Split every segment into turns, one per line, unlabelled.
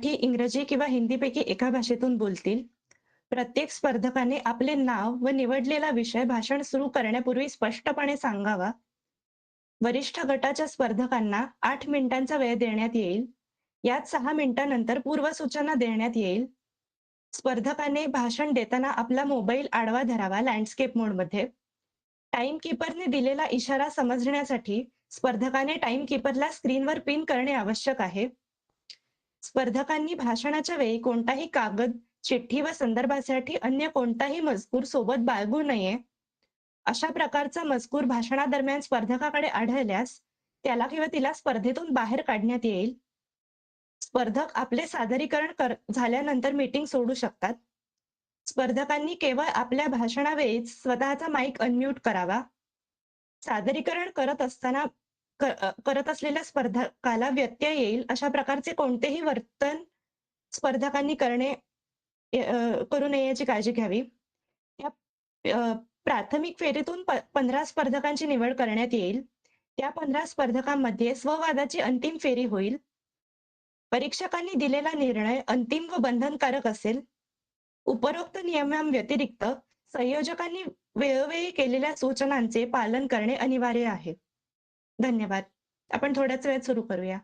मराठी, इंग्रजी किंवा हिंदीपैकी एका भाषेतून बोलतील. प्रत्येक स्पर्धकाने आपले नाव व निवडलेला विषय भाषण सुरू करण्यापूर्वी स्पष्टपणे सांगावा. वरिष्ठ गटाच्या स्पर्धकांना 8 मिनिटांचा वेळ देण्यात येईल. यात 6 मिनिटांनंतर पूर्वसूचना देण्यात येईल. स्पर्धकाने भाषण देताना आपला मोबाईल आडवा धरावा लँडस्केप मोडमध्ये. टाईम कीपरने दिलेला इशारा समजण्यासाठी स्पर्धकाने टाईम कीपरला स्क्रीनवर पिन करणे आवश्यक आहे. स्पर्धकांनी भाषणाच्या वेळी कोणताही कागद, चिठ्ठी व संदर्भासाठी अन्य कोणताही मजकूर सोबत बाळगू नये. अशा प्रकारचा मजकूर भाषणादरम्यान स्पर्धकाकडे आढळल्यास त्याला किंवा तिला स्पर्धेतून बाहेर काढण्यात येईल. स्पर्धक आपले सादरीकरण झाल्यानंतर मीटिंग सोडू शकतात. स्पर्धकांनी केवळ आपल्या भाषणावेळीच स्वतःचा माईक अनम्यूट करावा. सादरीकरण करत असलेल्या स्पर्धकाला व्यत्यय येईल अशा प्रकारचे कोणतेही वर्तन स्पर्धकांनी करू नये याची काळजी घ्यावी. त्या प्राथमिक फेरीतून 15 स्पर्धकांची निवड करण्यात येईल. त्या 15 स्पर्धकांमध्ये स्ववादाची अंतिम फेरी होईल. परीक्षकांनी दिलेला निर्णय अंतिम व बंधनकारक असेल. उपरोक्त नियमांव्यतिरिक्त संयोजकांनी वेळोवेळी केलेल्या सूचनांचे पालन करणे अनिवार्य आहे. धन्यवाद. आपण थोड्याच वेळात सुरू करूया.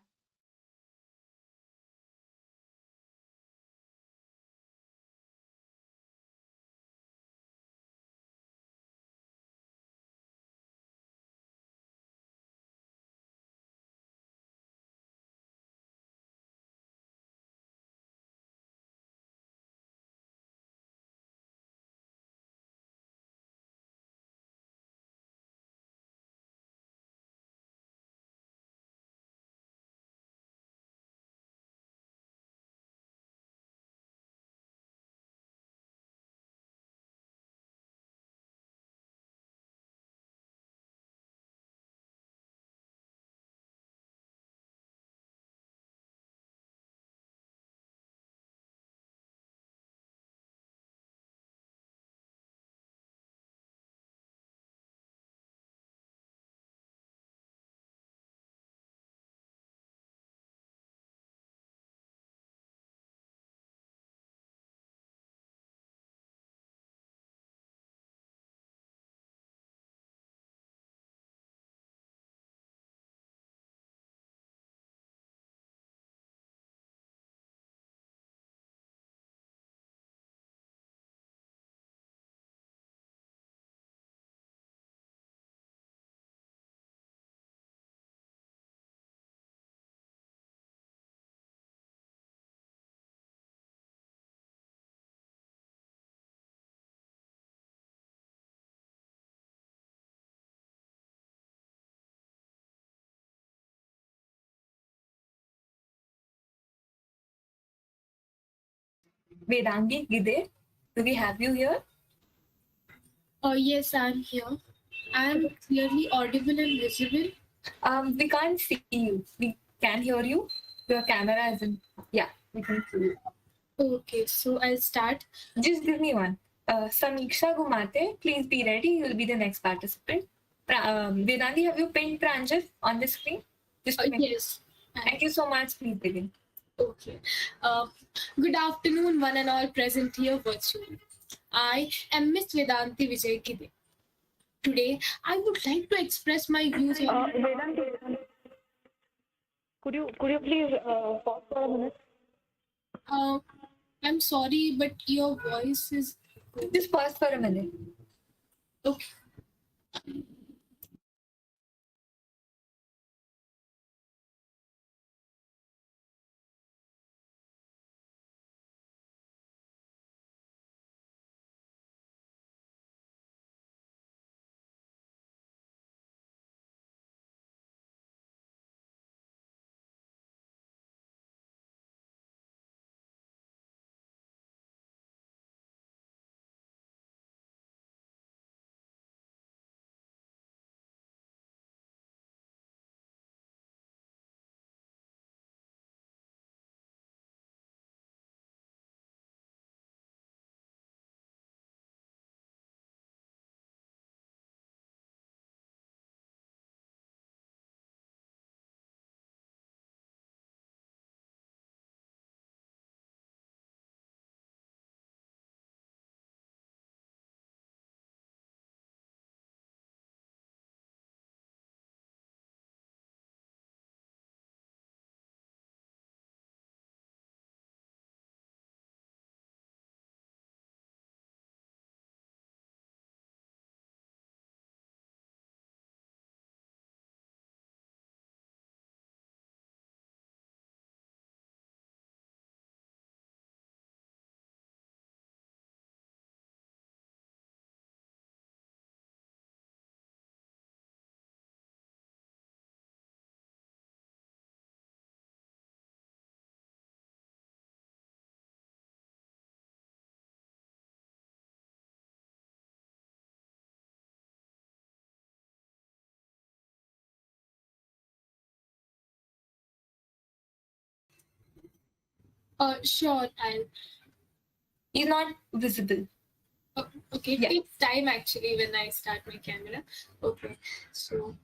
Vedangi Gide, do we have you here?
Yes, I'm here. I'm clearly audible and visible.
We can't see you. We can hear you. Your camera isn't. Yeah, we can see you.
Okay, so I'll start.
Just give me one. Samiksha Gumate, please be ready. You'll be the next participant. Vedangi, have you pinned Pranjal on the screen?
Yes.
Thank you so much. Please begin.
Okay. Good afternoon, one and all present here virtually. I am Miss Vedanti Vijay Gide. Today, I would like to express my views on...
Vedanti, could you please pause for a minute?
I'm sorry, but your voice is...
Just pause for a minute.
Okay. Sure, I'll.
He's not visible.
Okay, it
Yeah.
takes time actually when I start my camera. Okay, so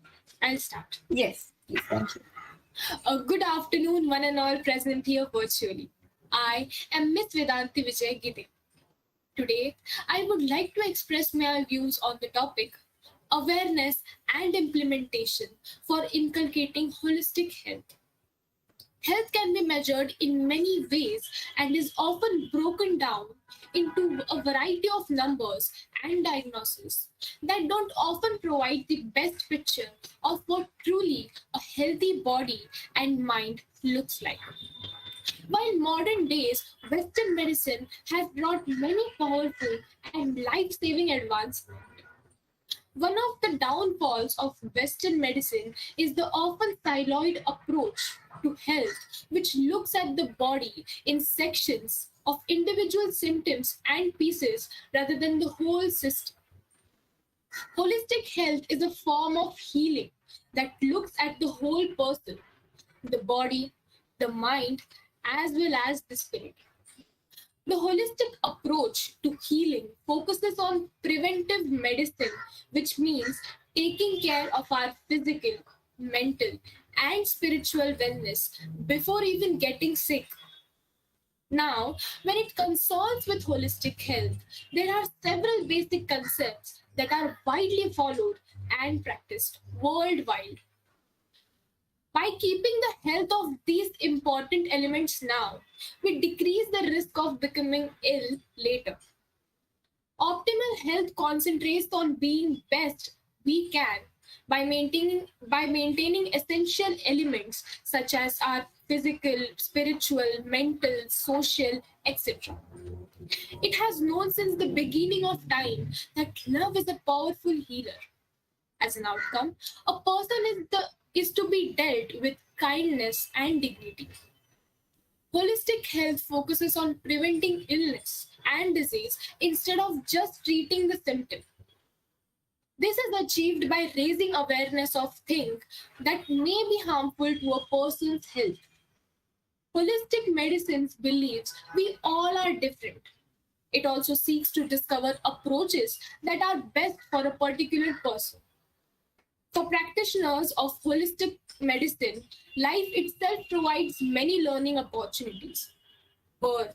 I'll start.
Yes. Yes, thank you.
Good afternoon, one and all present here virtually. I am Miss Vedanti Vijay Gide. Today, I would like to express my views on the topic awareness and implementation for inculcating holistic health. Health can be measured in many ways and is often broken down into a variety of numbers and diagnoses that don't often provide the best picture of what truly a healthy body and mind looks like. While modern days Western medicine has brought many powerful and life saving advancements, one of the downfalls of Western medicine is the often siloed approach to health, which looks at the body in sections of individual symptoms and pieces rather than the whole system. Holistic health is a form of healing that looks at the whole person, the body, the mind, as well as the spirit. The holistic approach to healing focuses on preventive medicine, which means taking care of our physical, mental, and spiritual wellness before even getting sick. Now, when it concerns with holistic health, there are several basic concepts that are widely followed and practiced worldwide. By keeping the health of these important elements now, we decrease the risk of becoming ill later. Optimal health concentrates on being best we can by maintaining essential elements such as our physical, spiritual, mental, social, etc. It has known since the beginning of time that love is a powerful healer. As an outcome, a person is to be dealt with kindness and dignity. Holistic health focuses on preventing illness and disease instead of just treating the symptom. This is achieved by raising awareness of things that may be harmful to a person's health. Holistic medicine believes we all are different. It also seeks to discover approaches that are best for a particular person. For practitioners of holistic medicine, life itself provides many learning opportunities. Birth,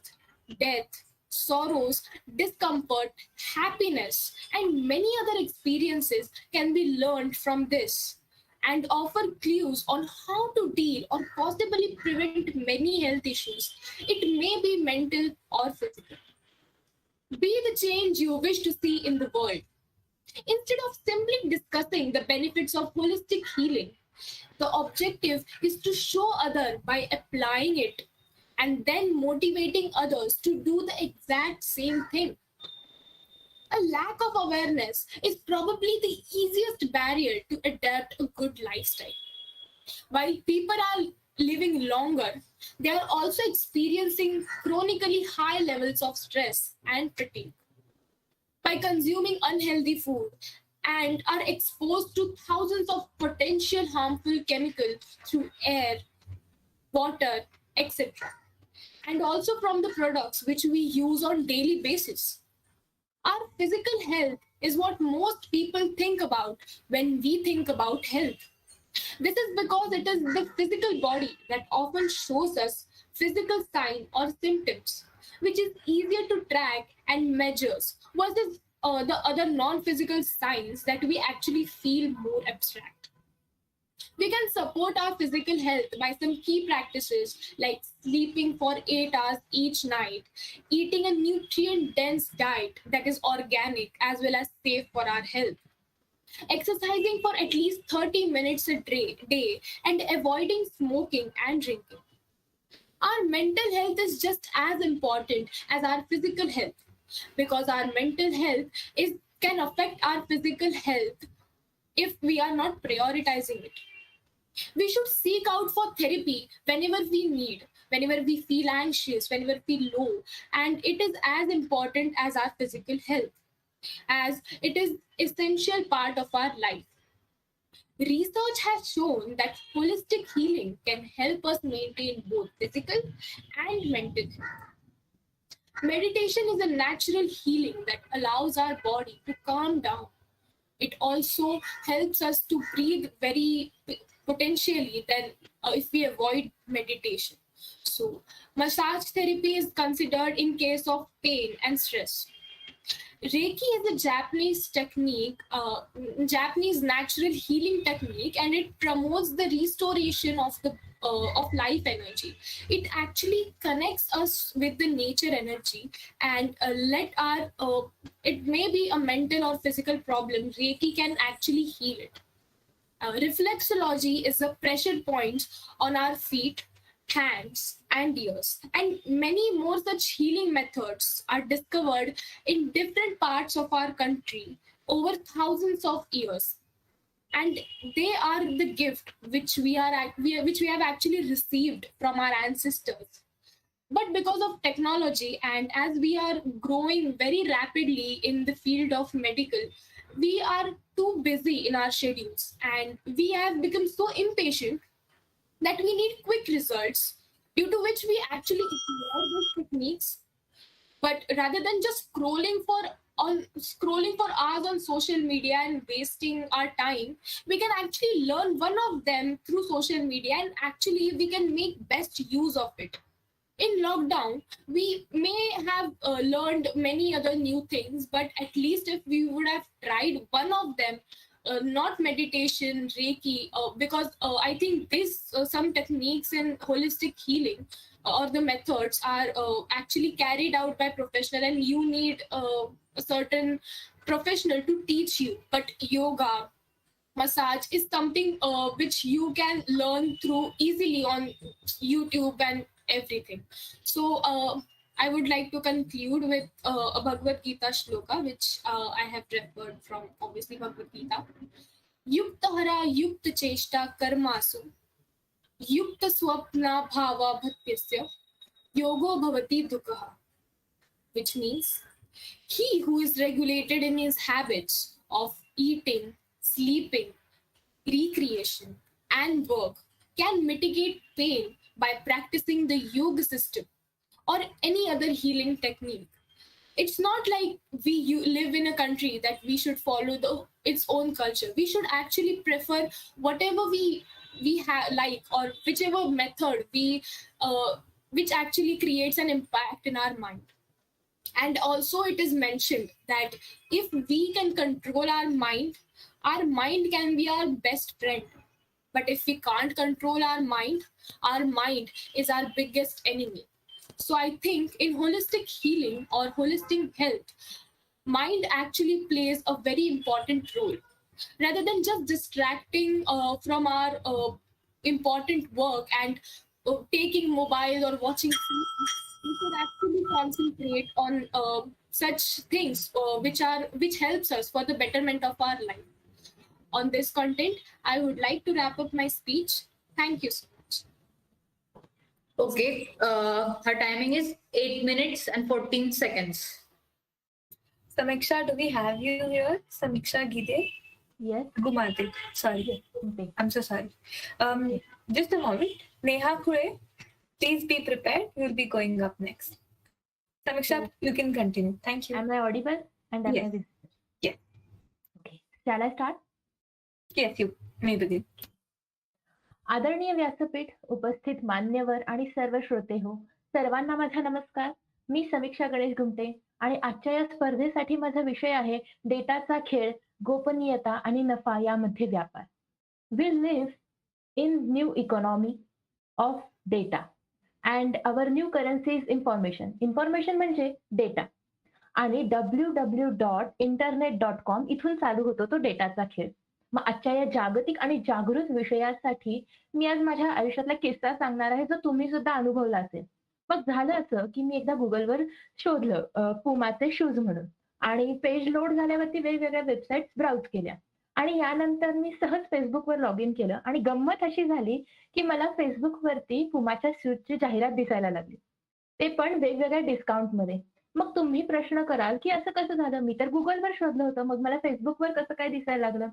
death, sorrows, discomfort, happiness, and many other experiences can be learned from this and offer clues on how to deal or possibly prevent many health issues. It may be mental or physical. Be the change you wish to see in the world. Instead of simply discussing the benefits of holistic healing, the objective is to show others by applying it and then motivating others to do the exact same thing. A lack of awareness is probably the easiest barrier to adapt a good lifestyle. While people are living longer, they are also experiencing chronically high levels of stress and fatigue. By consuming unhealthy food and are exposed to thousands of potential harmful chemicals through air, water, etc., and also from the products which we use on daily basis. Our physical health is what most people think about when we think about health. This is because it is the physical body that often shows us physical signs or symptoms, which is easier to track and measures versus the other non-physical signs that we actually feel more abstract. We can support our physical health by some key practices like sleeping for 8 hours each night, eating a nutrient dense diet that is organic as well as safe for our health, exercising for at least 30 minutes a day, and avoiding smoking and drinking. Our mental health is just as important as our physical health because our mental health is can affect our physical health if we are not prioritizing it. We should seek out for therapy whenever we need, whenever we feel anxious, whenever we feel low, and it is as important as our physical health as it is essential part of our life. Research has shown that holistic healing can help us maintain both physical and mental health. Meditation is a natural healing that allows our body to calm down. It also helps us to breathe very potentially than if we avoid meditation. So, massage therapy is considered in case of pain and stress. Reiki is a Japanese technique, Japanese natural healing technique, and it promotes the restoration of life energy. It actually connects us with the nature energy and let our it may be a mental or physical problem. Reiki can actually heal it. Reflexology is the pressure points on our feet, hands, and ears. And many more such healing methods are discovered in different parts of our country over thousands of years. And they are the gift which which we have actually received from our ancestors. But because of technology and as we are growing very rapidly in the field of medical, we are too busy in our schedules and we have become so impatient that we need quick results, due to which we actually ignore those techniques. But rather than just scrolling for hours on social media and wasting our time, we can actually learn one of them through social media, and actually we can make best use of it. In lockdown, we may have learned many other new things, but at least if we would have tried one of them, not meditation, Reiki, because I think this some techniques in holistic healing or the methods are actually carried out by professional, and you need a certain professional to teach you. But yoga, massage is something which you can learn through easily on YouTube and everything. So I would like to conclude with a Bhagavad Gita shloka, which I have referred from obviously Bhagavad Gita. Yukta hara yukta cheshta karmasu yukta swapna bhava bhatyasya yogo bhavati dukkha, which means he who is regulated in his habits of eating, sleeping, recreation, and work can mitigate pain by practicing the yoga system or any other healing technique. It's not like live in a country that we should follow its own culture. We should actually prefer whatever like, or whichever method which actually creates an impact in our mind. And also it is mentioned that if we can control our mind can be our best friend. But if we can't control our mind is our biggest enemy. So I think in holistic healing or holistic health, mind actually plays a very important role. Rather than just distracting from our important work and taking mobile or watching TV, we should actually concentrate on such things which helps us for the betterment of our life. On this content, I would like to wrap up my speech. Thank you so much.
Okay, her timing is 8 minutes and 14 seconds.
Samiksha, do we have you here? Samiksha Gide?
Yes.
Gumate. Sorry.
Okay.
I'm so sorry. Just a moment. Neha Kure, please be prepared. You'll be going up next. Samiksha, you can continue. Thank you.
Am I audible? And am
Yes.
I visible?
Yes.
Okay. Shall I start?
Yes, you may begin.
आदरणीय व्यासपीठ, उपस्थित मान्यवर आणि सर्व श्रोते हो, सर्वांना माझा नमस्कार. मी समीक्षा गणेश घुमटे आणि आजच्या या स्पर्धेसाठी माझा विषय आहे डेटाचा खेळ, गोपनीयता आणि नफा यामध्ये व्यापार. We live in new economy of data and our new currency is information. Information म्हणजे डेटा आणि www.internet.com इथून चालू होतो तो डेटाचा खेळ. मग आजच्या या जागतिक आणि जागृत विषयासाठी मी आज माझ्या आयुष्यातला किस्सा सांगणार आहे जो तुम्ही सुद्धा अनुभवला असेल. मग झालं असं की मी एकदा गुगलवर शोधलं पुमाचे शूज म्हणून आणि पेज लोड झाल्यावरती वेगवेगळ्या वेबसाईट्स ब्राउज केल्या आणि यानंतर मी सहज फेसबुकवर लॉग इन केलं आणि गंमत अशी झाली की मला फेसबुकवरती पुमाच्या शूजची जाहिरात दिसायला लागली, ते पण वेगवेगळ्या डिस्काउंटमध्ये. मग तुम्ही प्रश्न कराल की असं कसं झालं, मी तर गुगलवर शोधलं होतं, मग मला फेसबुकवर कसं काय दिसायला लागलं.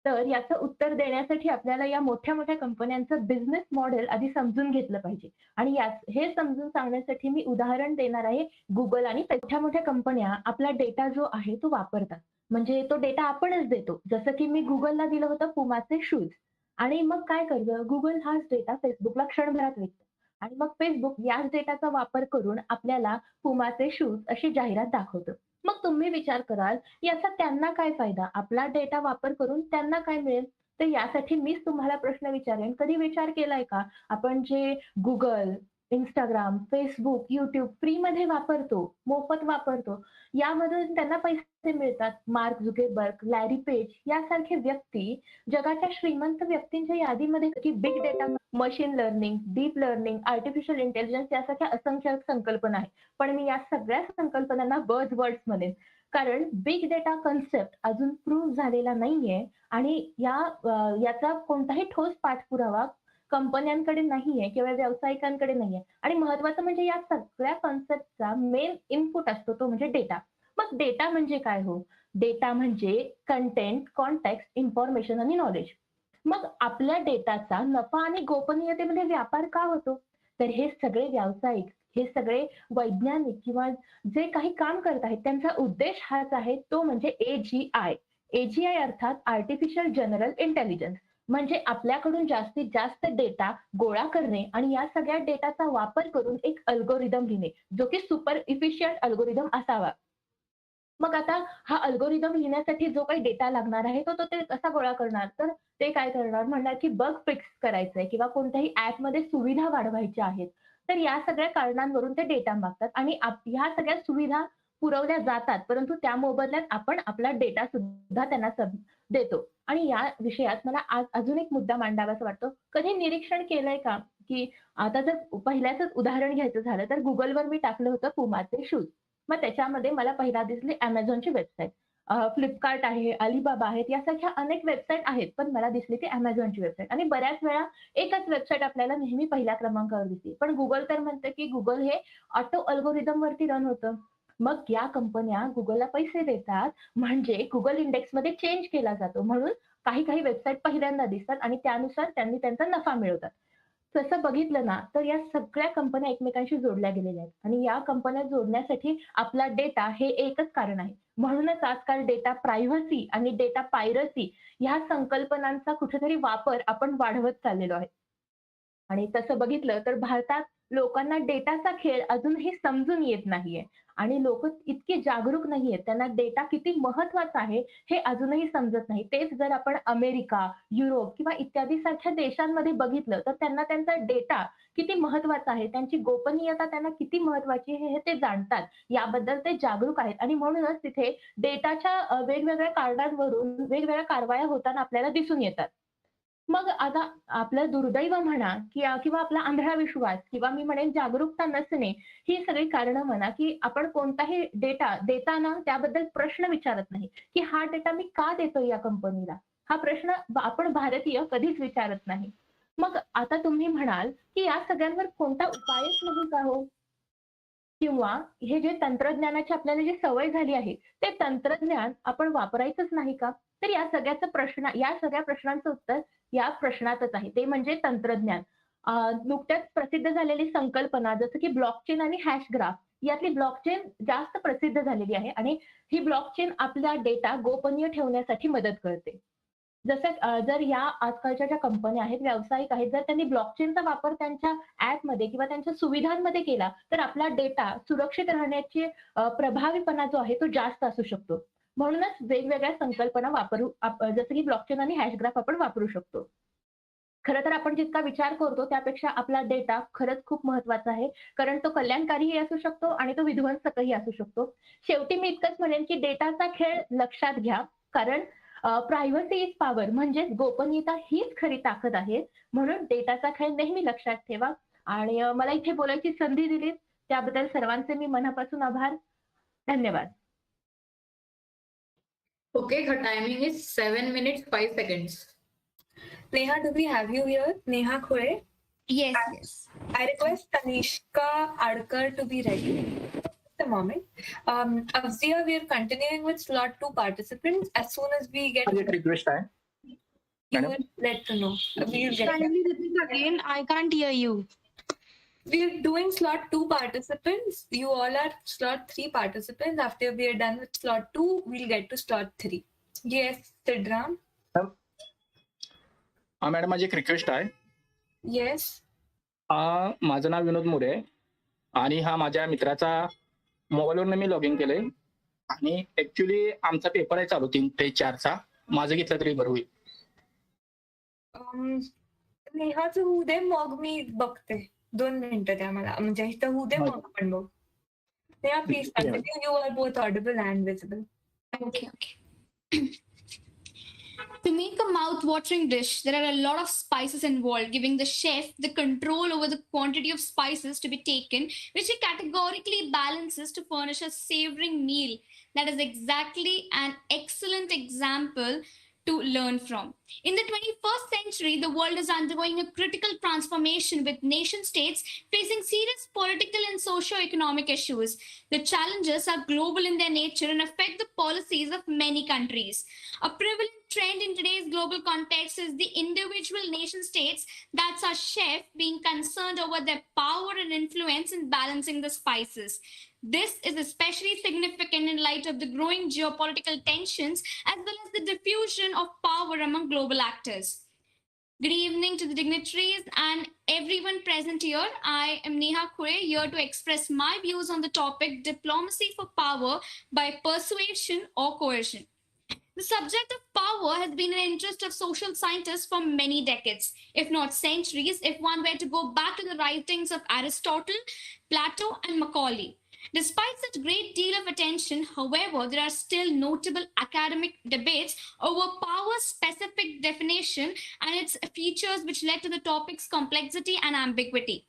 तर याचं उत्तर देण्यासाठी आपल्याला या मोठ्या मोठ्या कंपन्यांचं बिझनेस मॉडेल आधी समजून घेतलं पाहिजे. आणि हे समजून सांगण्यासाठी मी उदाहरण देणार आहे Google आणि मोठ्या मोठ्या कंपन्या आपला डेटा जो आहे तो वापरतात. म्हणजे तो डेटा आपणच देतो. जसं की मी Googleला दिलं होतं पुमाचे शूज आणि मग काय करतं Google हाच डेटा Facebookला क्षणभरात विकतं. आणि मग Facebook याच डेटाचा वापर करून आपल्याला पुमाचे शूज अशी जाहिरात दाखवतं. मग तुम्ही विचार कराल याचा त्यांना काय फायदा? आपला डेटा वापर करून त्यांना काय मिळेल? तर यासाठी मीच तुम्हाला प्रश्न विचारेन, कधी विचार केलाय का? आपण जे Google, Instagram, Facebook, YouTube फ्रीमध्ये वापरतो, मोफत वापरतो, यामधून त्यांना पैसे मिळतात. मार्क झुकेरबर्ग, लॅरी पेज यासारखे व्यक्ती जगाच्या श्रीमंत व्यक्तींच्या यादीमध्ये की big data, machine learning, deep learning, artificial intelligence यासारख्या असंख्य संकल्पना आहेत. पण मी या सगळ्या संकल्पनांना बझवर्ड्स म्हणेन. कारण बिग डेटा कन्सेप्ट अजून प्रूव्ह झालेला नाहीये आणि याचा कोणताही ठोस पाठपुरावा कंपन्यांकडे नाहीये किंवा व्यावसायिकांकडे नाहीये. आणि महत्वाचं म्हणजे या सगळ्या कन्सेप्टचा मेन इनपुट असतो तो म्हणजे डेटा. मग डेटा म्हणजे काय हो? डेटा म्हणजे कंटेंट, कॉन्टेक्स्ट, इन्फॉर्मेशन आणि नॉलेज. मग आपल्या डेटाचा नफा आणि गोपनीयतेमध्ये व्यापार का होतो? तर हे सगळे व्यावसायिक, हे सगळे वैज्ञानिक किंवा जे काही काम करत आहेत त्यांचा उद्देश हाच आहे तो म्हणजे AGI. AGI अर्थात आर्टिफिशियल जनरल इंटेलिजन्स. म्हणजे आपल्याकडून जास्तीत जास्त डेटा गोळा करणे आणि या सगळ्या डेटाचा वापर करून एक अल्गोरिदम लिहिणे, जो की सुपर इफिशियंट अल्गोरिदम असावा. मग आता हा अल्गोरिदम लिहिण्यासाठी जो काही डेटा लागणार आहे तो ते कसा गोळा करणार? तर ते काय करणार? म्हणणार की बग फिक्स करायचंय किंवा कोणत्याही ॲपमध्ये सुविधा वाढवायच्या आहेत. तर या सगळ्या कारणांवरून ते डेटा मागतात आणि ह्या सगळ्या सुविधा पुरवल्या जातात, परंतु त्या मोबदल्यात आपण आपला डेटा सुद्धा त्यांना देतो. आणि या विषयात मला आज अजून एक मुद्दा मांडावासा वाटतो. कधी निरीक्षण केलंय का, की आता जर पहिल्याचंच उदाहरण घ्यायचं झालं तर Googleवर मी टाकलं होतं पुमाचे शूज. मग त्याच्यामध्ये मला पहिला दिसली Amazonची वेबसाईट. Flipkart आहे, Alibaba आहेत, यासारख्या अनेक वेबसाईट आहेत. पण मला दिसली ती Amazonची वेबसाईट आणि बऱ्याच वेळा एकच वेबसाईट आपल्याला नेहमी पहिल्या क्रमांकावर दिसते. पण Google तर म्हणतं की Google हे ऑटो अल्गोरिदमवरती रन होतं. मग या कंपन्या Googleला पैसे देतात म्हणजे Google इंडेक्समध्ये चेंज केला जातो. म्हणून काही वेबसाईट पहिल्यांदा दिसतात आणि त्यानुसार त्यांनी त्यांचा नफा मिळवतात. तसं बघितलं ना, तर या सगळ्या कंपन्या एकमेकांशी जोडल्या गेलेल्या आहेत आणि या कंपन्या जोडण्यासाठी आपला डेटा हे एकच कारण आहे. म्हणूनच आजकाल डेटा प्रायव्हसी आणि डेटा पायरसी ह्या संकल्पनांचा कुठेतरी वापर आपण वाढवत चाललेलो आहे. आणि तसं बघितलं तर भारतात लोकांना डेटाचा खेळ अजूनही समजून येत नाहीये आणि लोक इतके जागरूक नाहीयेत. त्यांना डेटा किती महत्वाचा आहे हे अजूनही समजत नाही. तेच जर आपण अमेरिका, युरोप किंवा इत्यादी सारख्या देशांमध्ये बघितलं तर त्यांना त्यांचा डेटा किती महत्वाचा आहे, त्यांची गोपनीयता त्यांना किती महत्वाची आहे हे ते जाणतात. याबद्दल ते जागरूक आहेत आणि म्हणूनच तिथे डेटाच्या वेगवेगळ्या कारणांवरून वेगवेगळ्या कारवाया होताना आपल्याला दिसून येतात. मग आता आपलं दुर्दैव म्हणा किंवा आपला आंधळा विश्वास किंवा मी म्हणेन जागरूकता नसणे, ही सगळी कारणं म्हणा, की आपण कोणताही डेटा देताना त्याबद्दल प्रश्न विचारत नाही, की हा डेटा मी का देतोय या कंपनीला? हा प्रश्न आपण भारतीय कधीच विचारत नाही. मग आता तुम्ही म्हणाल, की या सगळ्यांवर कोणता उपायच नाही का हो? किंवा हे जे तंत्रज्ञानाची आपल्याला जी सवय झाली आहे, ते तंत्रज्ञान आपण वापरायचंच नाही का? तर या सगळ्या प्रश्नांचं उत्तर या प्रश्नातच आहे. ते म्हणजे तंत्रज्ञान. नुकत्याच प्रसिद्ध झालेली संकल्पना जसं की ब्लॉकचेन आणि हॅश ग्राफ यातली ब्लॉकचेन जास्त प्रसिद्ध झालेली आहे आणि ही ब्लॉकचेन आपला डेटा गोपनीय ठेवण्यासाठी मदत करते. जसं जर या आजकालच्या ज्या कंपन्या आहेत, व्यावसायिक आहेत, जर त्यांनी ब्लॉकचेनचा वापर त्यांच्या ॲपमध्ये किंवा त्यांच्या सुविधांमध्ये केला, तर आपला डेटा सुरक्षित राहण्याची प्रभावीपणा जो आहे तो जास्त असू शकतो. म्हणूनच वेगवेगळ्या संकल्पना जसं की ब्लॉकचेन आणि हॅश ग्राफ आपण वापरू शकतो. खरं तर आपण जितका विचार करतो त्यापेक्षा आपला डेटा खरंच खूप महत्वाचा आहे. कारण तो कल्याणकारीही असू शकतो आणि तो विध्वंसकही असू शकतो. शेवटी मी इतकंच म्हणेन की डेटाचा खेळ लक्षात घ्या. कारण प्रायव्हसी इज पॉवर म्हणजेच गोपनीयता हीच खरी ताकद आहे. म्हणून डेटाचा खेळ नेहमी लक्षात ठेवा आणि मला इथे बोलायची संधी दिलीत त्याबद्दल सर्वांचे मी मनापासून आभार. धन्यवाद.
Okay, her timing is 7 minutes 5 seconds.
Neha, do we have you here? Neha Khore.
Yes,
I-
yes.
I request Tanishka Adkar to be ready. Just a moment. Avzia, we are continuing with slot 2 participants. As soon as we get
एक request आहे
You
Madam?
will let to know. We'll get back.
Kindly repeat again. I can't hear you.
We're doing slot 2 participants. You all are slot 3 participants. After we are done with slot 2, we'll get to slot 3. Yes, Sidram.
Madam माझी एक request आहे.
Yes.
माझं नाव विनोद मोरे आहे आणि हा माझ्या मित्राचा मोबाईलवरून मी लॉग इन केलंय आणि ऍक्च्युली आमचा पेपर आहे चालू 3 ते 4चा. माझं घेतलं तरी बरं होईल.
नेहाचं होऊ दे मग मी बघते. 2 मिनिटं द्या मला. म्हणजे इथं होऊ दे मग आपण बघू. Neha please continue. You are both audible and visible.
Okay. To make a mouth-watering dish, there are a lot of spices involved, giving the chef the control over the quantity of spices to be taken, which he categorically balances to furnish a savoring meal. That is exactly an excellent example to learn from. In the 21st century, the world is undergoing a critical transformation with nation states facing serious political and socio-economic issues. The challenges are global in their nature and affect the policies of many countries. A prevalent trend in today's global context is the individual nation states, that's our chef, being concerned over their power and influence in balancing the spices. This is especially significant in light of the growing geopolitical tensions as well as the diffusion of power among global actors. Good evening to the dignitaries and everyone present here. I am Neha Kure, here to express my views on the topic diplomacy for power by persuasion or coercion. The subject of power has been an interest of social scientists for many decades, if not centuries, if one were to go back to the writings of Aristotle, Plato, and Macaulay. Despite such great deal of attention, however, there are still notable academic debates over power's specific definition and its features, which led to the topic's complexity and ambiguity.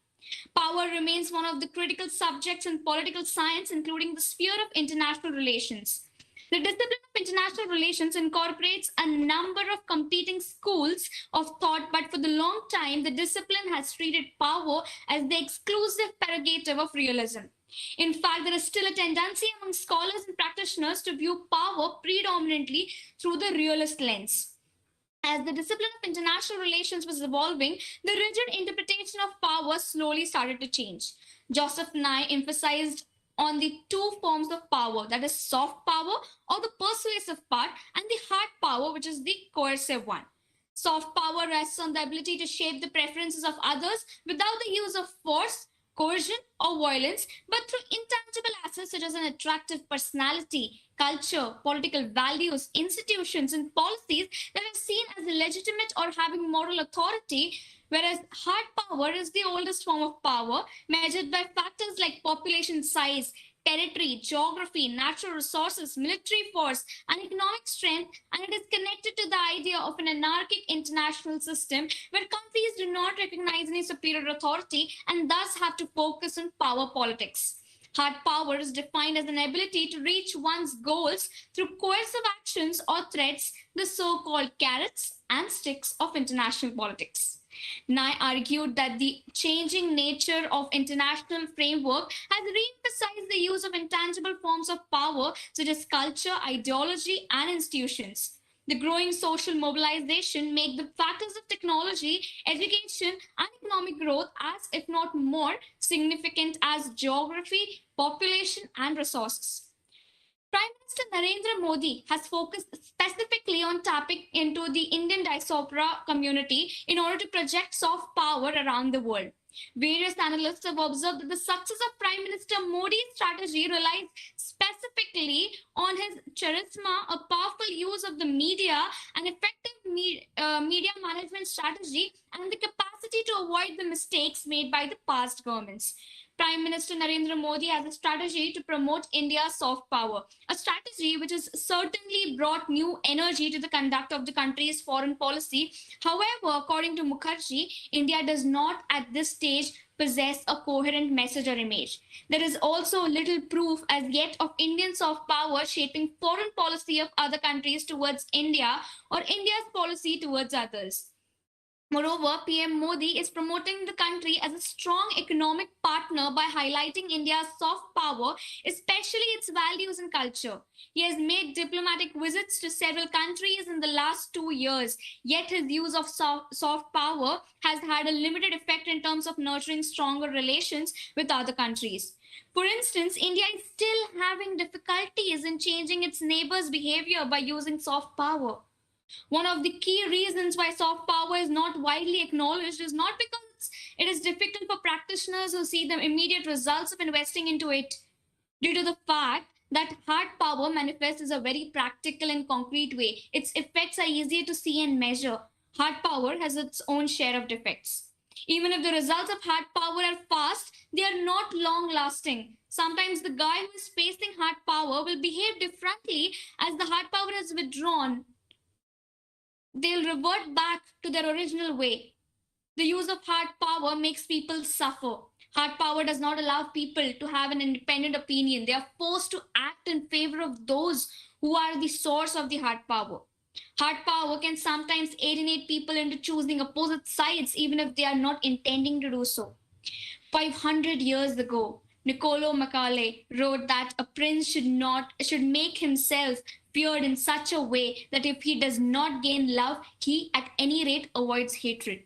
Power remains one of the critical subjects in political science, including the sphere of international relations. The discipline of international relations incorporates a number of competing schools of thought, but for the long time, the discipline has treated power as the exclusive prerogative of realism. In fact, there is still a tendency among scholars and practitioners to view power predominantly through the realist lens. As the discipline of international relations was evolving, the rigid interpretation of power slowly started to change. Joseph Nye emphasized on the two forms of power, that is soft power or the persuasive part, and the hard power, which is the coercive one. Soft power rests on the ability to shape the preferences of others without the use of force, coercion, or violence, but through intangible assets such as an attractive personality, culture, political values, institutions, and policies that are seen as legitimate or having moral authority, whereas hard power is the oldest form of power, measured by factors like population size, territory, geography, natural resources, military force, and economic strength, and it is connected to the idea of an anarchic international system where countries do not recognize any superior authority and thus have to focus on power politics. Hard power is defined as an ability to reach one's goals through coercive actions or threats, the so-called carrots and sticks of international politics. Nye argued that the changing nature of international framework has re-emphasized the use of intangible forms of power such as culture, ideology, and institutions. The growing social mobilization make the factors of technology, education, and economic growth as, if not more, significant as geography, population, and resources. Prime Minister Narendra Modi has focused specifically on tapping into the Indian diaspora community in order to project soft power around the world. Various analysts have observed that the success of Prime Minister Modi's strategy relies specifically on his charisma, a powerful use of the media, an effective media management strategy, and the capacity to avoid the mistakes made by the past governments. Prime Minister Narendra Modi has a strategy to promote India's soft power, a strategy which has certainly brought new energy to the conduct of the country's foreign policy. However, according to Mukherjee, India does not at this stage possess a coherent message or image. There is also little proof as yet of Indian soft power shaping foreign policy of other countries towards India or India's policy towards others. Moreover, PM Modi is promoting the country as a strong economic partner by highlighting India's soft power, especially its values and culture. He has made diplomatic visits to several countries in the last 2 years, yet his use of soft power has had a limited effect in terms of nurturing stronger relations with other countries. For instance, India is still having difficulties in changing its neighbors' behavior by using soft power. One of the key reasons why soft power is not widely acknowledged is not because it is difficult for practitioners who see the immediate results of investing into it, due to the fact that hard power manifests as a very practical and concrete way. Its effects are easier to see and measure. Hard power has its own share of defects. Even if the results of hard power are fast, they are not long lasting. Sometimes the guy who is facing hard power will behave differently as the hard power has withdrawn. They'll revert back to their original way. The use of hard power makes people suffer. Hard power does not allow people to have an independent opinion. They are forced to act in favor of those who are the source of the hard power. Hard power can sometimes alienate people into choosing opposite sides, even if they are not intending to do so. 500 years ago, Niccolo Machiavelli wrote that a prince should make himself feared in such a way that if he does not gain love, he at any rate avoids hatred.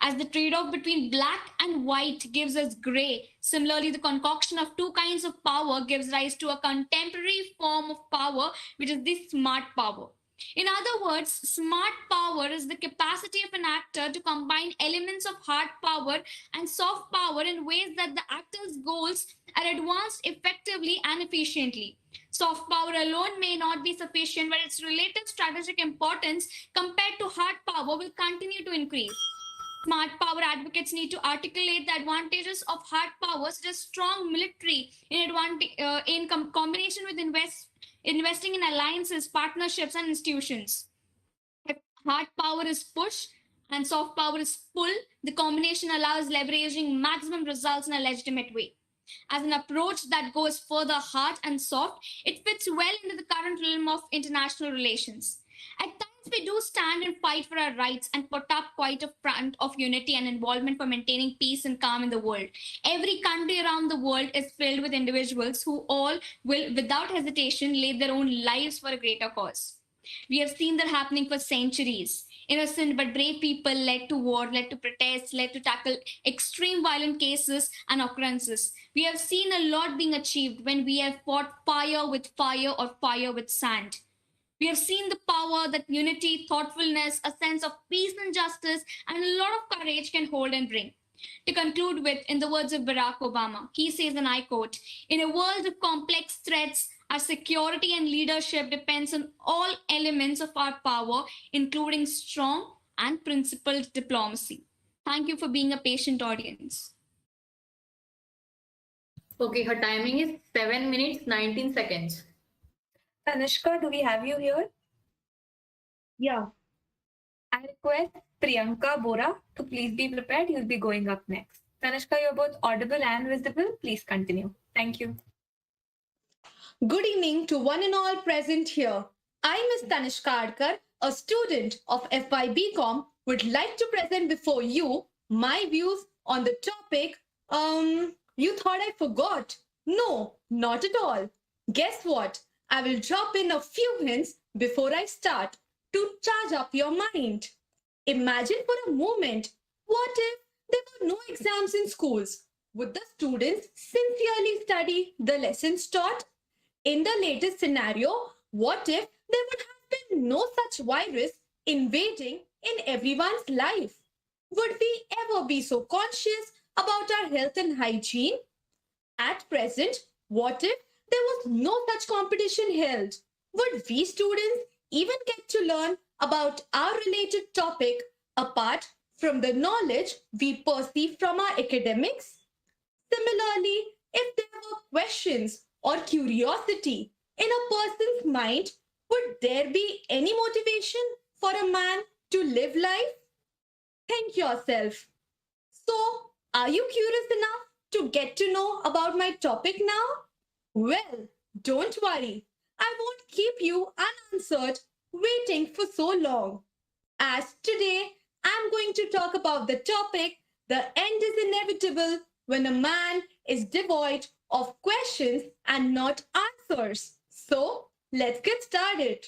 As the trade-off between black and white gives us gray, similarly the concoction of two kinds of power gives rise to a contemporary form of power, which is the smart power. In other words, smart power is the capacity of an actor to combine elements of hard power and soft power in ways that the actor's goals are advanced effectively and efficiently. Soft power alone may not be sufficient, but its relative strategic importance compared to hard power will continue to increase. Smart power advocates need to articulate the advantages of hard power, such as strong military in combination with investing in alliances, partnerships, and institutions. If hard power is push and soft power is pull, the combination allows leveraging maximum results in a legitimate way. As an approach that goes further hard and soft, it fits well into the current realm of international relations. At times, we do stand and fight for our rights and put up quite a front of unity and involvement for maintaining peace and calm in the world. Every country around the world is filled with individuals who all will, without hesitation, lay their own lives for a greater cause. We have seen that happening for centuries. Innocent but brave people led to war, led to protests, led to tackle extreme violent cases and occurrences. We have seen a lot being achieved when we have fought fire with fire or fire with sand. We have seen the power that unity, thoughtfulness, a sense of peace and justice, and a lot of courage can hold and bring. To conclude with, in the words of Barack Obama, he says, and I quote, "In a world of complex threats, our security and leadership depends on all elements of our power, including strong and principled diplomacy." Thank you for being a patient audience.
Okay, her timing is 7 minutes, 19 seconds.
Tanishka, do we have you here?
Yeah.
I request Priyanka Bora to please be prepared. You'll be going up next. Tanishka, you're both audible and visible. Please continue. Thank you.
Good evening to one and all present here. I, Ms. Tanishka Adkar, a student of FY BCom, would like to present before you my views on the topic. You thought I forgot? No, not at all. Guess what? I will drop in a few hints before I start to charge up your mind. Imagine for a moment, what if there were no exams in schools? Would the students sincerely study the lessons taught? In the latest scenario, what if there would have been no such virus invading in everyone's life? Would we ever be so conscious about our health and hygiene? At present, what if there was no such competition held? Would we students even get to learn about our related topic apart from the knowledge we perceive from our academics? Similarly, if there were questions or curiosity in a person's mind, would there be any motivation for a man to live life? Think yourself. So, are you curious enough to get to know about my topic now? Well, don't worry. I won't keep you unanswered waiting for so long. As today, I'm going to talk about the topic, the end is inevitable when a man is devoid of questions and not answers. So, let's get started.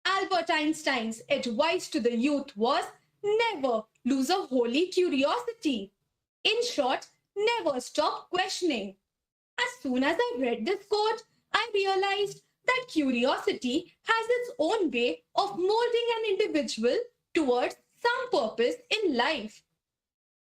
Albert Einstein's advice to the youth was never lose a holy curiosity. In short, never stop questioning. As soon as I read this quote, I realized that curiosity has its own way of molding an individual towards some purpose in life.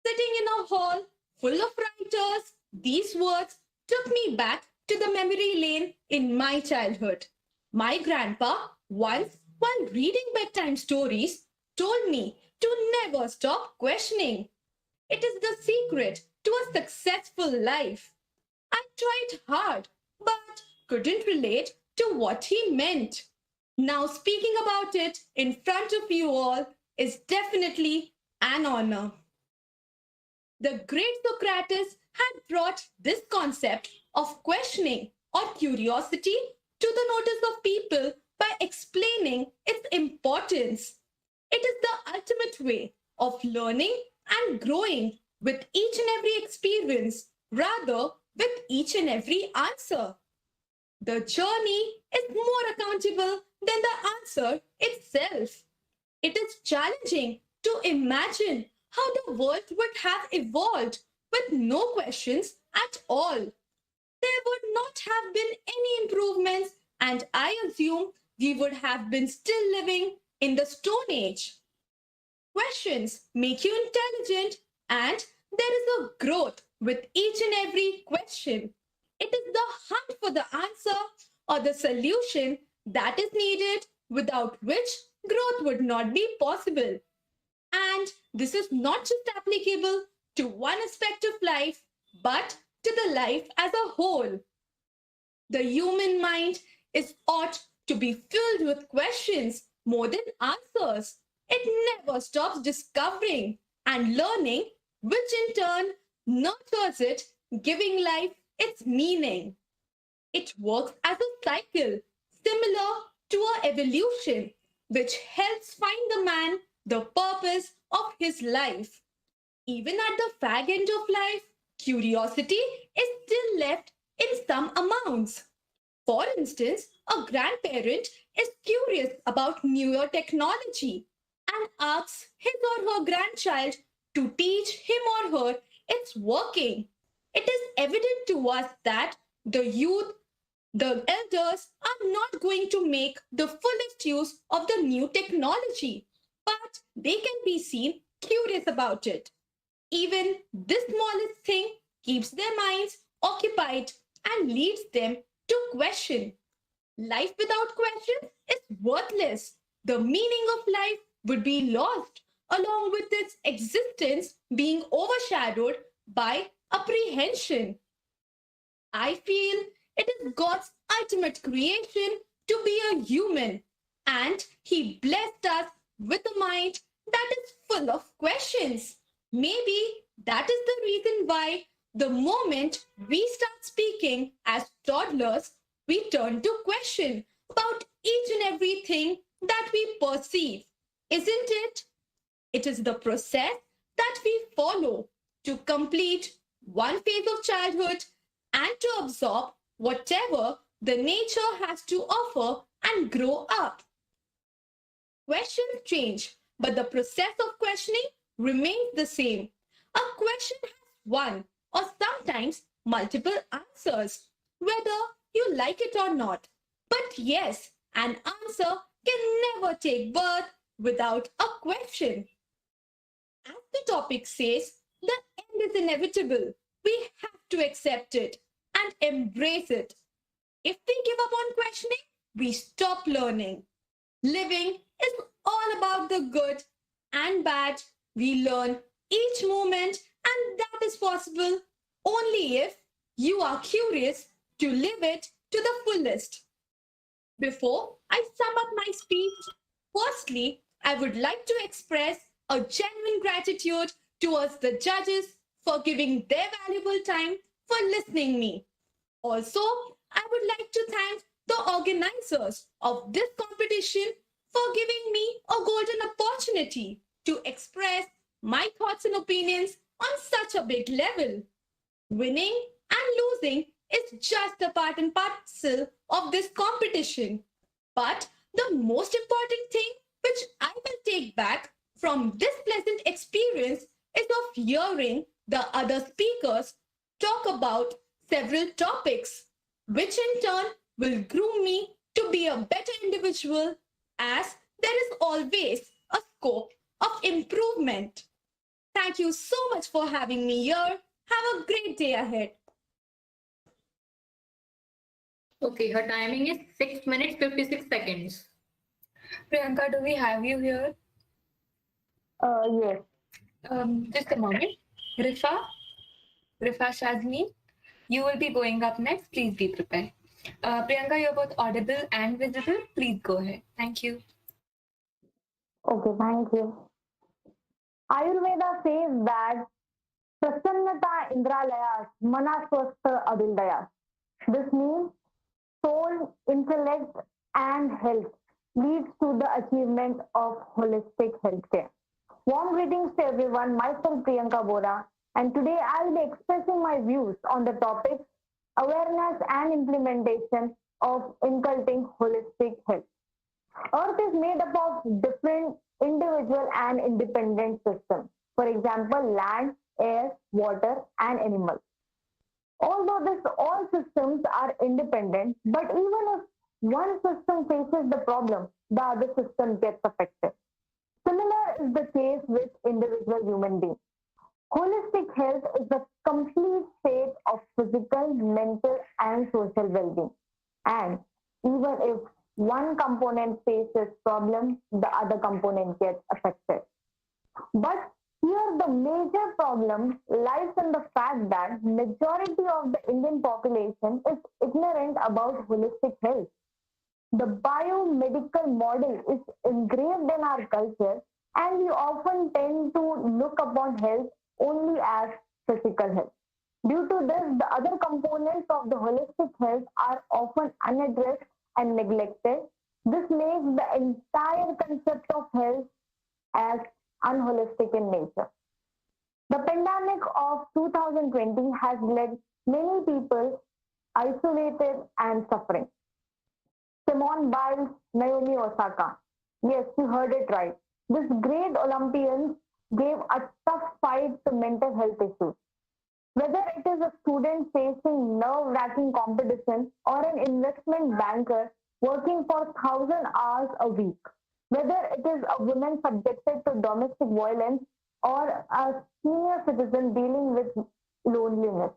Sitting in a hall full of writers, these words took me back to the memory lane in my childhood. My grandpa, once while reading bedtime stories, told me to never stop questioning. It is the secret to a successful life. I tried hard, but couldn't relate to what he meant. Now, speaking about it in front of you all is definitely an honor. The great Socrates had brought this concept of questioning or curiosity to the notice of people by explaining its importance. It is the ultimate way of learning and growing with each and every experience, rather with each and every answer. The journey is more accountable than the answer itself. It is challenging to imagine how the world would have evolved with no questions at all. There would not have been any improvements, and I assume we would have been still living in the Stone Age. Questions make you intelligent, and there is a growth with each and every question. It is the hunt for the answer or the solution that is needed, without which growth would not be possible. And this is not just applicable to one aspect of life, but to the life as a whole. The human mind is ought to be filled with questions more than answers. It never stops discovering and learning, which in turn nurtures it, giving life its meaning. It works as a cycle similar to our evolution, which helps find the man the purpose of his life. Even at the fag end of life, curiosity is still left in some amounts. For instance, a grandparent is curious about newer technology and asks his or her grandchild to teach him or her its working. It is evident to us that the youth, the elders, are not going to make the fullest use of the new technology, but they can be seen curious about it. Even this smallest thing keeps their minds occupied and leads them to question. Life without questions is worthless. The meaning of life would be lost, along with its existence being overshadowed by apprehension. I feel it is God's ultimate creation to be a human, and He blessed us with a mind that is full of questions. Maybe that is the reason why the moment we start speaking as toddlers, we turn to question about each and everything that we perceive. Isn't it? It is the process that we follow to complete one phase of childhood and to absorb whatever the nature has to offer and grow up. Questions change, but the process of questioning remains the same. A question has one or sometimes multiple answers, whether you like it or not. But yes, an answer can never take birth without a question. As the topic says, the end is inevitable. We have to accept it and embrace it. If we give up on questioning, we stop learning. Living is all about the good and bad. We learn each moment, and that is possible only if you are curious to live it to the fullest. Before I sum up my speech, firstly, I would like to express a genuine gratitude towards the judges for giving their valuable time for listening me. Also, I would like to thank the organizers of this competition for giving me a golden opportunity to express my thoughts and opinions on such a big level. Winning and losing is just a part and parcel of this competition. But the most important thing which I will take back from this pleasant experience is of hearing the other speakers talk about several topics, which in turn will groom me to be a better individual, as there is always a scope of improvement. Thank you so much for having me here. Have a great day ahead.
Okay, her timing is 6 minutes 56 seconds.
Priyanka, do we have you here?
Yes.
Just a moment. Rifa Shazmi, you will be going up next. Please be prepared. Priyanka, you're both audible and visible. Please go ahead. Thank you.
Okay, thank you. Ayurveda says that Prasannata Indralayas, Manaswastha Adildayas. This means soul, intellect, and health leads to the achievement of holistic healthcare. Warm greetings to everyone. Myself Priyanka Bora, and today I will be expressing my views on the topic awareness and implementation of inculcating holistic health. Earth is made up of different individual and independent systems. For example, land, air, water, and animals. Although all systems are independent, but even if one system faces the problem, the other system gets affected. Similar is the case with individual human beings. Holistic health is the complete state of physical, mental, and social well-being. And even if one component faces problems, the other component gets affected. But here the major problem lies in the fact that majority of the Indian population is ignorant about holistic health. The biomedical model is engraved in our culture, and we often tend to look upon health only as physical health. Due to this, the other components of the holistic health are often unaddressed and neglected. This makes the entire concept of health as unholistic in nature. The pandemic of 2020 has led many people isolated and suffering. Simone Biles, Naomi Osaka. Yes, you heard it right. This great Olympian gave a tough fight to mental health issues. Whether it is a student facing nerve-wracking competition or an investment banker working for 1,000 hours a week, whether it is a woman subjected to domestic violence or a senior citizen dealing with loneliness,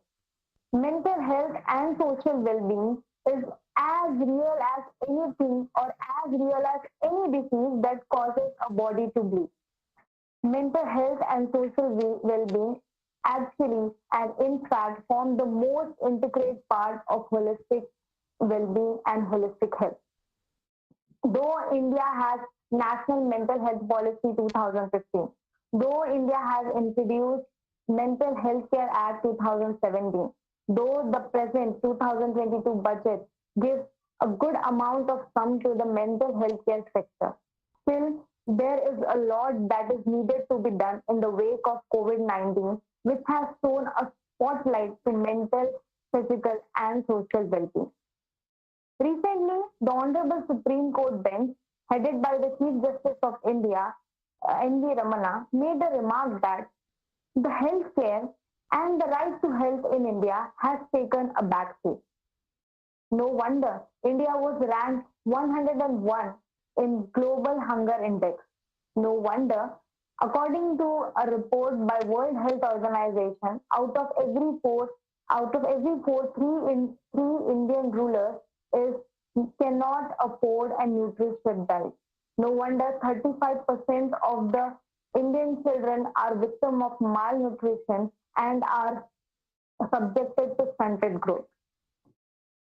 mental health and social well-being is as real as anything or as real as any disease that causes a body to bleed. Mental health and social well-being actually and in fact form the most intricate part of holistic well-being and holistic health. Though India has National Mental Health Policy 2015, though India has introduced Mental Health Care Act 2017, though the present 2022 budget gives a good amount of sum to the mental health care sector, still there is a lot that is needed to be done in the wake of COVID-19, which has thrown a spotlight to mental, physical, and social well-being. Recently, the Honorable Supreme Court bench, headed by the Chief Justice of India, N.V. Ramana, made a remark that the healthcare and the right to health in India has taken a backseat. No wonder India was ranked 101 in Global Hunger Index. No wonder, according to a report by World Health Organization, out of every four, three Indian rulers cannot afford a nutritious diet. No wonder 35% of the Indian children are victims of malnutrition and are subjected to stunted growth.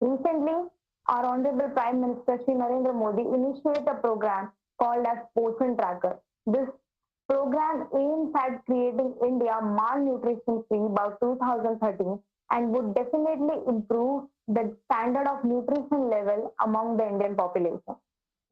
Recently, our Honorable Prime Minister Shri Narendra Modi initiated a program called as Poshan Tracker. This program aims at creating India malnutrition free by 2013 and would definitely improve the standard of nutrition level among the Indian population.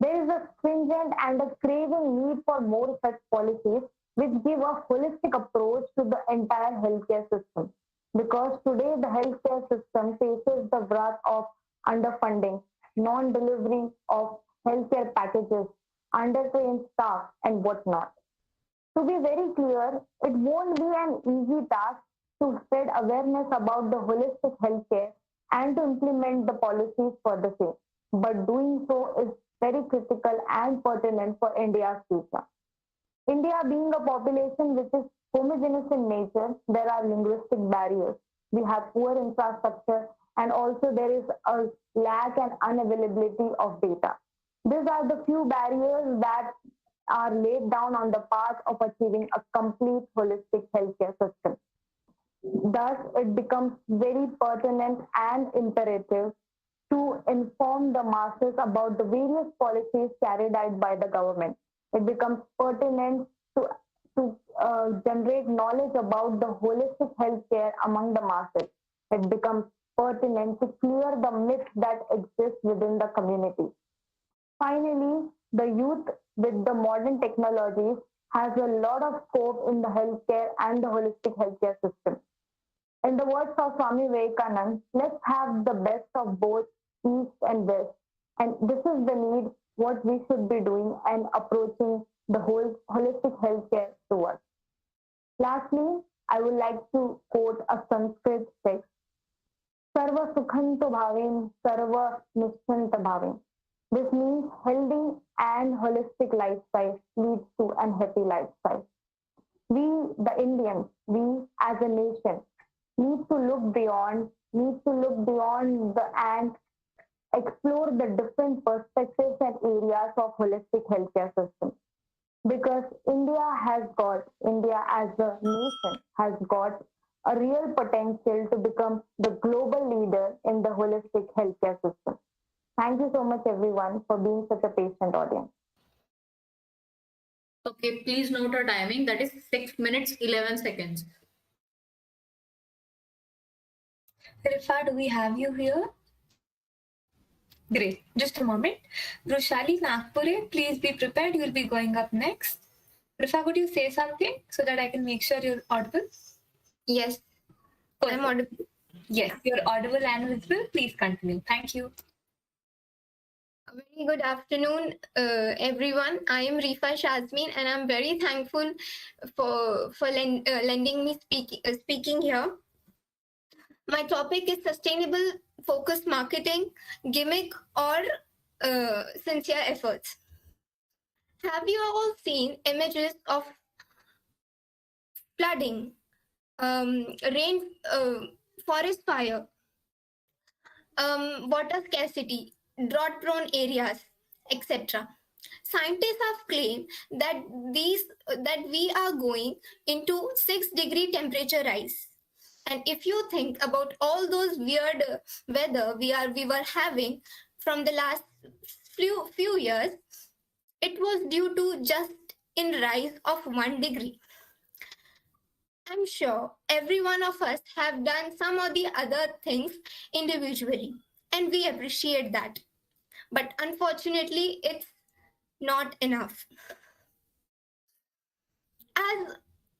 There is a stringent and a craving need for more such policies which give a holistic approach to the entire healthcare system. Because today the healthcare system faces the wrath of underfunding, non-delivery of healthcare packages, undertrained staff, and whatnot. To be very clear, it won't be an easy task to spread awareness about the holistic healthcare and to implement the policies for the same. But doing so is very critical and pertinent for India's future. India being a population which is homogeneous in nature, there are linguistic barriers. We have poor infrastructure and also there is a lack and unavailability of data. These are the few barriers that are laid down on the path of achieving a complete holistic healthcare system. Thus, it becomes very pertinent and imperative to inform the masses about the various policies carried out by the government. It becomes pertinent to generate knowledge about the holistic healthcare among the masses. It becomes pertinent to clear the myths that exist within the community. Finally, the youth with the modern technologies has a lot of scope in the healthcare and the holistic healthcare system. In the words of Swami Vivekananda, let's have the best of both East and West. And this is the need what we should be doing and approaching the whole holistic healthcare towards. Lastly, I would like to quote a Sanskrit text. Sarva sukhanto bhavin, sarva nishchanta bhavin. This means healthy and holistic lifestyle leads to a happy lifestyle. We, the Indians, we as a nation, need to look beyond and explore the different perspectives and areas of holistic healthcare system. Because India as a nation has got a real potential to become the global leader in the holistic healthcare system. Thank you so much everyone for being such a patient audience.
Okay, please note our timing. That is 6 minutes, 11 seconds.
Rifa, do we have you here? Great. Just a moment. Rushali Nagpure, please be prepared. You will be going up next. Rifa, would you say something so that I can make sure you're audible?
Yes, I'm audible.
Yes, you're audible and visible. Please continue. Thank you.
A very good afternoon, everyone. I am Rifa Shazmin, and I'm very thankful for lending me speaking here. My topic is sustainable focused marketing, gimmick, or sincere efforts. Have you all seen images of flooding, rain, forest fire, water scarcity, drought-prone areas, etc.? Scientists have claimed that we are going into 6-degree temperature rise. And if you think about all those weird weather we were having from the last few years, it was due to just in rise of 1 degree. I'm sure every one of us have done some or the other things individually, and we appreciate that. But unfortunately, it's not enough. As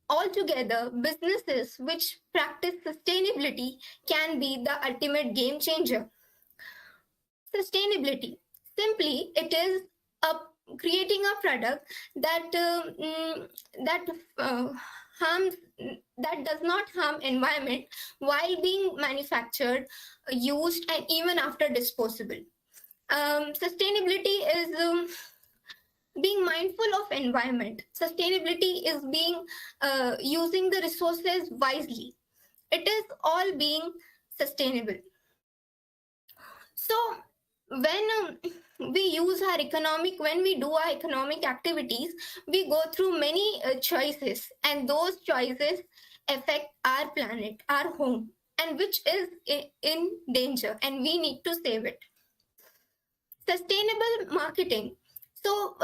altogether, businesses which practice sustainability can be the ultimate game changer. Sustainability, simply, it is creating a product that does not harm environment while being manufactured, used, and even after disposable. Sustainability is being mindful of environment. Sustainability is being using the resources wisely. It is all being sustainable. So when we do our economic activities, we go through many choices, and those choices affect our planet, our home, and which is in danger, and we need to save it. Sustainable marketing. So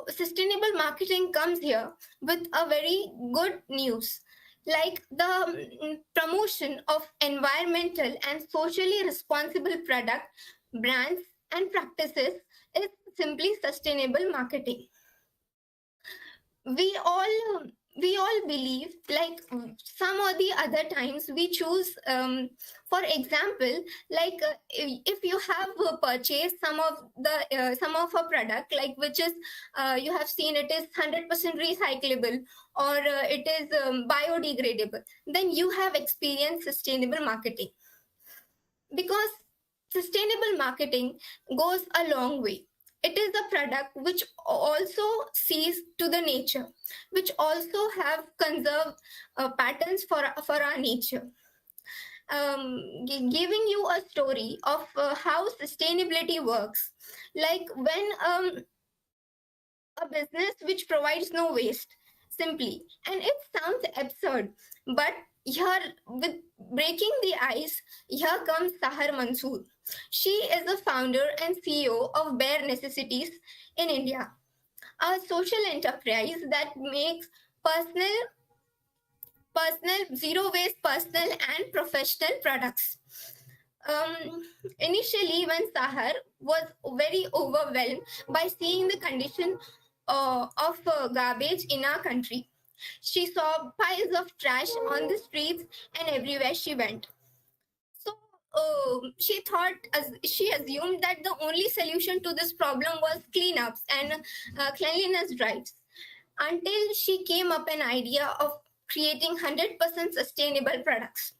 sustainable marketing comes here with a very good news, like the promotion of environmental and socially responsible product, brands, and practices is simply sustainable marketing. We all believe, like some or the other times we choose, for example, like if you have purchased some of a product, like which is you have seen it is 100% recyclable, or it is biodegradable, then you have experienced sustainable marketing, because sustainable marketing goes a long way. It is a product which also sees to the nature, which also have conserved patterns for our nature. Giving you a story of how sustainability works, like when a business which provides no waste, simply, and it sounds absurd, but here, with breaking the ice, here comes Sahar Mansoor. She is the founder and CEO of Bare Necessities in India, a social enterprise that makes zero waste personal and professional products. Initially, when Sahar was very overwhelmed by seeing the condition of garbage in our country, she saw piles of trash on the streets and everywhere she went. So she assumed that the only solution to this problem was cleanups and cleanliness drives, until she came up an idea of creating 100% sustainable products.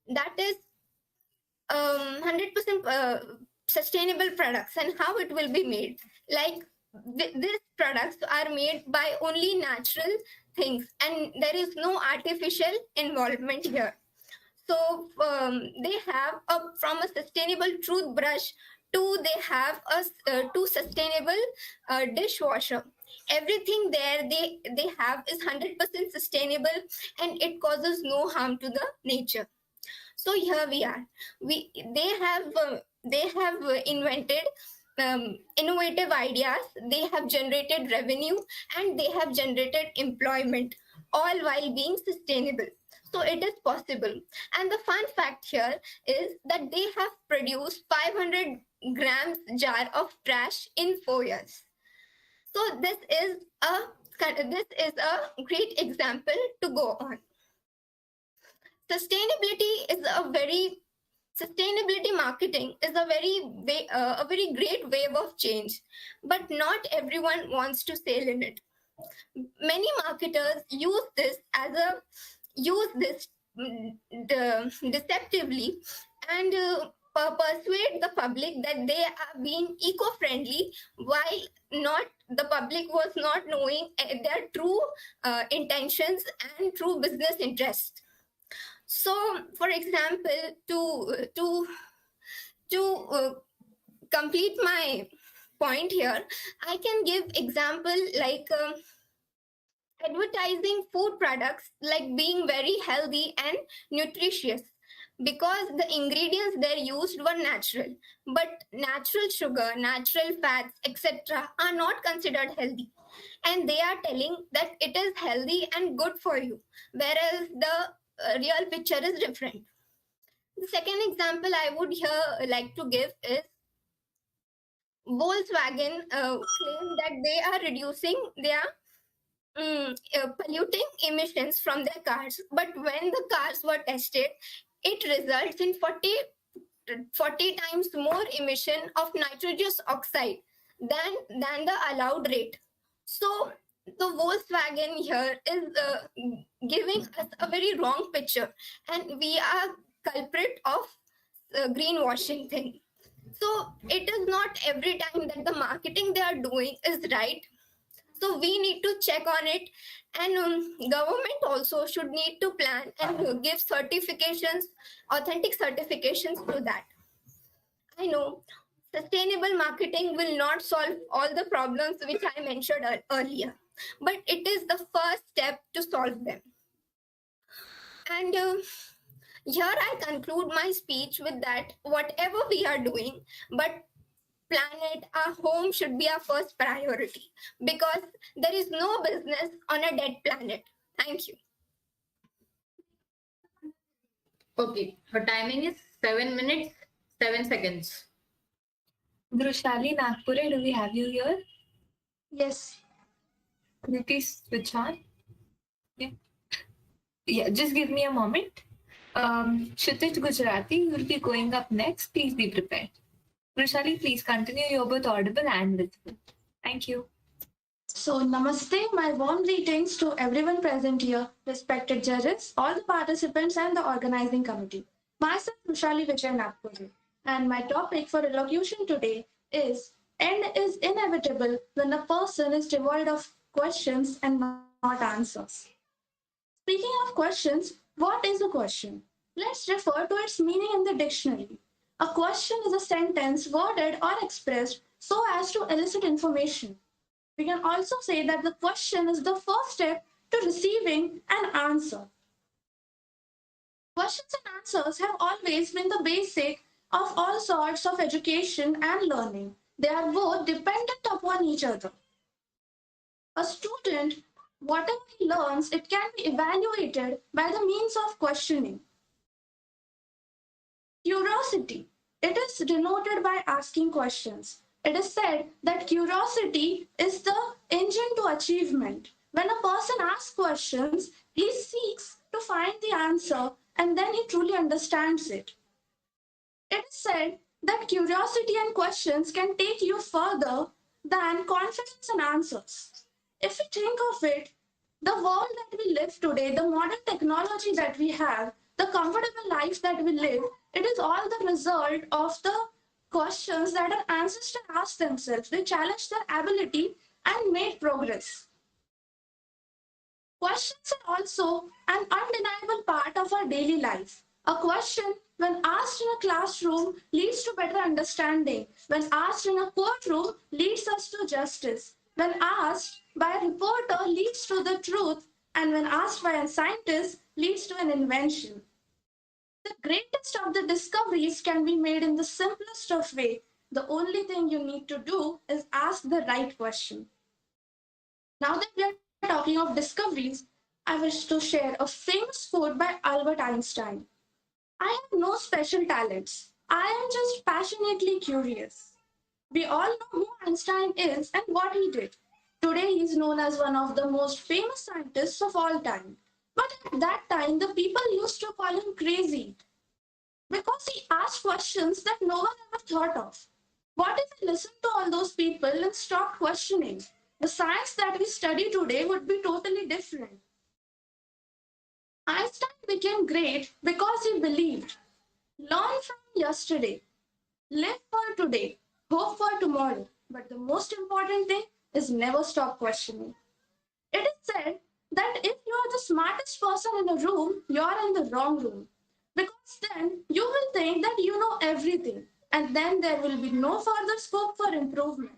That is 100% sustainable products, and how it will be made. Like these products are made by only natural things, and there is no artificial involvement here. So they have from a sustainable toothbrush to they have to sustainable dishwasher. Everything there they have is 100% sustainable, and it causes no harm to the nature. So here we are. They have invented innovative ideas. They have generated revenue, and they have generated employment, all while being sustainable. So it is possible. And the fun fact here is that they have produced 500 grams jar of trash in 4 years. So this is a great example to go on. Sustainability marketing is a very great wave of change, but not everyone wants to sail in it. Many marketers use this deceptively and persuade the public that they are being eco-friendly, while the public was not knowing their true intentions and true business interests. So, for example, to complete my point here, I can give example like advertising food products like being very healthy and nutritious, because the ingredients there used were natural, but natural sugar, natural fats, etc. are not considered healthy, and they are telling that it is healthy and good for you, whereas the real picture is different. The second example I would here like to give is Volkswagen claim that they are reducing their polluting emissions from their cars, but when the cars were tested, it results in 40 times more emission of nitrous oxide than the allowed rate. So the Volkswagen here is giving us a very wrong picture, and we are culprit of greenwashing thing. So it is not every time that the marketing they are doing is right. So we need to check on it, and government also should need to plan and give certifications, authentic certifications to that. I know sustainable marketing will not solve all the problems which I mentioned earlier, but it is the first step to solve them. And here I conclude my speech with that whatever we are doing, but planet, our home should be our first priority, because there is no business on a dead planet. Thank you.
Okay, her timing is 7 minutes, 7 seconds.
Drushali Nagpure, do we have you here?
Yes.
Could you please switch on? Yeah, just give me a moment. Kshitij Gujarati, you will be going up next. Please be prepared. Drushali, please continue. You're both audible and visible. Thank you.
So, namaste, my warm greetings to everyone present here, respected judges, all the participants, and the organizing committee. Myself, Rushali Vijay Nagpuri, and my topic for elocution today is End is inevitable when a person is devoid of questions and not answers. Speaking of questions, what is a question? Let's refer to its meaning in the dictionary. A question is a sentence worded or expressed so as to elicit information. We can also say that the question is the first step to receiving an answer. Questions and answers have always been the basic of all sorts of education and learning. They are both dependent upon each other. A student, whatever he learns, it can be evaluated by the means of questioning. Curiosity. It is denoted by asking questions. It is said that curiosity is the engine to achievement. When a person asks questions, he seeks to find the answer and then he truly understands it. It is said that curiosity and questions can take you further than confidence and answers. If we think of it, the world that we live today, the modern technology that we have, the comfortable life that we live, it is all the result of the questions that our ancestors asked themselves. They challenged their ability and made progress. Questions are also an undeniable part of our daily life. A question, when asked in a classroom, leads to better understanding. When asked in a courtroom, leads us to justice. When asked by a reporter, leads to the truth. And when asked by a scientist, leads to an invention. The greatest of the discoveries can be made in the simplest of way. The only thing you need to do is ask the right question. Now that we are talking of discoveries, I wish to share a famous quote by Albert Einstein. I have no special talents. I am just passionately curious. We all know who Einstein is and what he did. Today, he is known as one of the most famous scientists of all time. But at that time, the people used to call him crazy because he asked questions that no one ever thought of. What if we listened to all those people and stopped questioning? The science that we study today would be totally different. Einstein became great because he believed. Learn from yesterday, live for today, hope for tomorrow. But the most important thing is never stop questioning. It is said that if you are the smartest person in a room, you are in the wrong room. Because then you will think that you know everything, and then there will be no further scope for improvement.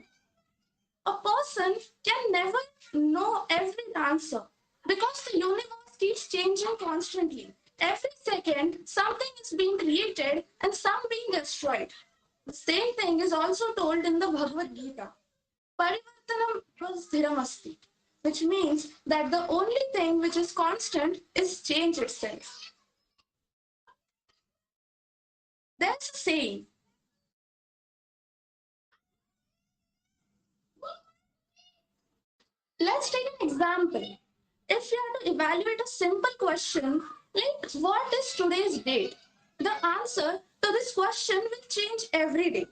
A person can never know every answer because the universe keeps changing constantly. Every second, something is being created and some being destroyed. The same thing is also told in the Bhagavad Gita. Parivartanam prasdhiramasti, which means that the only thing which is constant is change itself. There's a saying, let's take an example. If we are to evaluate a simple question like what is today's date, the answer to this question will change every day.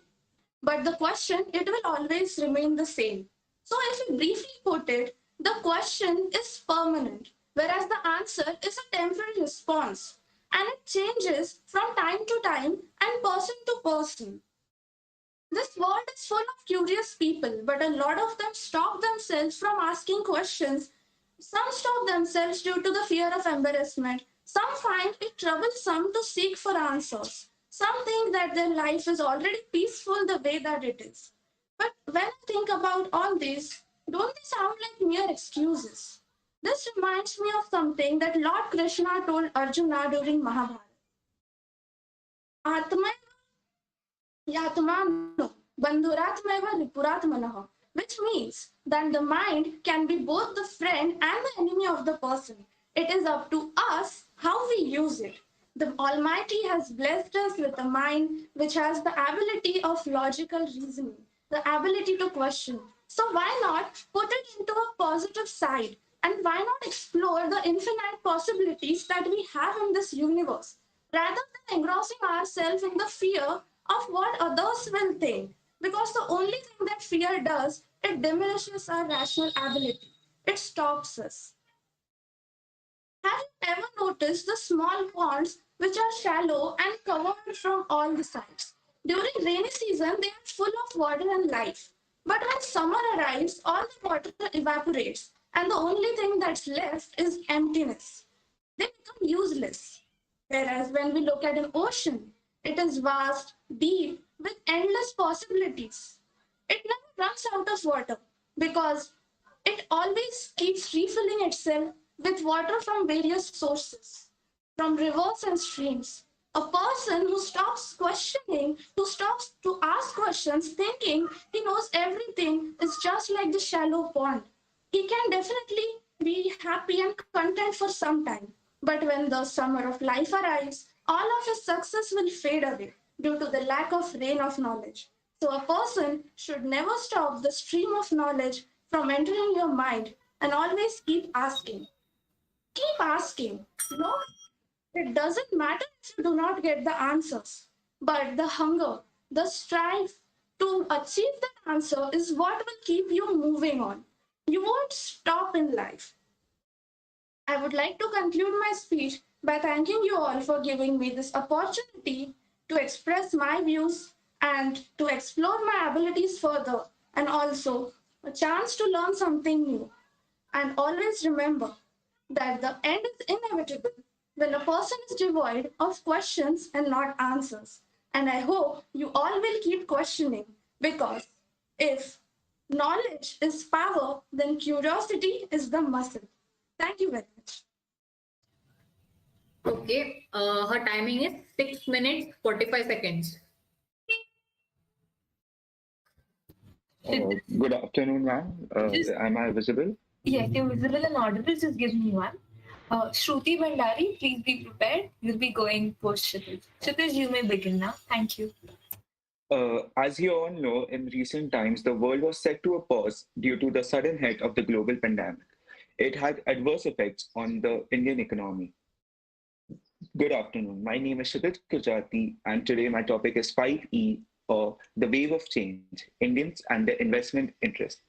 But the question, it will always remain the same. So if we briefly put it, the question is permanent, whereas the answer is a temporary response. And it changes from time to time and person to person. This world is full of curious people, but a lot of them stop themselves from asking questions. Some stop themselves due to the fear of embarrassment. Some find it troublesome to seek for answers. Some think that their life is already peaceful the way that it is. But when I think about all this, don't they sound like mere excuses? This reminds me of something that Lord Krishna told Arjuna during Mahabharata. Atma Yatmano, Bandhuratmeva Ripuratmanaha, which means that the mind can be both the friend and the enemy of the person. It is up to us how we use it. The Almighty has blessed us with a mind which has the ability of logical reasoning, the ability to question. So why not put it into a positive side? And why not explore the infinite possibilities that we have in this universe, rather than engrossing ourselves in the fear of what others will think? Because the only thing that fear does, it diminishes our rational ability. It stops us. Have you ever noticed the small ponds which are shallow and covered from all the sides? During rainy season, they are full of water and life. But when summer arrives, all the water evaporates, and the only thing that's left is emptiness. They become useless. Whereas when we look at an ocean, it is vast, deep, with endless possibilities. It never runs out of water because it always keeps refilling itself with water from various sources, from rivers and streams. A person who stops questioning, who stops to ask questions, thinking he knows everything, is just like the shallow pond. He can definitely be happy and content for some time. But when the summer of life arrives, all of his success will fade away due to the lack of rain of knowledge. So a person should never stop the stream of knowledge from entering your mind and always keep asking. Keep asking. No, it doesn't matter if you do not get the answers, but the hunger, the strive to achieve that answer is what will keep you moving on. You won't stop in life. I would like to conclude my speech by thanking you all for giving me this opportunity to express my views and to explore my abilities further, and also a chance to learn something new. And always remember that the end is inevitable when a person is devoid of questions and not answers. And I hope you all will keep questioning, because if knowledge is power, then curiosity is the muscle. Thank you very much.
Okay, her timing is 6 minutes 45 seconds.
Good afternoon, ma'am. Am I visible?
Yes, you're visible and audible. Just give me one. Shruti Bhandari, please be prepared. You'll be going post Kshitij. Kshitij, you may begin now. Thank you.
As you all know, in recent times, the world was set to a pause due to the sudden hit of the global pandemic. It had adverse effects on the Indian economy. Good afternoon. My name is Kshitij Kujati, and today my topic is 5E, or the wave of change, Indians and their investment interests.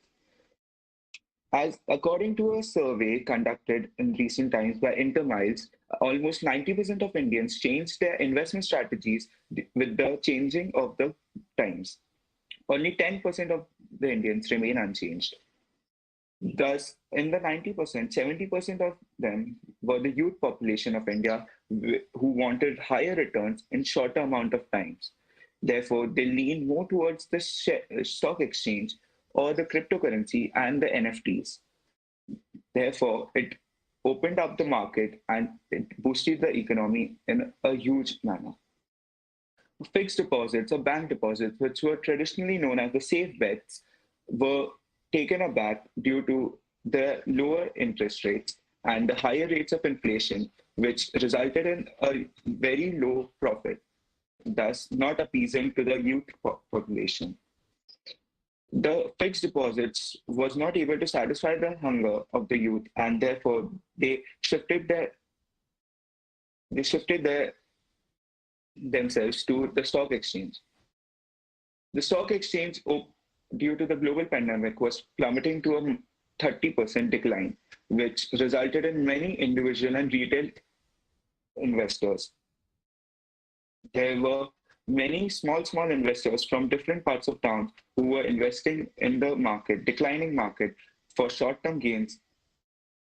As according to a survey conducted in recent times by Intermiles, almost 90% of Indians changed their investment strategies with the changing of the times. Only 10% of the Indians remain unchanged. Thus, in the 90%, 70% of them were the youth population of India who wanted higher returns in shorter amount of times. Therefore, they lean more towards the stock exchange or the cryptocurrency and the NFTs. Therefore, it opened up the market and it boosted the economy in a huge manner. Fixed deposits or bank deposits, which were traditionally known as the safe bets, were taken aback due to the lower interest rates and the higher rates of inflation, which resulted in a very low profit, thus not appeasing to the youth population. The fixed deposits was not able to satisfy the hunger of the youth, and therefore they shifted themselves to the stock exchange. The stock exchange, due to the global pandemic, was plummeting to a 30% decline, which resulted in many individual and retail investors. There were many small investors from different parts of town who were investing in the market, declining market, for short-term gains.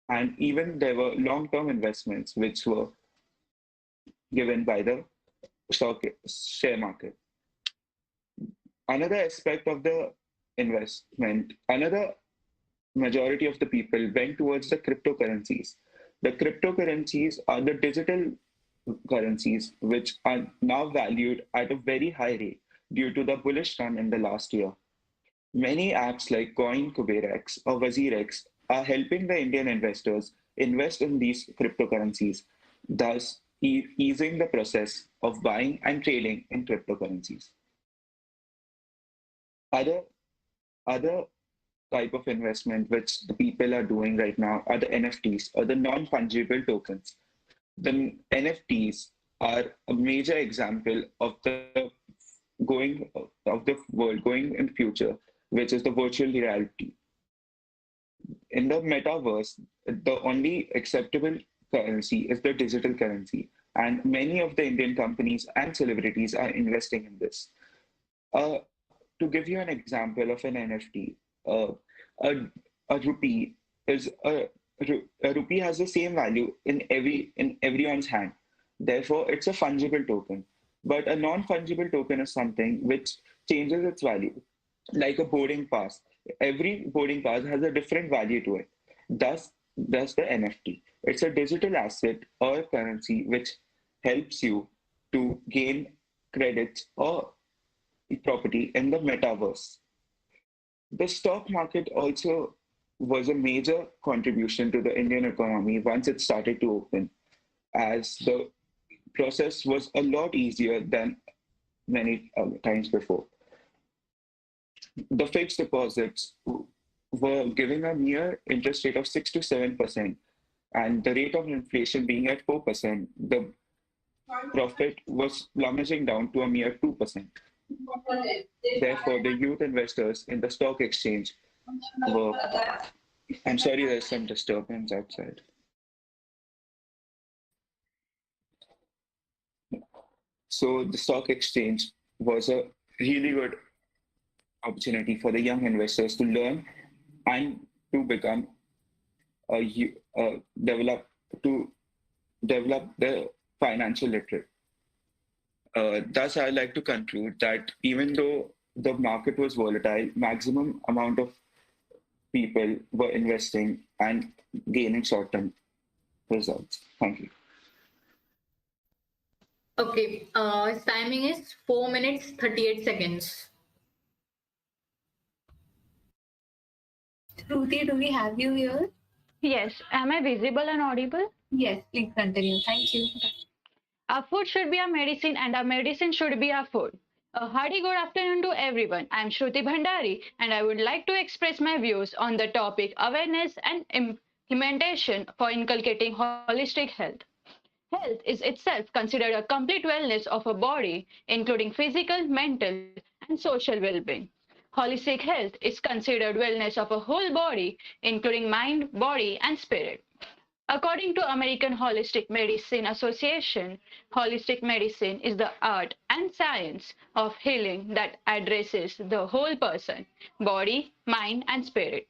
And even there were long-term investments which were given by the share market. Another aspect of the investment, another majority of the people went towards the cryptocurrencies. The cryptocurrencies are the digital currencies which are now valued at a very high rate due to the bullish run in the last year. Many apps like Coin, KuberX or WazirX are helping the Indian investors invest in these cryptocurrencies. Thus, easing the process of buying and trading in cryptocurrencies. Other type of investment which the people are doing right now are the NFTs, or the non-fungible tokens. The NFTs are a major example of the world going in future, which is the virtual reality. In the metaverse, the only acceptable currency is the digital currency, and many of the Indian companies and celebrities are investing in this. Uh, to give you an example of an NFT, a, a rupee is a rupee has the same value in everyone's hand. Therefore, it's a fungible token. But a non-fungible token is something which changes its value, like a boarding pass. Every boarding pass has a different value to it. Thus the NFT. It's a digital asset or currency which helps you to gain credits or property in the metaverse. The stock market also was a major contribution to the Indian economy once it started to open, as the process was a lot easier than many times before. The fixed deposits were giving a mere interest rate of 6 to 7%, and the rate of inflation being at 4%, the profit was plummeting down to a mere 2%. Therefore, the youth investors in the stock exchange were. I'm sorry, there's some disturbance outside. So, the stock exchange was a really good opportunity for the young investors to learn and to become develop the financial literate. Thus, I like to conclude that even though the market was volatile, maximum amount of people were investing and gaining short-term results. Thank you.
Okay, its timing is 4 minutes 38 seconds.
Shruti, do we have you here?
Yes. Am I visible and audible?
Yes, please continue. Thank you.
Our food should be our medicine and our medicine should be our food. A hearty good afternoon to everyone. I am Shruti Bhandari and I would like to express my views on the topic awareness and implementation for inculcating holistic health. Health is itself considered a complete wellness of a body, including physical, mental, and social well-being. Holistic health is considered wellness of a whole body, including mind, body, and spirit. According to American Holistic Medicine Association, holistic medicine is the art and science of healing that addresses the whole person, body, mind, and spirit.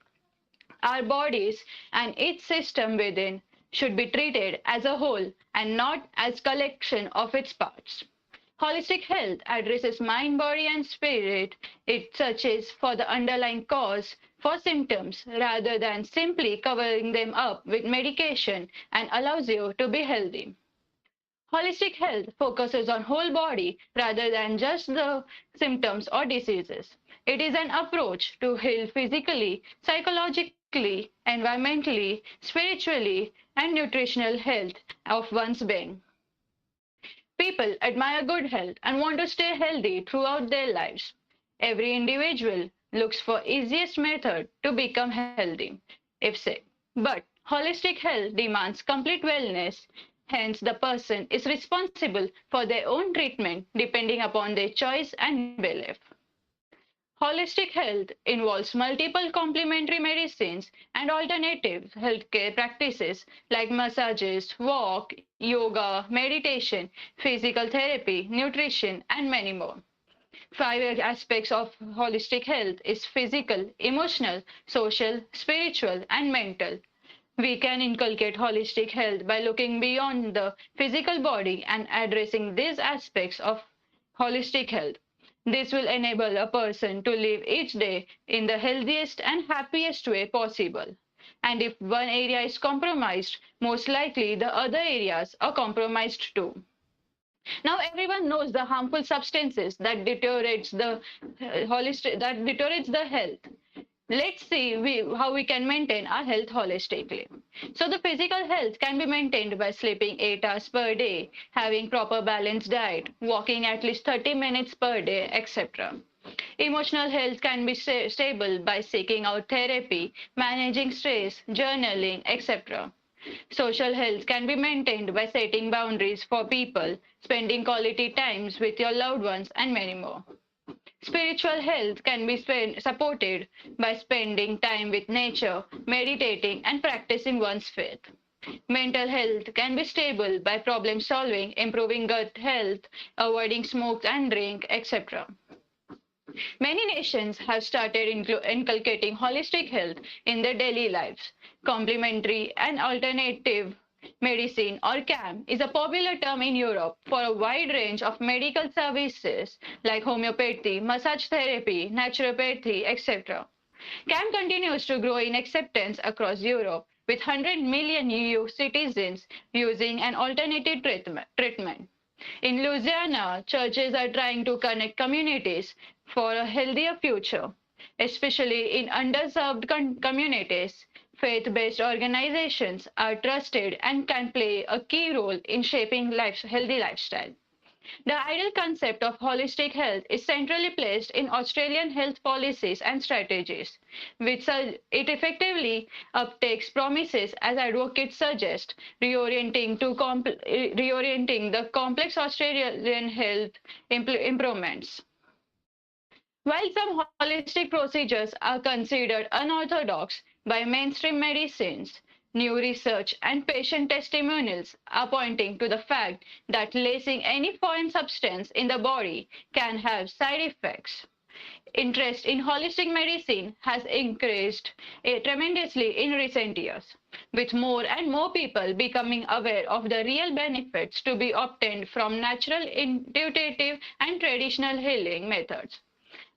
Our bodies and each system within should be treated as a whole and not as collection of its parts. Holistic health addresses mind, body, and spirit. It searches for the underlying cause for symptoms rather than simply covering them up with medication and allows you to be healthy. Holistic health focuses on whole body rather than just the symptoms or diseases. It is an approach to heal physically, psychologically, environmentally, spiritually, and nutritional health of one's being. People admire good health and want to stay healthy throughout their lives. Every individual looks for easiest method to become healthy, if sick. But holistic health demands complete wellness. Hence, the person is responsible for their own treatment depending upon their choice and belief. Holistic health involves multiple complementary medicines and alternative healthcare practices like massages, walk, yoga, meditation, physical therapy, nutrition, and many more. Five aspects of holistic health is physical, emotional, social, spiritual, and mental. We can inculcate holistic health by looking beyond the physical body and addressing these aspects of holistic health. This will enable a person to live each day in the healthiest and happiest way possible. And if one area is compromised, most likely the other areas are compromised too. Now everyone knows the harmful substances that deteriorates the health. let's see how we can maintain our health holistically. So the physical health can be maintained by sleeping 8 hours per day, having proper balanced diet, walking at least 30 minutes per day, etc. Emotional health can be stable by seeking out therapy, managing stress, journaling, etc. Social health can be maintained by setting boundaries for people, spending quality times with your loved ones, and many more. Spiritual health can be supported by spending time with nature, meditating, and practicing one's faith. Mental health can be stable by problem solving, improving gut health, avoiding smoke and drink, etc. Many nations have started inculcating holistic health in their daily lives. Complementary and alternative medicine, or CAM, is a popular term in Europe for a wide range of medical services like homeopathy, massage therapy, naturopathy, etc. CAM continues to grow in acceptance across Europe, with 100 million EU citizens using an alternative treatment. In Louisiana, churches are trying to connect communities for a healthier future, especially in underserved communities. Faith-based organizations are trusted and can play a key role in shaping healthy lifestyle. The ideal concept of holistic health is centrally placed in Australian health policies and strategies, which it effectively uptakes promises as advocates suggest, reorienting the complex Australian health improvements. While some holistic procedures are considered unorthodox by mainstream medicines, new research and patient testimonials are pointing to the fact that lacing any foreign substance in the body can have side effects. Interest in holistic medicine has increased tremendously in recent years, with more and more people becoming aware of the real benefits to be obtained from natural, intuitive, and traditional healing methods.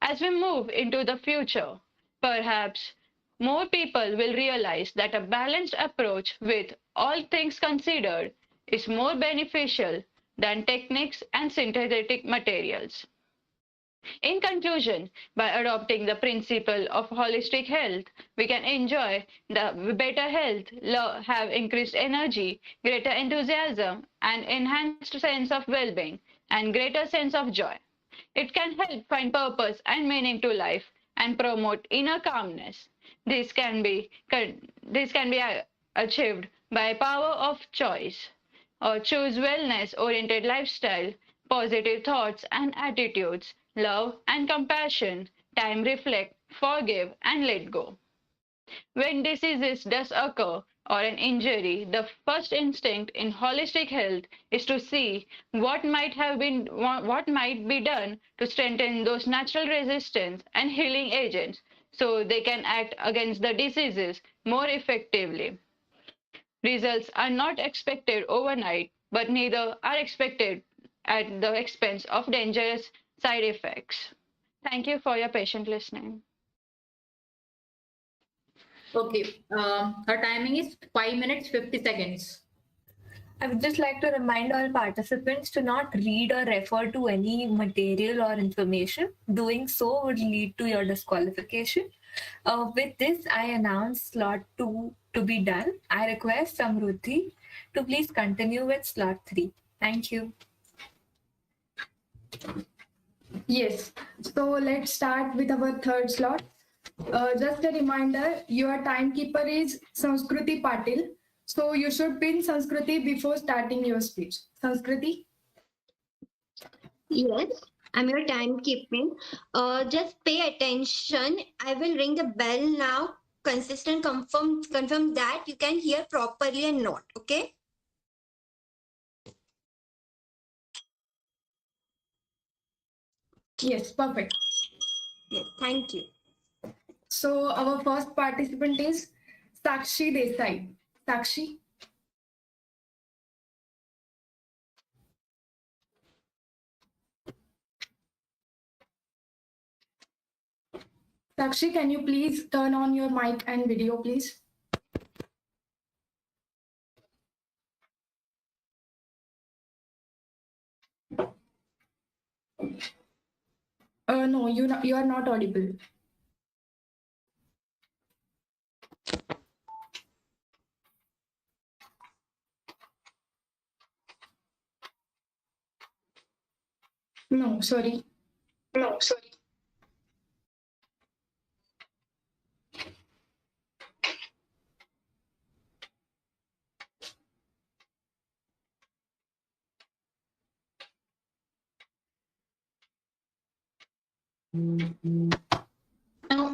As we move into the future, perhaps more people will realize that a balanced approach with all things considered is more beneficial than techniques and synthetic materials. In conclusion, by adopting the principle of holistic health, we can enjoy the better health, have increased energy, greater enthusiasm, an enhanced sense of well-being, and greater sense of joy. It can help find purpose and meaning to life and promote inner calmness. This can be achieved by power of choice, or choose wellness-oriented lifestyle, positive thoughts and attitudes, love and compassion, time reflect, forgive and let go. When diseases does occur or an injury, the first instinct in holistic health is to see what might be done to strengthen those natural resistance and healing agents so they can act against the diseases more effectively. Results are not expected overnight, but neither are expected at the expense of dangerous side effects. Thank you for your patient listening.
Okay, her timing is 5 minutes 50 seconds.
I would just like to remind all participants to not read or refer to any material or information. Doing so would lead to your disqualification. With this, I announce slot 2 to be done. I request Samruddhi to please continue with slot 3. Thank you.
Yes, so let's start with our third slot. Just a reminder, your timekeeper is Sanskriti Patil. So you should pin Sanskriti before starting your speech. Sanskriti?
Yes, I'm your timekeeping. Just pay attention. I will ring the bell now. Confirm that you can hear properly and not. Okay?
Yes, perfect.
Yes, thank you.
So our first participant is Sakshi Desai. Sakshi? Sakshi, can you please turn on your mic and video, please? No, you are not audible. No, sorry.
No, sorry.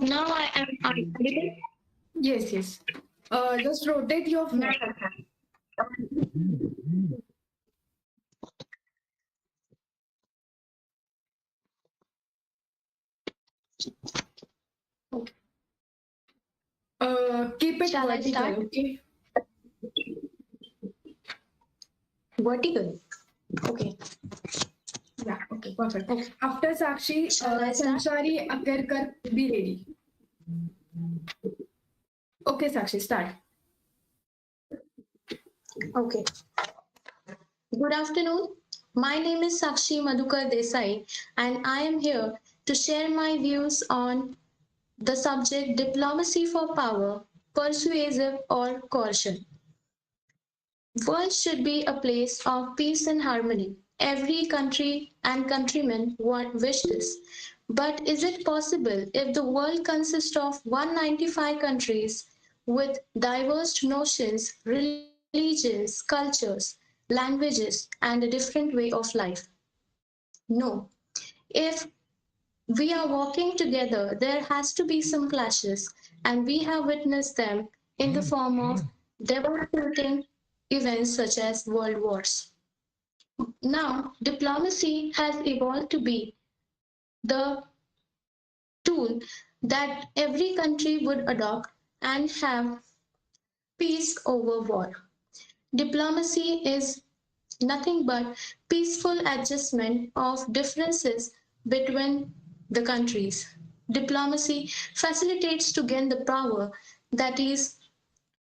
Now I am audible.
Yes, yes. Just rotate your phone. Keep it
Shall I
vertical,
start?
okay?
Vertical. Okay.
Yeah, okay, perfect. After Sakshi,
Shall I start?
Sanchari Akerkar, be ready. Okay, Sakshi, start.
Okay. Good afternoon. My name is Sakshi Madhukar Desai, and I am here to share my views on the subject diplomacy for power, persuasive or coercion. World should be a place of peace and harmony. Every country and countryman wish this. But is it possible if the world consists of 195 countries with diverse notions, religions, cultures, languages, and a different way of life? No. If we are walking together, there has to be some clashes, and we have witnessed them in the form of devastating events such as world wars. Now, diplomacy has evolved to be the tool that every country would adopt and have peace over war. Diplomacy is nothing but peaceful adjustment of differences between the countries. Diplomacy facilitates to gain the power, that is,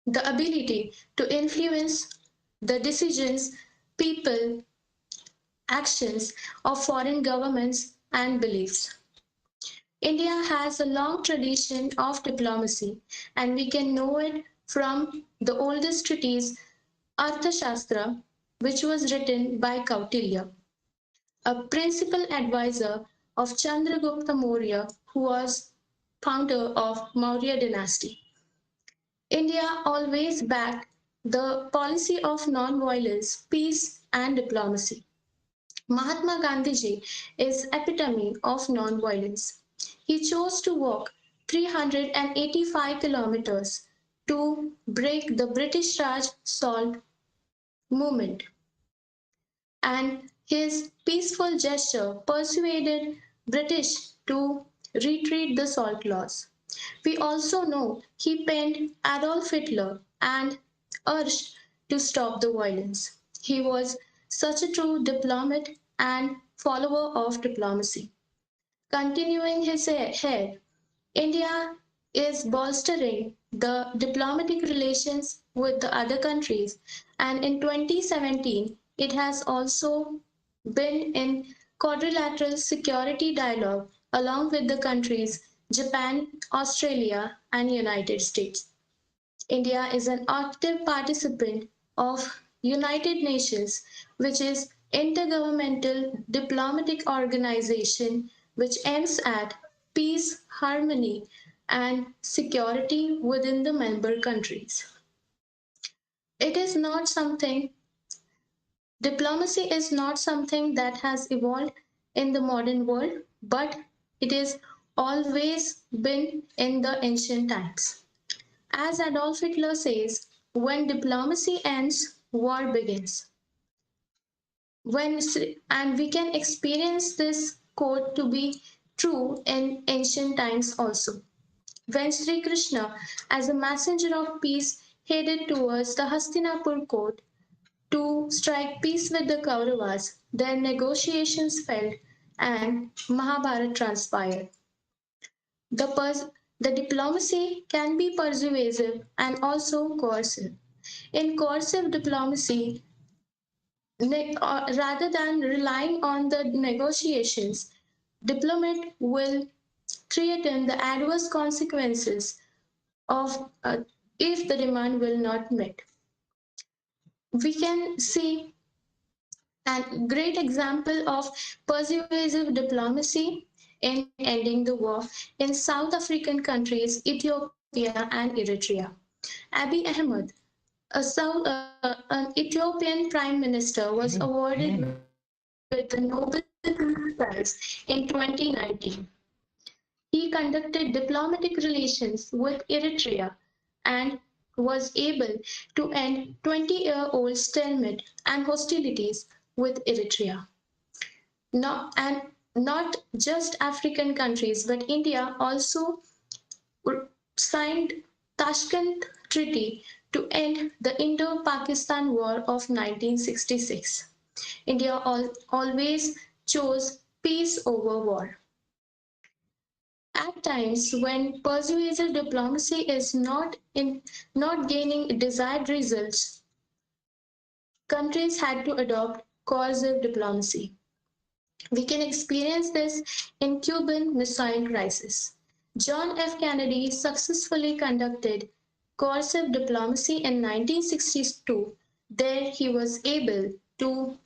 the ability to influence the decisions, people, actions of foreign governments and beliefs. India has a long tradition of diplomacy, and we can know it from the oldest treatise, Arthashastra, which was written by Kautilya, a principal advisor of Chandragupta Maurya, who was founder of Maurya dynasty. India always backed the policy of non-violence, peace, and diplomacy. Mahatma Gandhiji is epitome of non-violence. He chose to walk 385 kilometers to break the British Raj salt movement, and his peaceful gesture persuaded British to retreat the salt laws. We also know he penned Adolf Hitler and urged to stop the violence. He was such a true diplomat and follower of diplomacy. Continuing his head, India is bolstering the diplomatic relations with the other countries, and in 2017 it has also been in quadrilateral security dialogue along with the countries Japan, Australia, and United States. India is an active participant of United Nations, which is intergovernmental diplomatic organization which aims at peace, harmony, and security within the member countries. It is not something, diplomacy is not something that has evolved in the modern world, but it is always been in the ancient times. As Adolf Hitler says, when diplomacy ends, war begins. And we can experience this quote to be true in ancient times also. When Sri Krishna, as a messenger of peace, headed towards the Hastinapur court to strike peace with the Kauravas, their negotiations failed and Mahabharata transpired. The diplomacy can be persuasive and also coercive. In coercive diplomacy, rather than relying on the negotiations, diplomat will threaten the adverse consequences of if the demand will not met. We can see a great example of persuasive diplomacy in ending the war in South African countries, Ethiopia and Eritrea. Abiy Ahmed, an Ethiopian prime minister, was awarded with the Nobel Peace Prize in 2019. He conducted diplomatic relations with Eritrea and was able to end 20-year-old stalemate and hostilities with Eritrea. Not just African countries, but India also signed Tashkent Treaty to end the Indo-Pakistan War of 1966. India always chose peace over war. At times when persuasive diplomacy is not gaining desired results, countries had to adopt coercive diplomacy. We can experience this in Cuban Missile Crisis. John F. Kennedy successfully conducted coercive diplomacy in 1962. There he was able to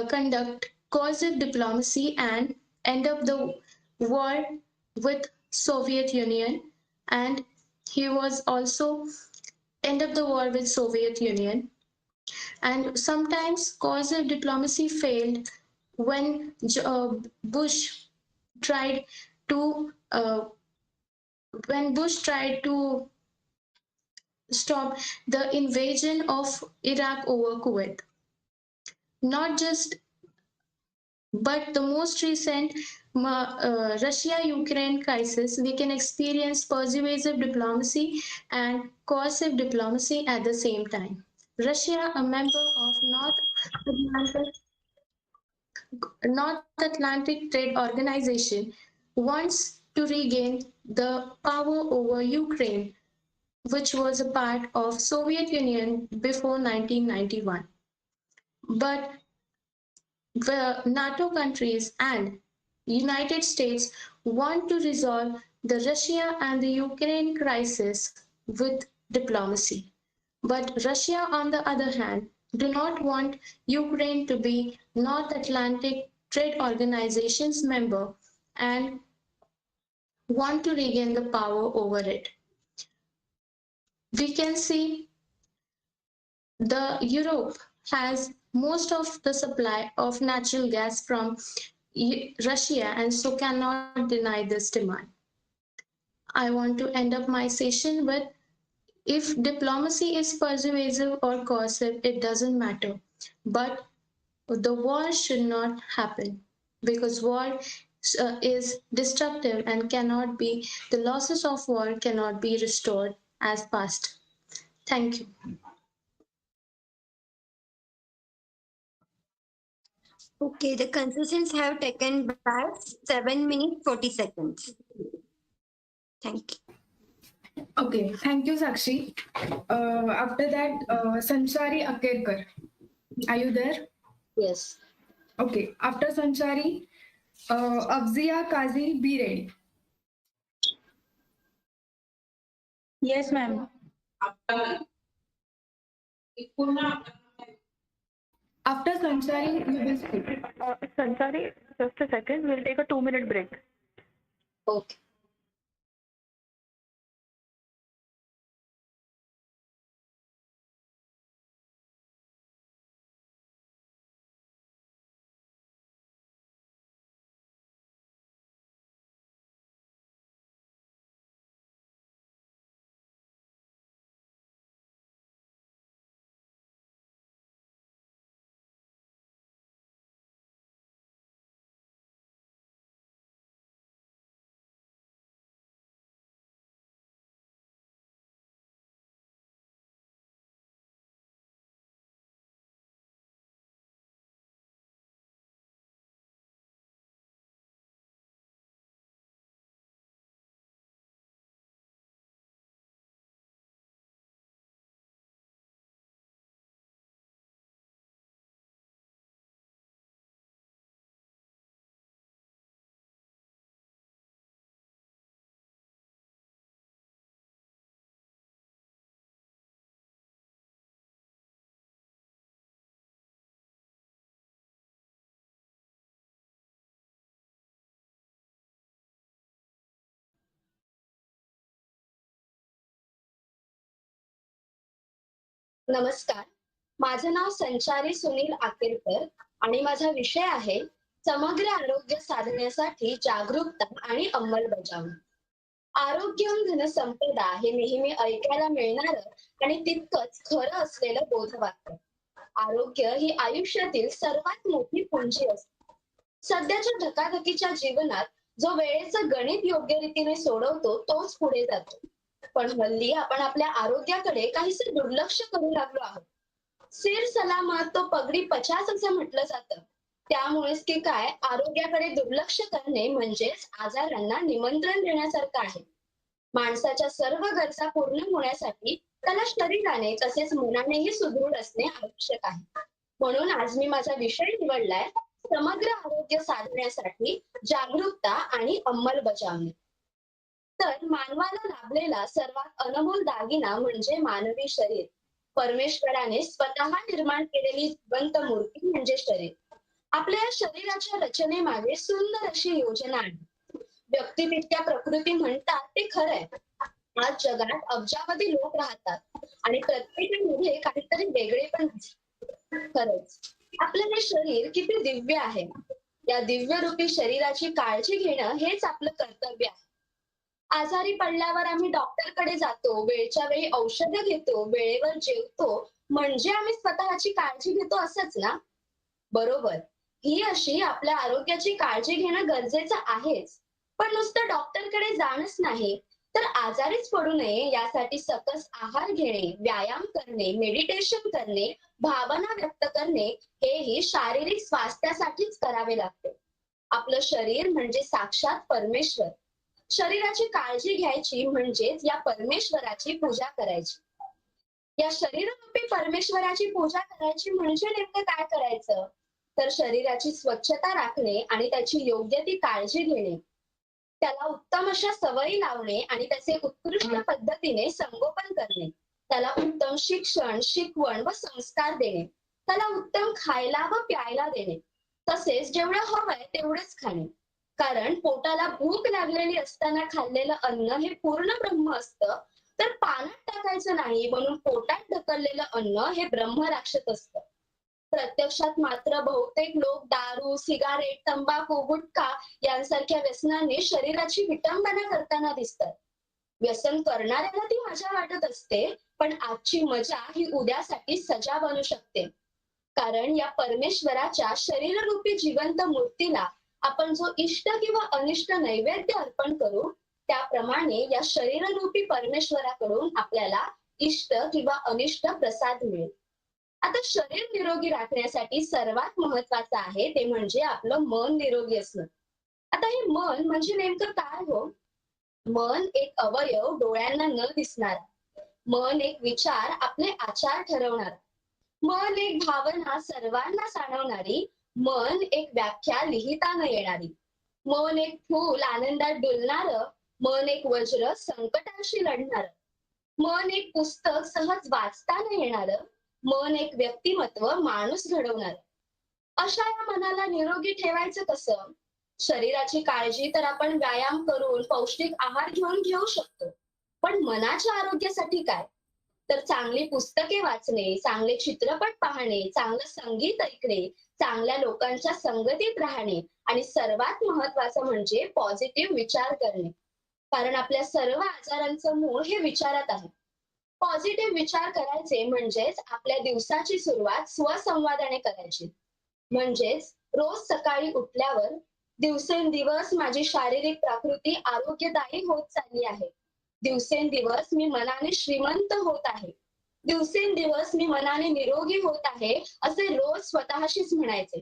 conduct coercive diplomacy and end up the war with Soviet Union, and he was also end up the war with Soviet Union. And sometimes coercive diplomacy failed when Bush tried to stop the invasion of Iraq over Kuwait. Not just, but the most recent Russia-Ukraine crisis, we can experience persuasive diplomacy and coercive diplomacy at the same time. Russia, a member of North Atlantic Trade Organization, wants to regain the power over Ukraine, which was a part of Soviet Union before 1991. But the NATO countries and United States want to resolve the Russia and the Ukraine crisis with diplomacy. But Russia, on the other hand, do not want Ukraine to be North Atlantic Trade Organization's member and want to regain the power over it. We can see the Europe has most of the supply of natural gas from Russia and so cannot deny this demand. I want to end up my session with, if diplomacy is persuasive or coercive, it doesn't matter. But the war should not happen, because war is destructive and the losses of war cannot be restored as past. Thank you.
Okay, the concessions have taken back 7 minutes 40 seconds. Thank you.
Okay, thank you, Sakshi. After that, Sanchari Akerkar. Are you there?
Yes.
Okay, after Sanchari, Afzia Kazi, be ready.
Yes, ma'am.
After Sanchari, you will speak.
Sanchari, just a second. We'll take a 2-minute break.
Okay.
नमस्कार, माझं नाव संचारी सुनील आकेरकर आणि माझा विषय आहे समग्र आरोग्य साधण्यासाठी जागरूकता आणि अंमलबजावणी. आरोग्यम धनसंपदा हे नेहमी ऐकायला मिळणारं आणि तितकंच खरं असलेलं बोधवाक्य. आरोग्य ही आयुष्यातील सर्वात मोठी पुंजी असते. सध्याच्या धकाधकीच्या जीवनात जो वेळेचं गणित योग्य रीतीने सोडवतो तोच पुढे जातो. पण हल्ली आपण आपल्या आरोग्याकडे काहीसे दुर्लक्ष करू लागलो आहोत. सिर सलामत तो पगडी 50 असं म्हटलं जातं. त्यामुळेच की काय आरोग्याकडे दुर्लक्ष करणे म्हणजेच आजारांना निमंत्रण देण्यासारखं आहे. माणसाच्या सर्व गरजा पूर्ण होण्यासाठी त्याला शरीराने तसेच मनानेही सुदृढ असणे आवश्यक आहे. म्हणून आज मी माझा विषय निवडलाय समग्र आरोग्य साधण्यासाठी जागरूकता आणि अंमलबजावणी. तर मानवाला लाभलेला सर्वात अनमोल दागिना म्हणजे मानवी शरीर. परमेश्वराने स्वतः निर्माण केलेली जिवंत मूर्ती म्हणजे शरीर. आपल्या या शरीराच्या रचनेमागे सुंदर अशी योजना आहे. व्यक्ती तितक्या प्रकृती म्हणतात ते खरंय. आज जगात अब्जावधी लोक राहतात आणि प्रत्येकामध्ये काहीतरी वेगळे पण खरंच आपलं हे शरीर किती दिव्य आहे. या दिव्य रूपी शरीराची काळजी घेणं हेच आपलं कर्तव्य आहे. आजारी पडल्यावर आम्ही डॉक्टरकडे जातो, वेळच्या वेळी औषधं घेतो, वेळेवर जेवतो, म्हणजे आम्ही स्वतःची काळजी घेतो असंच ना? बरोबर. ही अशी आपल्या आरोग्याची काळजी घेणं गरजेचं आहेच. पण नुसतं डॉक्टरकडे जाणंच नाही, तर आजारीच पडू नये यासाठी सकस आहार घेणे, व्यायाम करणे, मेडिटेशन करणे, भावना व्यक्त करणे हेही शारीरिक स्वास्थ्यासाठीच करावे लागते. आपलं शरीर म्हणजे साक्षात परमेश्वर. शरीराची काळजी घ्यायची म्हणजेच या परमेश्वराची पूजा करायची. या शरीररूपी परमेश्वराची पूजा करायची म्हणजे नेमकं काय करायचं? तर शरीराची स्वच्छता राखणे आणि त्याची योग्य ती काळजी घेणे, त्याला उत्तम अशा सवयी लावणे आणि त्याचे उत्कृष्ट पद्धतीने संगोपन करणे, त्याला उत्तम शिक्षण, शिकवण व संस्कार देणे, त्याला उत्तम खायला व प्यायला देणे, तसेच जेवढं हवंय तेवढंच खाणे. कारण पोटाला भूक लागलेली असताना खाल्लेलं अन्न हे पूर्ण ब्रह्म असतं, तर पाण्यात टाकायचं नाही म्हणून पोटात ढकललेलं अन्न हे ब्रह्मराक्षस असतं. प्रत्यक्षात मात्र बहुतेक लोक दारू, सिगारेट, तंबाखू, गुटखा यांसारख्या व्यसनाने शरीराची विटंबना करताना दिसतात. व्यसन करणाऱ्याला ती मजा वाटत असते, पण आजची मजा ही उद्यासाठी सजा बनू शकते. कारण या परमेश्वराच्या शरीररूपी जिवंत मूर्तीला आपण जो इष्ट किंवा अनिष्ट नैवेद्य अर्पण करू, त्याप्रमाणे या शरीररूपी परमेश्वराकडून आपल्याला इष्ट किंवा अनिष्ट प्रसाद मिळेल. आता शरीर निरोगी राखण्यासाठी सर्वात महत्वाचं आहे ते म्हणजे आपलं मन निरोगी असणं. आता हे मन म्हणजे नेमकं काय हो? मन एक अवयव डोळ्यांना न दिसणारा, मन एक विचार आपले आचार ठरवणारा, मन एक भावना सर्वांना जाणवणारी, मन एक व्याख्या लिहिता न येणारी, मन एक फूल आनंदात डुलणारं, मन एक वज्र संकटाशी लढणारं, मन एक पुस्तक सहज वाचता न येणारं, मन एक व्यक्तिमत्व माणूस घडवणार. अशा या मनाला निरोगी ठेवायचं कसं? शरीराची काळजी तर आपण व्यायाम करून पौष्टिक आहार घेऊन घेऊ शकतो, पण मनाच्या आरोग्यासाठी काय? तर चांगली पुस्तके वाचणे, चांगले चित्रपट पाहणे, चांगलं संगीत ऐकणे, चांगल्या लोकांच्या संगतीत राहणे आणि सर्वात महत्वाचं म्हणजे पॉझिटिव्ह विचार करणे. कारण आपल्या सर्व आजारांचं मूळ हे विचारात आहे. पॉझिटिव्ह विचार करायचे म्हणजेच आपल्या दिवसाची सुरुवात स्वसंवादाने करायची. म्हणजेच रोज सकाळी उठल्यावर दिवसेंदिवस माझी शारीरिक प्रकृती आरोग्यदायी होत चालली आहे. दिवसेंदिवस मी मनाने श्रीमंत होत आहे. दिवसेंदिवस मी मनाने निरोगी होत आहे असे रोज स्वतःशीच म्हणायचे.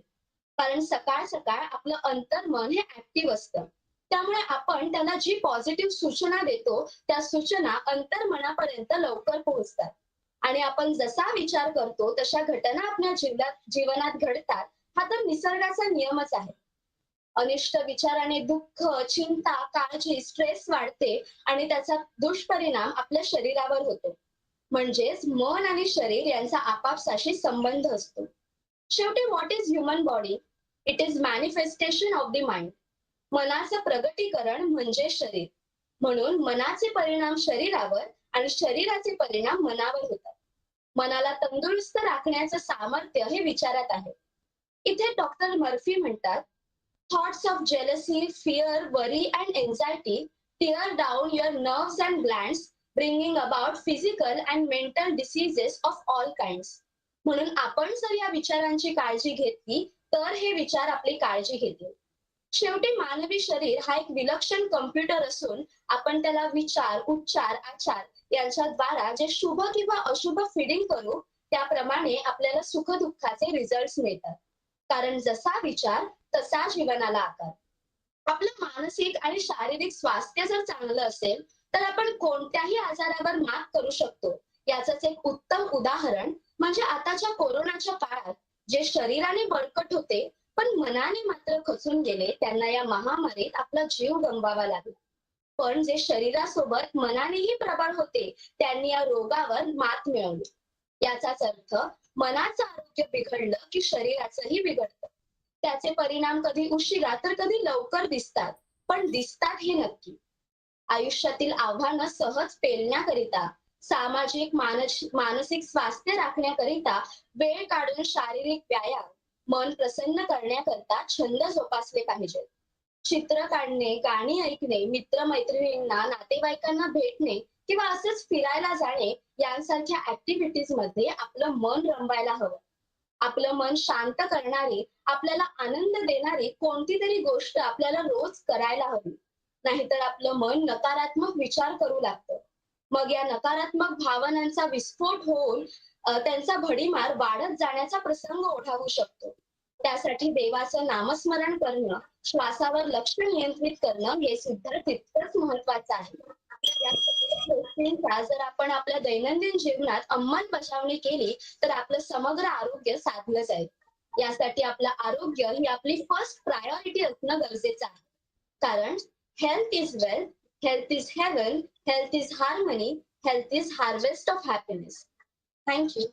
कारण सकाळ सकाळ आपलं अंतर्मन हे ऍक्टिव्ह असतं. त्यामुळे आपण त्याला जी पॉझिटिव्ह सूचना देतो त्या सूचना अंतर्मनापर्यंत लवकर पोहोचतात आणि आपण जसा विचार करतो तशा घटना आपल्या जीवनात घडतात. हा तर निसर्गाचा नियमच आहे. अनिष्ट विचाराने दुःख, चिंता, काळजी, स्ट्रेस वाढते आणि त्याचा दुष्परिणाम आपल्या शरीरावर होतो. म्हणजेच मन आणि शरीर यांचा आपापसाशी संबंध असतो. शेवटी what is human body? It is manifestation of the mind. मनाचं प्रगटीकरण म्हणजे शरीर. म्हणून मनाचे परिणाम शरीरावर आणि शरीराचे परिणाम मनावर होतात. मनाला तंदुरुस्त राखण्याचं सामर्थ्य हे विचारात आहे. इथे डॉक्टर मर्फी म्हणतात, thoughts of jealousy, fear, worry and anxiety tear down your nerves and glands, bringing about physical and mental diseases of all kinds. म्हणून आपण जर या विचारांची काळजी घेतली तर हे विचार आपली काळजी घेतील. शेवटी मानवी शरीर हा एक विलक्षण कम्प्युटर असून आपण त्याला विचार, उच्चार, आचार यांच्याद्वारा जे शुभ किंवा अशुभ फीडिंग करू त्याप्रमाणे आपल्याला सुख-दुःखाचे रिझल्ट्स मिळतात. कारण जसा विचार तसा जीवनाला आकार. आपलं मानसिक आणि शारीरिक स्वास्थ्य जर चांगलं असेल तर आपण कोणत्याही आजारावर मात करू शकतो. याचंच एक उत्तम उदाहरण म्हणजे आताच्या कोरोनाच्या काळात जे शरीराने बळकट होते पण मनाने मात्र खचून गेले त्यांना या महामारीत आपला जीव गमवावा लागला. पण जे शरीरासोबत मनानेही प्रबळ होते त्यांनी या रोगावर मात मिळवली. याचाच अर्थ मनाचं आरोग्य बिघडलं की शरीराचंही बिघडतं. त्याचे परिणाम कधी उशिरा तर कधी लवकर दिसतात, पण दिसतात हे नक्की. आयुष्यातील आव्हानं सहज पेलण्याकरिता, सामाजिक मानसिक स्वास्थ्य राखण्याकरिता वेळ काढून शारीरिक व्यायाम, मन प्रसन्न करण्याकरता छंद जोपासले पाहिजेत. चित्र काढणे, गाणी ऐकणे, मित्रमैत्रिणींना, नातेवाईकांना भेटणे किंवा असंच फिरायला जाणे यांसारख्या ऍक्टिव्हिटीज मध्ये आपलं मन रमवायला हवं. आपलं मन शांत करणारी, आपल्याला आनंद देणारी कोणती तरी गोष्ट आपल्याला रोज करायला हवी. नाहीतर आपलं मन नकारात्मक विचार करू लागतं. मग या नकारात्मक भावनांचा विस्फोट होऊन त्यांचा भडीमार वाढत जाण्याचा प्रसंग ओढावू शकतो. त्यासाठी देवाचं नामस्मरण करणं, श्वासावर लक्ष नियंत्रित करणं हे सुद्धा तितकंच महत्वाचं आहे. या सगळ्या गोष्टींचा जर आपण आपल्या दैनंदिन जीवनात अंमलबजावणी केली तर आपलं समग्र आरोग्य साधलं जाईल. यासाठी आपलं आरोग्य ही आपली फर्स्ट प्रायोरिटी असणं गरजेचं आहे. कारण health is wealth, health is heaven, health is harmony, health is harvest of happiness. Thank you.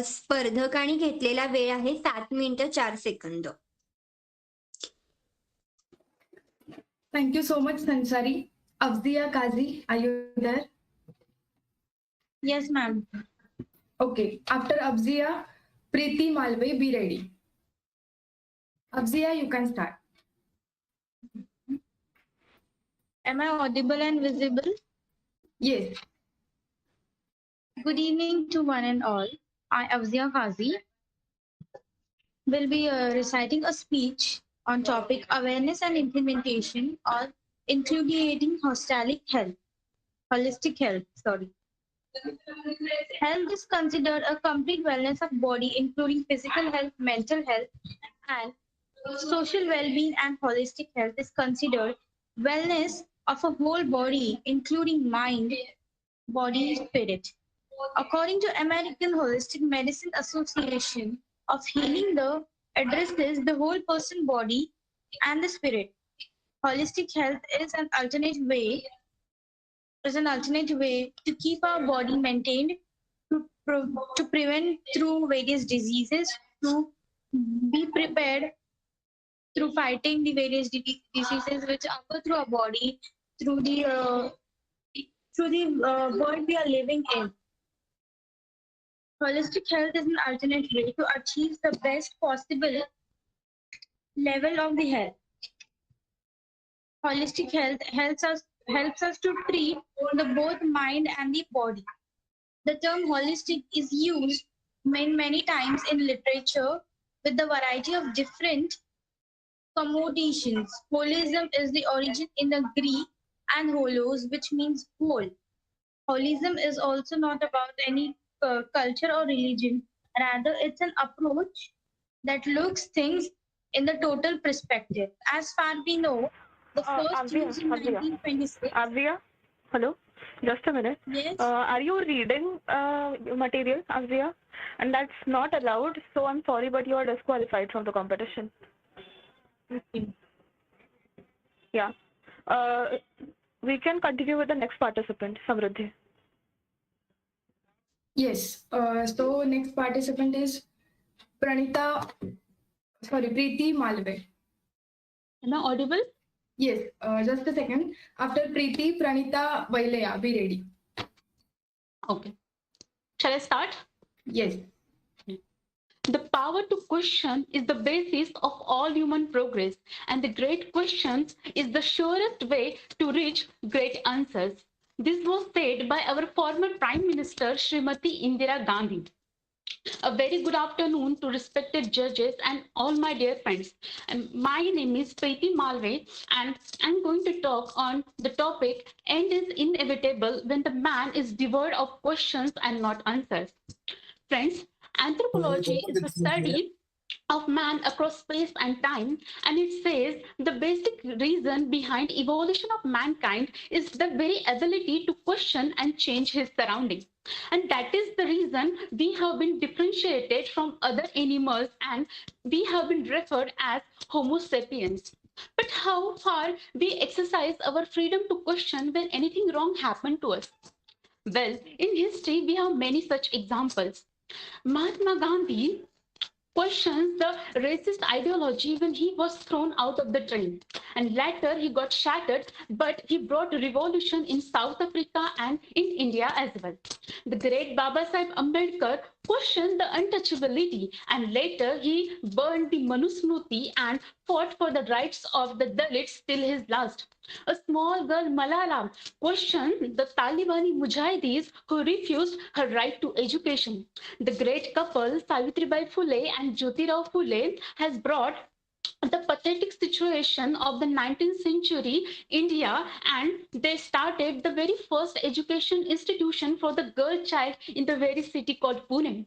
स्पर्धकांनी घेतलेला वेळ आहे 7 मिनिटं 4 सेकंद.
Thank you so much, Sansari. Afzia Kazi, are you there?
Yes, ma'am.
Okay. After Afzia, Preeti Malve, be ready. Afzia, you can start.
Am I audible and visible?
Yes.
Good evening to one and all. I, Afzia Kazi, will be reciting a speech on topic awareness and implementation or including holistic health. Health is considered a complete wellness of body, including physical health, mental health, and social well-being. And holistic health is considered wellness of a whole body, including mind, body, spirit. According to American Holistic Medicine Association of Healing, the addresses the whole person, body, and the spirit. Holistic health is an alternate way to keep our body maintained, to prevent through various diseases, to be prepared through fighting the various diseases which occur through our body, through the world we are living in. Holistic health is an alternate way to achieve the best possible level of the health. Holistic health helps us to treat both mind and the body. The term holistic is used many times in literature with the variety of different connotations. Holism is the origin in the Greek and holos, which means whole. Holism is also not about any culture or religion. Rather, it's an approach that looks things in the total perspective. As far we know, the first use in 1926.
Avia, hello, just a minute.
Yes.
Are you reading material, Avia? And that's not allowed. So I'm sorry, but you are disqualified from the competition.
Okay.
Yeah. We can continue with the next participant, Samruddhi.
Yes. So next participant is Preeti Malve.
Am I audible?
Yes. Just a second. After Preeti, Pranita Vailaya, be ready.
Okay. Shall I start?
Yes.
The power to question is the basis of all human progress, and the great questions is the surest way to reach great answers. This was said by our former Prime Minister, Srimati Indira Gandhi. A very good afternoon to respected judges and all my dear friends. And my name is Preeti Malve, and I'm going to talk on the topic End is Inevitable When the Man is Devoid of Questions and Not Answers. Friends, anthropology is the study of man across space and time, and it says the basic reason behind evolution of mankind is the very ability to question and change his surroundings, and that is the reason we have been differentiated from other animals and we have been referred as homo sapiens. But how far we exercise our freedom to question when anything wrong happened to us? Well, in history we have many such examples. Mahatma Gandhi questions the racist ideology when he was thrown out of the train. And later he got shattered, but he brought revolution in South Africa and in India as well. The great Baba Sahib Ambedkar questioned the untouchability, and later he burned the Manusmriti and fought for the rights of the Dalits till his last. A small girl, Malala, questioned the Talibani Mujahideen who refused her right to education. The great couple, Savitribai Phule and Jyotirao Phule, has brought the pathetic situation of the 19th century India, and they started the very first education institution for the girl child in the very city called Pune.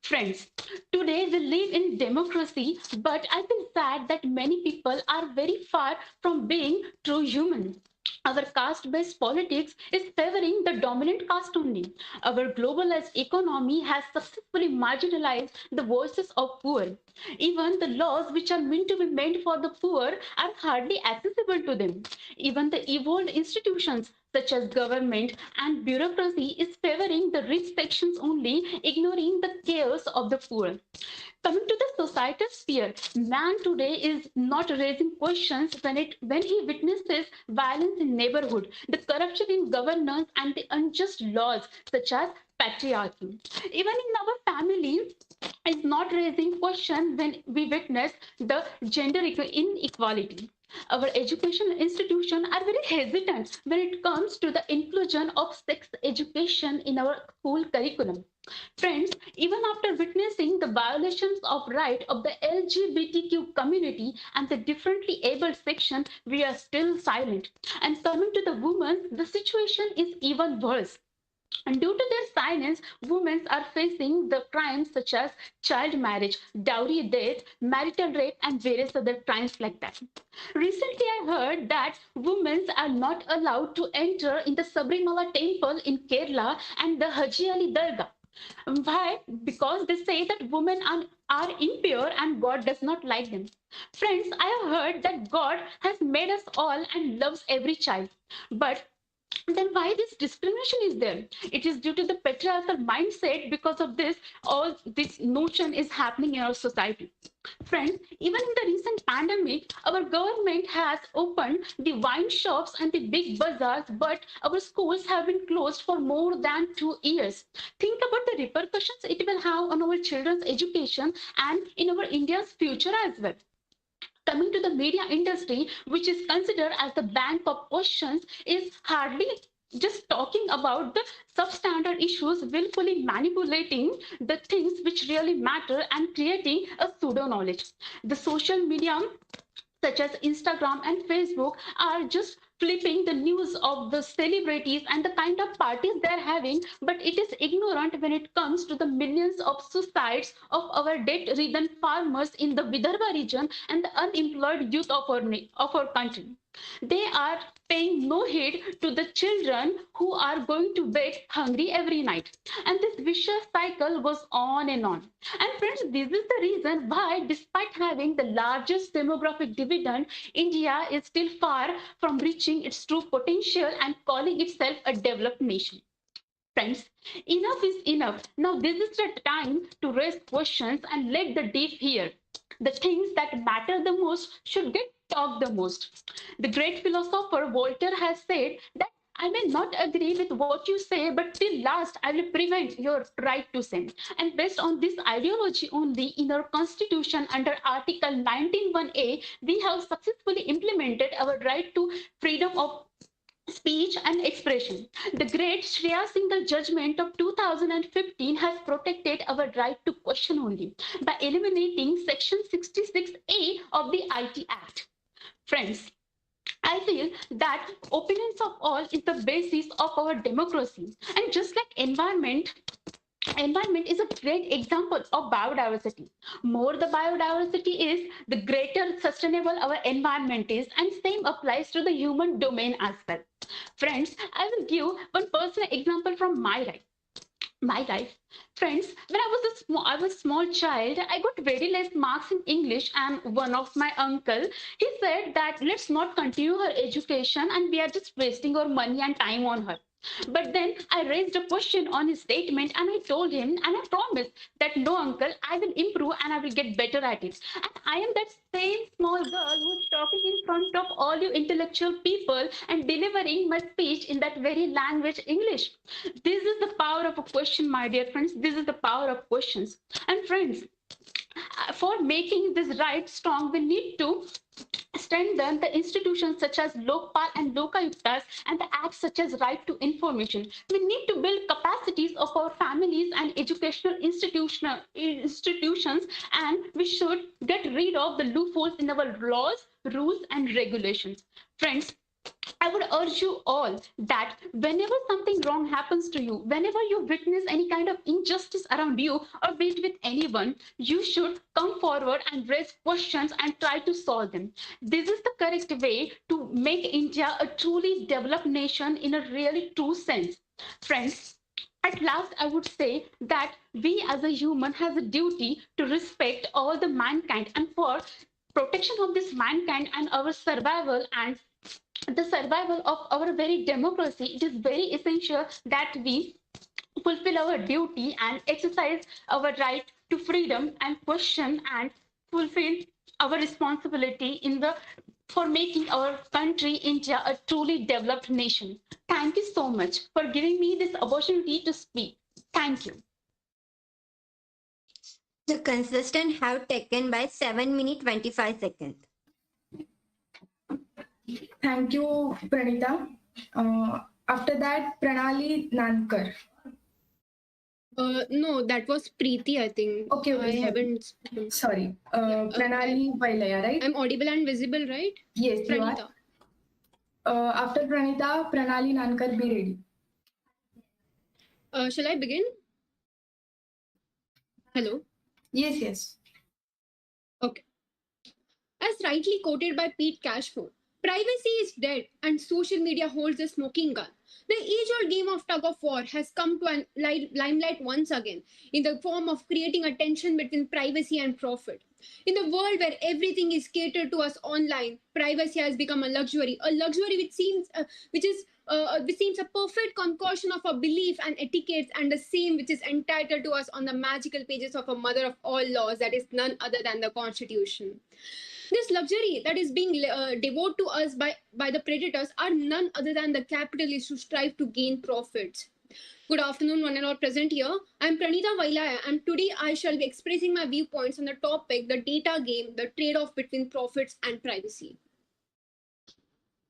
Friends, today we live in democracy, but I feel sad that many people are very far from being true human. Our caste-based politics is favoring the dominant caste only. Our globalized economy has successfully marginalized the voices of poor. Even the laws which are meant to be meant for the poor are hardly accessible to them. Even the evolved institutions such as government and bureaucracy is favoring the rich sections only, ignoring the chaos of the poor. Coming to the societal sphere, man today is not raising questions when he witnesses violence in neighborhood, the corruption in governance, and the unjust laws such as patriarchy. Even in our family, is not raising question when we witness the gender inequality. Our educational institutions are very hesitant when it comes to the inclusion of sex education in our school curriculum. Friends, even after witnessing the violations of rights of the LGBTQ community and the differently abled section, we are still silent. And coming to the women, the situation is even worse. And due to their silence, women are facing the crimes such as child marriage, dowry death, marital rape, and various other crimes like that. Recently, I heard that women are not allowed to enter in the Sabrimala temple in Kerala and the Haji Ali Dargah. Why? Because they say that women are impure and God does not like them. Friends, I have heard that God has made us all and loves every child. But then why this discrimination is there? It is due to the patriarchal mindset. Because of this, all this notion is happening in our society. Friends, even in the recent pandemic, our government has opened the wine shops and the big bazaars, but our schools have been closed for more than 2 years. Think about the repercussions it will have on our children's education and in our India's future as well. Coming to the media industry, which is considered as the bank of questions, is hardly just talking about the substandard issues, willfully manipulating the things which really matter and creating a pseudo knowledge. The social media such as Instagram and Facebook are just flipping the news of the celebrities and the kind of parties they're having, but it is ignorant when it comes to the millions of suicides of our debt-ridden farmers in the Vidarbha region and the unemployed youth of our country. They are paying no heed to the children who are going to bed hungry every night. And this vicious cycle goes on and on. And friends, this is the reason why, despite having the largest demographic dividend, India is still far from reaching its true potential and calling itself a developed nation. Friends, enough is enough. Now this is the time to raise questions and let the deep hear. The things that matter the most should get talked the most. The great philosopher Voltaire has said that I may not agree with what you say, but till last, I will prevent your right to sin. And based on this ideology only, in our constitution under Article 19(1)(a), we have successfully implemented our right to freedom of speech and expression. The great Shreya Singhal judgment of 2015 has protected our right to question only by eliminating Section 66A of the IT Act. Friends, I feel that opinions of all is the basis of our democracy. And just like environment is a great example of biodiversity. More the biodiversity is, the greater sustainable our environment is, and same applies to the human domain as well. Friends, I will give one personal example from my life. Friends, when I was a small child, I got very less marks in English, and one of my uncle, he said that let's not continue her education and we are just wasting our money and time on her. But then I raised a question on his statement and I told him and I promised that no, uncle, I will improve and I will get better at it. And I am that same small girl who's talking in front of all you intellectual people and delivering my speech in that very language, English. This is the power of a question, my dear friends. This is the power of questions. And friends, for making this right strong, we need to strengthen the institutions such as Lokpal and Lokayuktas and the acts such as right to information. We need to build capacities of our families and educational institutions, and we should get rid of the loopholes in our laws, rules, and regulations. Friends, I would urge you all that whenever something wrong happens to you, whenever you witness any kind of injustice around you or be it with anyone, you should come forward and raise questions and try to solve them. This is the correct way to make India a truly developed nation in a really true sense. Friends, at last, I would say that we as a human has a duty to respect all the mankind, and for protection of this mankind and our survival and the survival of our very democracy, it is very essential that we fulfill our duty and exercise our right to freedom and question and fulfill our responsibility for making our country, India, a truly developed nation. Thank you so much for giving me this opportunity to speak. Thank you.
The contestant have taken by 7 minutes 25 seconds.
Thank you, Pranita. After that, Pranali Nankar.
No, that was Preeti, I think.
Okay,
I
sorry.
haven't.
Sorry. Pranali Vailaya, right?
I'm audible and visible, right?
Yes,
Pranita.
you are. After Pranita, Pranali Nankar, be ready.
Shall I begin? Hello?
Yes.
Okay. As rightly quoted by Pete Cashmore, privacy is dead and social media holds a smoking gun. The age-old game of tug-of-war has come to an limelight once again in the form of creating a tension between privacy and profit. In the world where everything is catered to us online, privacy has become a luxury which seems a perfect concoction of a belief and etiquettes, and the same which is entitled to us on the magical pages of a mother of all laws, that is none other than the Constitution. This luxury that is being devoted to us by the predators are none other than the capitalists who strive to gain profits. Good afternoon, one and all present here. I'm Pranita Vailaya, and today I shall be expressing my viewpoints on the topic, the data game, the trade-off between profits and privacy.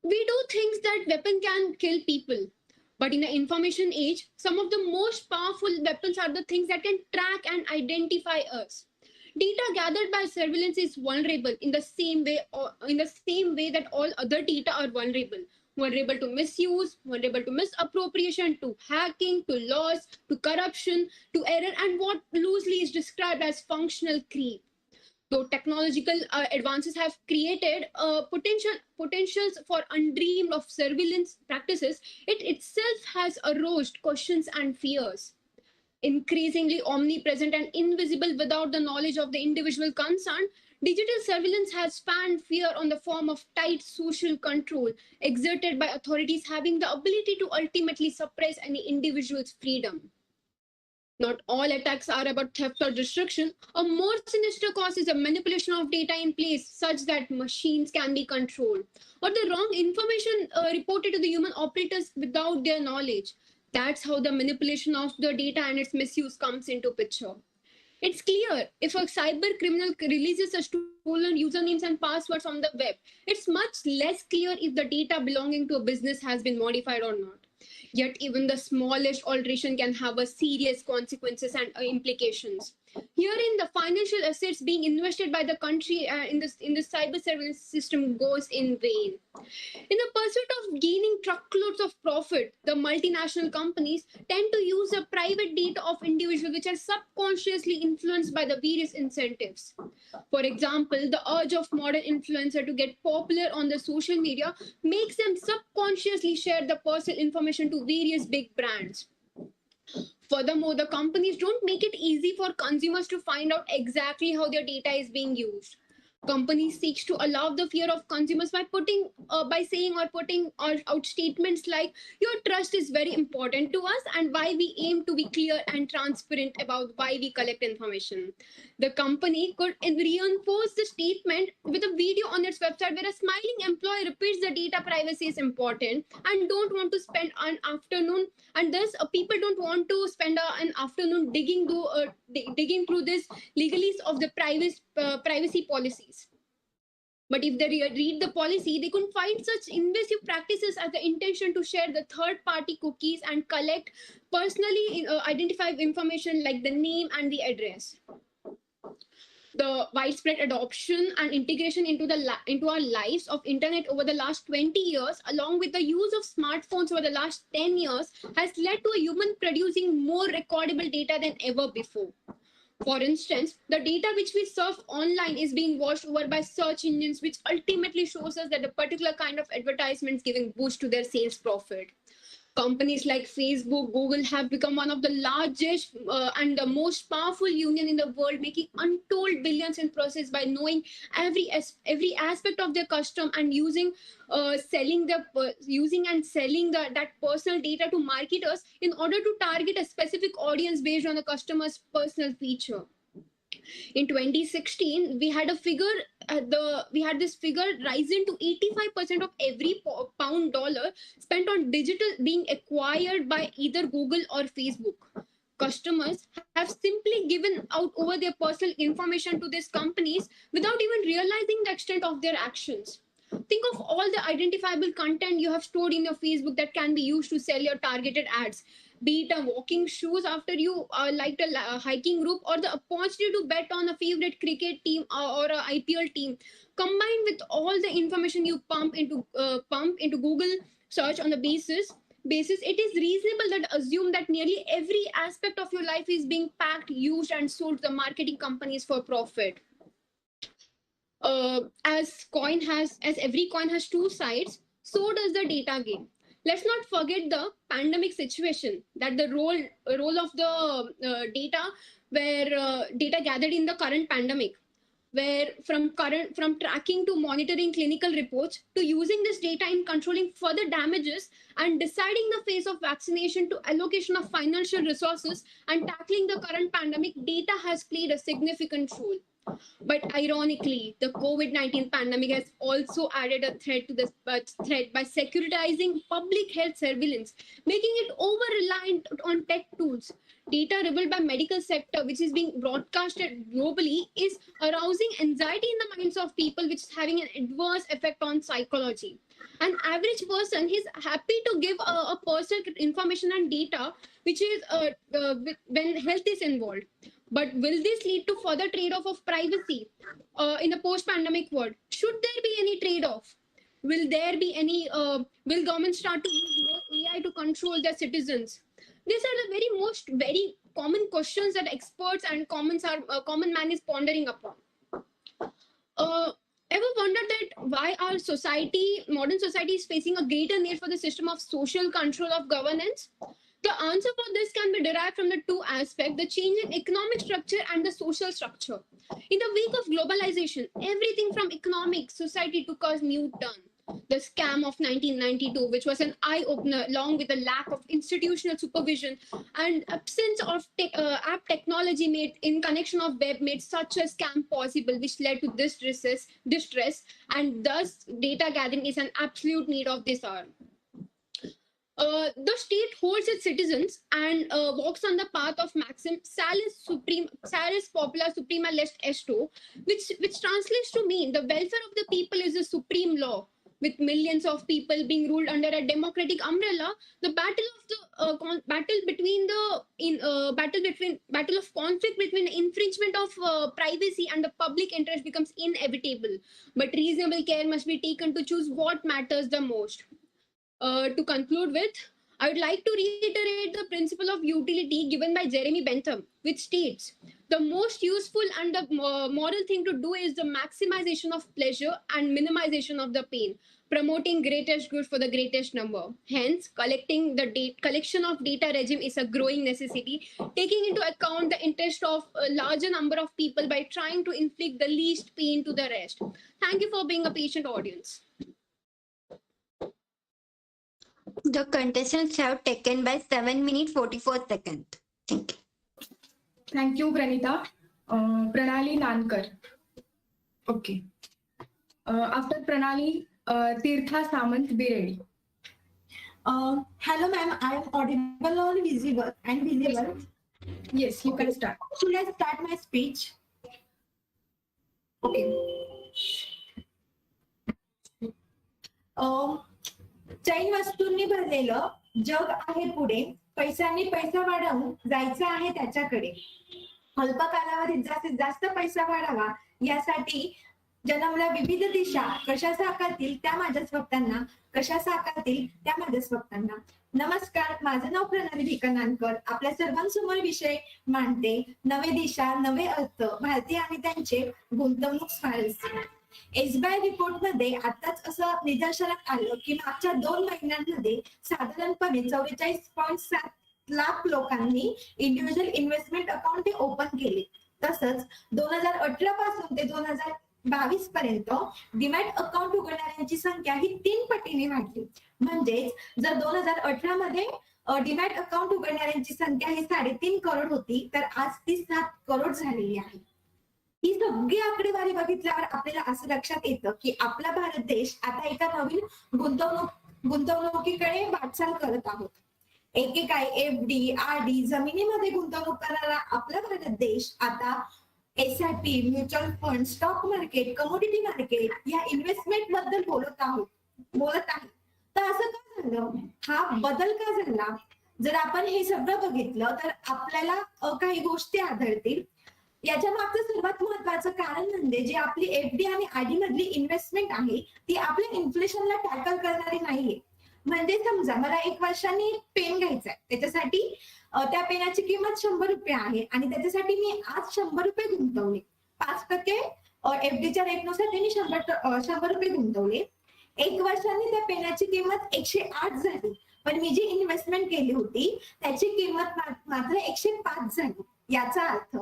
We do things that weapon can kill people, but in the information age, some of the most powerful weapons are the things that can track and identify us. Data gathered by surveillance is vulnerable in the same way that all other data are vulnerable to misuse, vulnerable to misappropriation, to hacking, to loss, to corruption, to error, and what loosely is described as functional creep. Though technological advances have created potentials for undreamed of surveillance practices, it itself has aroused questions and fears. Increasingly omnipresent and invisible without the knowledge of the individual concerned, digital surveillance has fanned fear on the form of tight social control exerted by authorities having the ability to ultimately suppress any individual's freedom. Not all attacks are about theft or destruction. A more sinister cause is a manipulation of data in place such that machines can be controlled, or the wrong information reported to the human operators without their knowledge. That's how the manipulation of the data and its misuse comes into picture. It's clear if a cyber criminal releases a stolen usernames and passwords on the web, it's much less clear if the data belonging to a business has been modified or not. Yet even the smallest alteration can have a serious consequences and implications. Herein, the financial assets being invested by the country in the cyber surveillance system goes in vain. In the pursuit of gaining truckloads of profit, the multinational companies tend to use the private data of individuals which are subconsciously influenced by the various incentives. For example, the urge of modern influencer to get popular on the social media makes them subconsciously share the personal information to various big brands. Furthermore, the companies don't make it easy for consumers to find out exactly how their data is being used. Companies seek to allow the fear of consumers by putting out statements like, your trust is very important to us and why we aim to be clear and transparent about why we collect information. The company could reinforce the statement with a video on its website where a smiling employee repeats the data privacy is important and don't want to spend an afternoon, and thus people don't want to spend an afternoon digging through this legalese of the privacy policies. But if they read the policy, they could find such invasive practices as the intention to share the third-party cookies and collect personally identified information like the name and the address. The widespread adoption and integration into our lives of internet over the last 20 years, along with the use of smartphones over the last 10 years, has led to a human producing more recordable data than ever before. For instance, the data which we surf online is being washed over by search engines, which ultimately shows us that a particular kind of advertisements giving boost to their sales profit. Companies like Facebook, Google have become one of the largest and the most powerful union in the world, making untold billions in process by knowing every aspect of their customer and using and selling that personal data to marketers in order to target a specific audience based on the customer's personal feature. In 2016, we had this figure rising to 85% of every pound dollar spent on digital being acquired by either Google or Facebook. Customers have simply given out over their personal information to these companies without even realizing the extent of their actions. Think of all the identifiable content you have stored in your Facebook that can be used to sell your targeted ads. Be it a walking shoes after you liked a hiking group, or the opportunity to bet on a favorite cricket team or a IPL team. Combined with all the information you pump into Google search on the basis, it is reasonable that assume that nearly every aspect of your life is being packed, used, and sold to the marketing companies for profit. As every coin has two sides, so does the data game. Let's not forget the pandemic situation, that the role of the data, where data gathered in the current pandemic, where from tracking to monitoring clinical reports to using this data in controlling further damages and deciding the phase of vaccination to allocation of financial resources and tackling the current pandemic, data has played a significant role. But ironically, the COVID-19 pandemic has also added a threat to this threat by securitizing public health surveillance, making it over-reliant on tech tools. Data revealed by medical sector, which is being broadcasted globally, is arousing anxiety in the minds of people, which is having an adverse effect on psychology. An average person is happy to give a personal information and data, which is when health is involved. But will this lead to further trade-off of privacy in a post-pandemic world? Should there be any trade-off? Will there be any? Will governments start to use more AI to control their citizens? These are the very common questions that experts and common man is pondering upon. Ever wondered that why our modern society is facing a greater need for the system of social control of governance? The answer for this can be derived from the two aspects, the change in economic structure and the social structure. In the wake of globalization, everything from economic society took a new turn. the scam of 1992, which was an eye-opener, along with the lack of institutional supervision and absence of app technology made in connection of web made such a scam possible, which led to this distress, and thus data gathering is an absolute need of this hour. The state holds its citizens and walks on the path of maxim salus popula suprema lest esto, which translates to mean the welfare of the people is the supreme law. With millions of people being ruled under a democratic umbrella, the battle of conflict between infringement of privacy and the public interest becomes inevitable. But reasonable care must be taken to choose what matters the most. To conclude with, I would like to reiterate the principle of utility given by Jeremy Bentham, which states, the most useful and the moral thing to do is the maximization of pleasure and minimization of the pain, promoting greatest good for the greatest number. Hence, collection of data regime is a growing necessity, taking into account the interest of a larger number of people by trying to inflict the least pain to the rest. Thank you for being a patient audience.
The contestants have taken by 7 minutes 44 seconds. Thank you.
Thank you, Pranita. Pranali Nankar. Okay. After Pranali, Tirtha Samant, be ready.
Hello, ma'am. I am audible or visible? And visible?
Yes, you can start.
Should I start my speech? Okay. चैन वस्तूंनी भरलेलं जग आहे पुढे, पैशांनी पैसा वाढवून जायचं आहे त्याच्याकडे. अल्प कालावधीत जास्तीत जास्त पैसा वाढावा यासाठी जन्मला विविध दिशा कशा साकारतील त्या माझ्याच भक्तांना, कशा साकारतील त्या माझ्याच भक्तांना. नमस्कार, माझं नाव प्रणाली भिकनानकर. आपल्या सर्वांसमोर विषय मांडते, नवे दिशा नवे अर्थ, भारतीय आणि त्यांचे गुंतवणूक स्वारस्य. एसबीआय रिपोर्ट मध्ये आताच असं निदर्शनात आलं की मागच्या 2 महिन्यांमध्ये साधारणपणे 44.7 लाख लोकांनी इंडिव्हिज्युअल इन्व्हेस्टमेंट अकाउंट ओपन केले. तसंच 2018 पासून ते 2022 पर्यंत डीमॅट अकाउंट उघडणाऱ्यांची संख्या ही 3 पटीने वाढली. म्हणजेच जर 2018 मध्ये डीमॅट अकाउंट उघडणाऱ्यांची संख्या ही 3.5 करोड होती, तर आज ती 7 करोड झालेली आहे. ही सगळी आकडेवारी बघितल्यावर आपल्याला असं लक्षात येतं की आपला भारत देश आता एका नवीन गुंतवणुकीकडे वाटचाल करत आहोत. एकेकाळी एफडी, आरडी, जमिनीमध्ये गुंतवणूक करणारा आपला भारत देश आता SIP, mutual fund, stock market, commodity market या इन्व्हेस्टमेंट बद्दल बोलत आहे. तर असं का झालं? हा बदल का झाला? जर आपण हे सगळं बघितलं तर आपल्याला काही गोष्टी आढळतील. याच्या मागचं सर्वात महत्वाचं कारण म्हणजे जे आपली एफडी आणि आरडी मधली इन्व्हेस्टमेंट आहे ती आपल्या इन्फ्लेशनला टॅकल करणारी नाहीये. म्हणजे समजा मला 1 वर्षांनी पेन घ्यायचा आहे, त्याच्यासाठी त्या पेनाची किंमत 100 रुपये आहे आणि त्याच्यासाठी मी आज 100 रुपये गुंतवले. 5% एफडीच्या रेटनुसार त्यांनी 100 रुपये गुंतवले. 1 वर्षांनी त्या पेनाची किंमत 108 झाली, पण मी जी इन्व्हेस्टमेंट केली होती त्याची किंमत मात्र 105 झाली. याचा अर्थ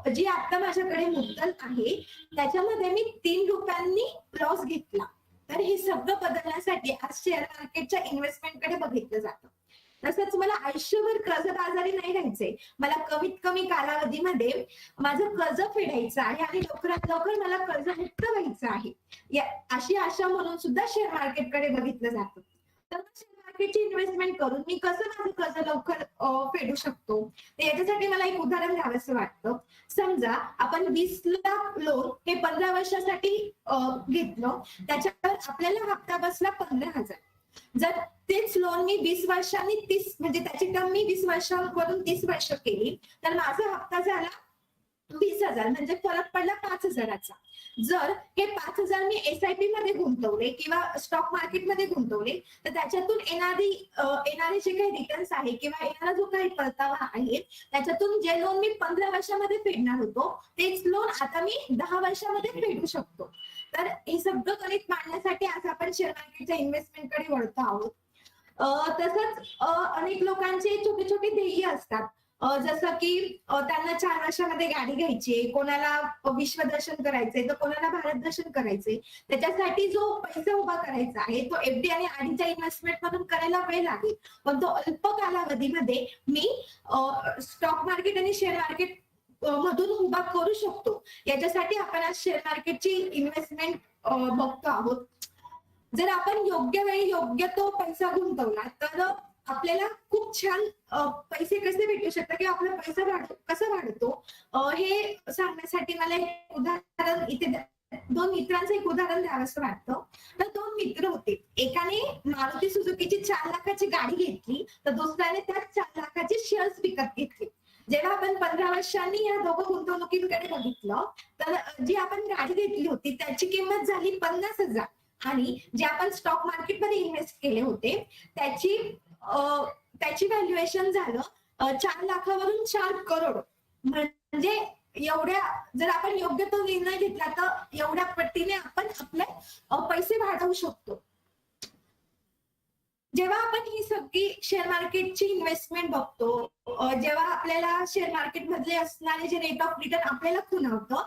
जी आता माझ्याकडे मुद्दल आहे त्याच्यामध्ये मी 3 रुपयांनी लॉस घेतला. तर हे सगळं बदलण्यासाठी आज शेअर मार्केटच्या इन्व्हेस्टमेंटकडे बघितलं जातं. तसंच मला आयुष्यभर कर्जबाजारी नाही राहायचंय. मला कमीत कमी कालावधीमध्ये माझं कर्ज फेडायचं आहे आणि लवकरात लवकर मला कर्जमुक्त व्हायचं आहे, अशी आशा म्हणून सुद्धा शेअर मार्केटकडे बघितलं जातं. तर मार्केटची इन्व्हेस्टमेंट करून मी कसं माझं कर्ज लवकर फेडू शकतो, तर याच्यासाठी मला एक उदाहरण द्यावंसं वाटतं. समजा आपण 20 लाख लोन हे 15 वर्षासाठी घेतलं, त्याच्यावर आपल्याला हप्ता बसला 15,000. जर तेच लोन मी 20 वर्षांनी 30 म्हणजे त्याची टर्म मी 20 वर्षांवरून 30 वर्ष केली तर माझा हप्ता झाला 20,000, म्हणजे फरक पडला 5,000चा. जर हे 5,000 मी एसआयपी मध्ये गुंतवले किंवा स्टॉक मार्केटमध्ये गुंतवले तर त्याच्यातून येणारे जे काही रिटर्न्स आहे किंवा येणारा जो काही परतावा आहे त्याच्यातून जे लोन मी 15 वर्षामध्ये फेडणार होतो तेच लोन आता मी 10 वर्षामध्ये फेडू शकतो. तर हे सगळं गणित मांडण्यासाठी आज आपण शेअर मार्केटच्या इन्व्हेस्टमेंटकडे वळतो आहोत. तसंच अनेक लोकांचे छोटे छोटे ध्येय असतात. जसं की त्यांना 4 वर्षामध्ये गाडी घ्यायची आहे, कोणाला विश्वदर्शन करायचंय, तर कोणाला भारत दर्शन करायचंय. त्याच्यासाठी जो पैसा उभा करायचा आहे तो एफडी आणि आरडीच्या इन्व्हेस्टमेंट मधून करायला वेळ लागेल. पण तो अल्प कालावधीमध्ये मी स्टॉक मार्केट आणि शेअर मार्केट मधून उभा करू शकतो. याच्यासाठी आपण आज शेअर मार्केटची इन्व्हेस्टमेंट बघतो आहोत. जर आपण योग्य वेळी योग्य तो पैसा गुंतवला तर आपल्याला खूप छान पैसे कसे भेटू शकतात किंवा आपला पैसा कसा वाढतो हे सांगण्यासाठी मला एक उदाहरण इथे 2 मित्रांचं एक उदाहरण द्यावंसं वाटतं. तर 2 मित्र होते. एकाने मारुती सुझुकीची 4 लाखाची गाडी घेतली तर दुसऱ्याने त्या 4 लाखाचे शेअर्स विकत घेतले. जेव्हा आपण 15 वर्षांनी या दोघं गुंतवणुकीकडे बघितलं तर जी आपण गाडी घेतली होती त्याची किंमत झाली 50,000 आणि जे आपण स्टॉक मार्केटमध्ये इन्व्हेस्ट केले होते त्याची व्हॅल्युएशन झालं 4 लाखावरून 4 करोड. म्हणजे एवढ्या जर आपण योग्य तो निर्णय घेतला तर एवढ्या पटीने आपण आपले पैसे वाढवू शकतो. जेव्हा आपण ही सगळी शेअर मार्केटची इन्व्हेस्टमेंट बघतो, जेव्हा आपल्याला शेअर मार्केट मधले असणारे जे रेट ऑफ रिटर्न आपल्याला खुणावतं,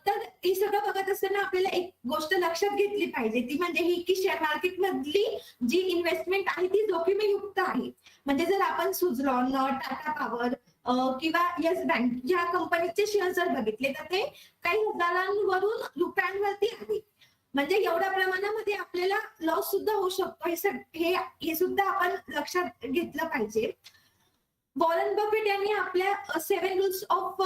तर हे सगळं बघत असताना आपल्याला एक गोष्ट लक्षात घेतली पाहिजे, ती म्हणजे ही की शेअर मार्केट मधली जी इन्व्हेस्टमेंट आहे ती जोखीमयुक्त आहे. म्हणजे जर आपण सुझलॉन, टाटा पॉवर किंवा येस बँक या कंपनीचे शेअर जर बघितले तर ते काही हजारांवरून रुपयांवरती आहे. म्हणजे एवढ्या प्रमाणामध्ये आपल्याला लॉस सुद्धा होऊ शकतो. हे सुद्धा आपण लक्षात घेतलं पाहिजे. वॉरन बफेट यांनी आपल्या 7 रूल्स ऑफ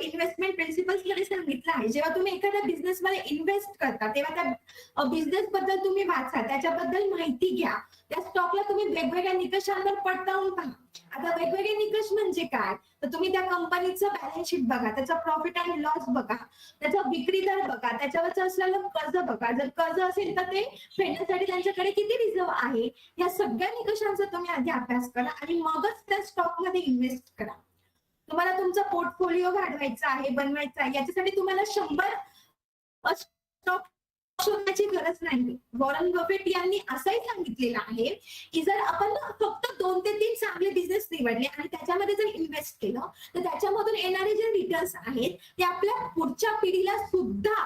इन्व्हेस्टमेंट प्रिन्सिपल्स मध्ये सांगितलं आहे. जेव्हा तुम्ही एखाद्या बिझनेस मध्ये इन्व्हेस्ट करता तेव्हा त्या बिझनेस बद्दल तुम्ही वाचा, त्याच्याबद्दल माहिती घ्या, त्या स्टॉकला तुम्ही वेगवेगळ्या निकषांवर पडताळून पहा. आता वेगवेगळे निकष म्हणजे काय, तर तुम्ही त्या कंपनीचं बॅलन्स शीट बघा, त्याचा प्रॉफिट आणि लॉस बघा, त्याचा विक्री दर बघा, त्याच्यावरचं असलेलं कर्ज बघा. जर कर्ज असेल तर ते फेडण्यासाठी त्यांच्याकडे किती रिझर्व्ह आहे, या सगळ्या निकषांचा तुम्ही आधी अभ्यास करा आणि मगच त्या स्टॉक मध्ये इन्व्हेस्ट करा. तुम्हाला तुमचा पोर्टफोलिओ वाढवायचा आहे, बनवायचा आहे, याच्यासाठी तुम्हाला 100 स्टॉक शोधण्याची गरज नाही. वॉरन बफेट यांनी असंही सांगितलेलं आहे की जर आपण फक्त 2 ते 3 चांगले बिझनेस निवडले आणि त्याच्यामध्ये जर इन्व्हेस्ट केलं तर त्याच्यामधून येणारे जे रिटर्न्स आहेत ते आपल्या पुढच्या पिढीला सुद्धा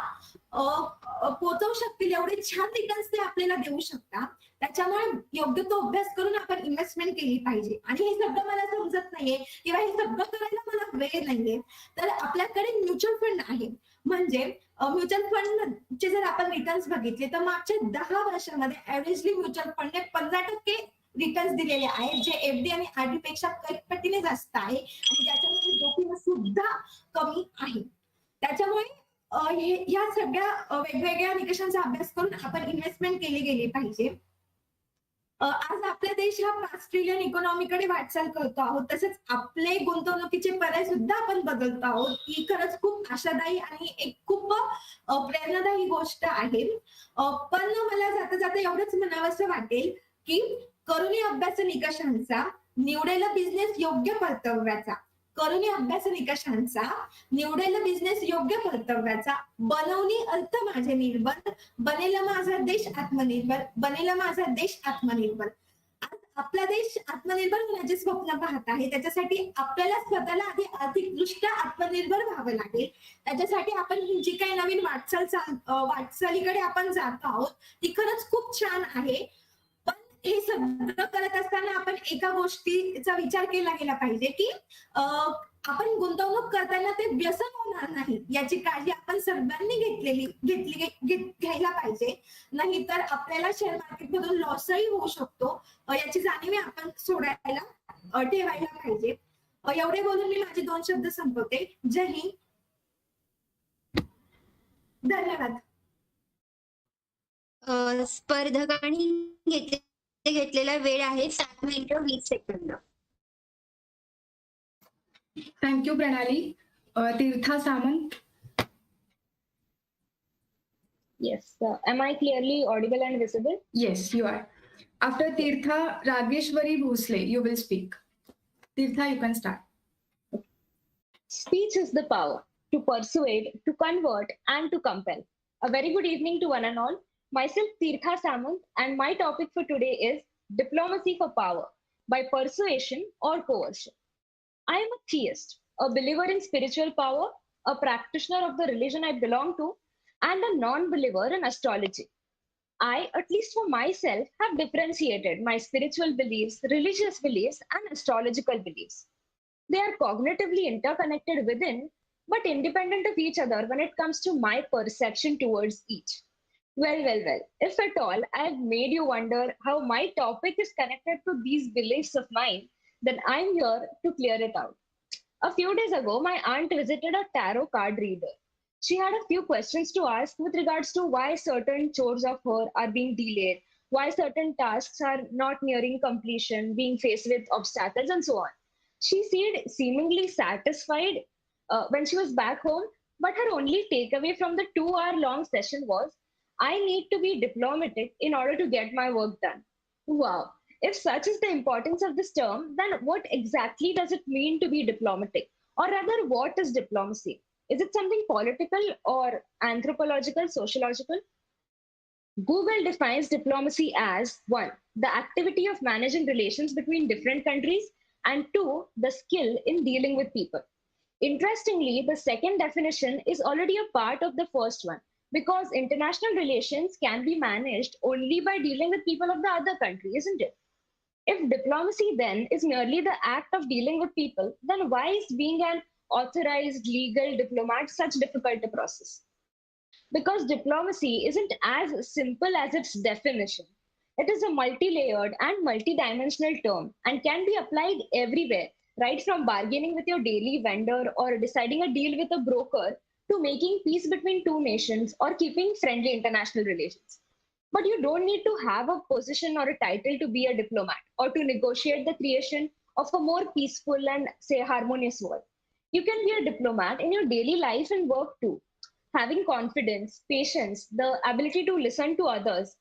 पोहोचवू शकतील. एवढे छान रिटर्न्स ते आपल्याला देऊ शकतात. त्याच्यामुळे योग्य तो अभ्यास करून आपण इन्व्हेस्टमेंट केली पाहिजे. आणि हे सगळं मला समजत नाहीये किंवा हे सगळं करायला मला वेळ नाहीये तर आपल्याकडे म्युच्युअल फंड आहे. म्हणजे म्युच्युअल फंडचे जर आपण रिटर्न्स बघितले तर मागच्या 10 वर्षांमध्ये ऍव्हरेजली म्युच्युअल फंडने 15% रिटर्न्स दिलेले आहेत, जे एफडी आणि आरडी पेक्षा काही पटीने जास्त आहे आणि त्याच्यामध्ये जोखीम सुद्धा कमी आहे. त्याच्यामुळे या सगळ्या वेगवेगळ्या निकषांचा अभ्यास करून आपण इन्व्हेस्टमेंट केली गेली पाहिजे. आज आपला देश हा 5 ट्रिलियन इकॉनॉमीकडे वाटचाल करतो आहोत. तसेच आपले गुंतवणुकीचे पर्याय सुद्धा आपण बदलतो आहोत. ही खरंच खूप आशादायी आणि एक खूप प्रेरणादायी गोष्ट आहे. पण मला जाता जाता एवढंच म्हणावंसं वाटेल की करुणी अभ्यास निकषांचा, निवडेला बिझनेस योग्य परताव्याचा, करुणी अभ्यास निकषांचा, निवडेल बिझनेस योग्य परताव्याचा, बनवणी अर्थ माझे निर्भर, बनेल माझा देश आत्मनिर्भर, बनेल माझा देश आत्मनिर्भर. आज आपला देश आत्मनिर्भर होण्याचे स्वप्न पाहत आहे. त्याच्यासाठी आपल्याला स्वतःला आधी आर्थिकदृष्ट्या आत्मनिर्भर व्हावं लागेल. त्याच्यासाठी आपण ही जी काही नवीन वाटचालीकडे आपण जात आहोत ती खरंच खूप छान आहे. हे सगळं करत असताना आपण एका गोष्टीचा विचार केला गेला पाहिजे की आपण गुंतवणूक करताना ते व्यसन होणार नाही याची काळजी आपण सर्वांनी घ्यायला पाहिजे. नाहीतर आपल्याला शेअर मार्केटमधून लॉसही होऊ शकतो. याची जाणीव आपण ठेवायला पाहिजे. एवढे बोलून मी माझे 2 शब्द संपवते. जय हिंद, धन्यवाद.
स्पर्धकांनी घेतलेला वेळ आहे 7 मिनिटं 20 सेकंद.
थँक्यू प्रणाली. तीर्था सामंत.
Yes. Am I clearly audible and visible?
Yes, you are. After Tirtha, Rageshwari Bhosle, you will speak. Tirtha, you can start.
Speech is the power to persuade, to convert, and to compel. A very good evening to one and all. Myself, Tirtha Samant, and my topic for today is diplomacy for power by persuasion or coercion. I am a theist, a believer in spiritual power, a practitioner of the religion I belong to, and a non-believer in astrology. I, at least for myself, have differentiated my spiritual beliefs, religious beliefs, and astrological beliefs. They are cognitively interconnected within, but independent of each other when it comes to my perception towards each. Well. If at all I've made you wonder how my topic is connected to these beliefs of mine, then I'm here to clear it out. A few days ago, my aunt visited a tarot card reader. She had a few questions to ask with regards to why certain chores of her are being delayed, why certain tasks are not nearing completion, being faced with obstacles, and so on. She seemed seemingly satisfied when she was back home, but her only takeaway from the 2 hour long session was, I need to be diplomatic in order to get my work done. Wow. If such is the importance of this term, then what exactly does it mean to be diplomatic? Or rather, what is diplomacy? Is it something political or anthropological, sociological? Google defines diplomacy as one, the activity of managing relations between different countries, and two, the skill in dealing with people. Interestingly, the second definition is already a part of the first one because international relations can be managed only by dealing with people of the other country, isn't it? If diplomacy then is merely the act of dealing with people, then why is being an authorized legal diplomat such difficult a process? Because diplomacy isn't as simple as its definition. It is a multi-layered and multi-dimensional term and can be applied everywhere, right from bargaining with your daily vendor or deciding a deal with a broker to making peace between two nations or keeping friendly international relations. But you don't need to have a position or a title to be a diplomat or to negotiate the creation of a more peaceful and, say, harmonious world. You can be a diplomat in your daily life and work too. Having confidence, patience, the ability to listen to others,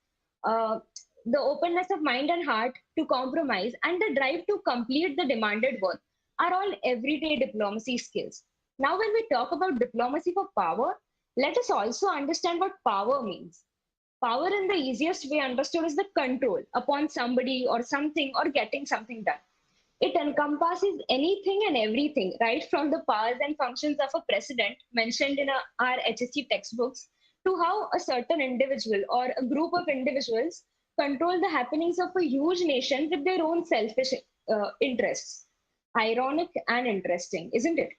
uh, the openness of mind and heart to compromise, and the drive to complete the demanded work are all everyday diplomacy skills. Now, when we talk about diplomacy for power, let us also understand what power means. Power, in the easiest way understood, is the control upon somebody or something or getting something done. It encompasses anything and everything, right from the powers and functions of a president mentioned in our HSC textbooks to how a certain individual or a group of individuals control the happenings of a huge nation with their own selfish interests. Ironic and interesting, isn't it?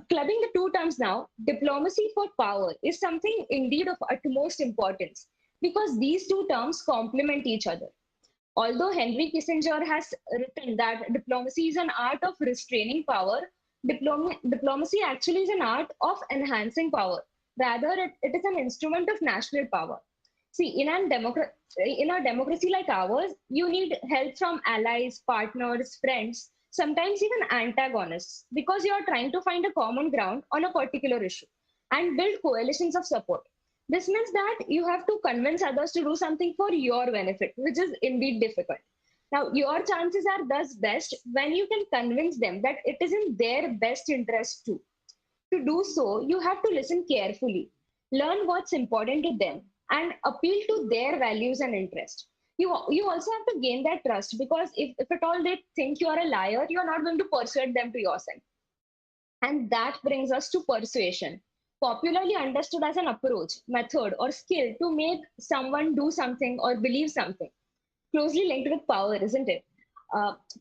Clubbing the two terms now, diplomacy for power is something indeed of utmost importance because these two terms complement each other. Although Henry Kissinger has written that diplomacy is an art of restraining power, diplomacy actually is an art of enhancing power. Rather, it is an instrument of national power. See, in a democracy like ours, you need help from allies, partners, friends, sometimes even antagonists, because you are trying to find a common ground on a particular issue and build coalitions of support. This means that you have to convince others to do something for your benefit, which is indeed difficult. Now, your chances are thus best when you can convince them that it is in their best interest too. To do so, you have to listen carefully, learn what's important to them, and appeal to their values and interests. You also have to gain their trust because if at all they think you are a liar, you're not going to persuade them to your side. And that brings us to persuasion, popularly understood as an approach, method, or skill to make someone do something or believe something. Closely linked with power, isn't it?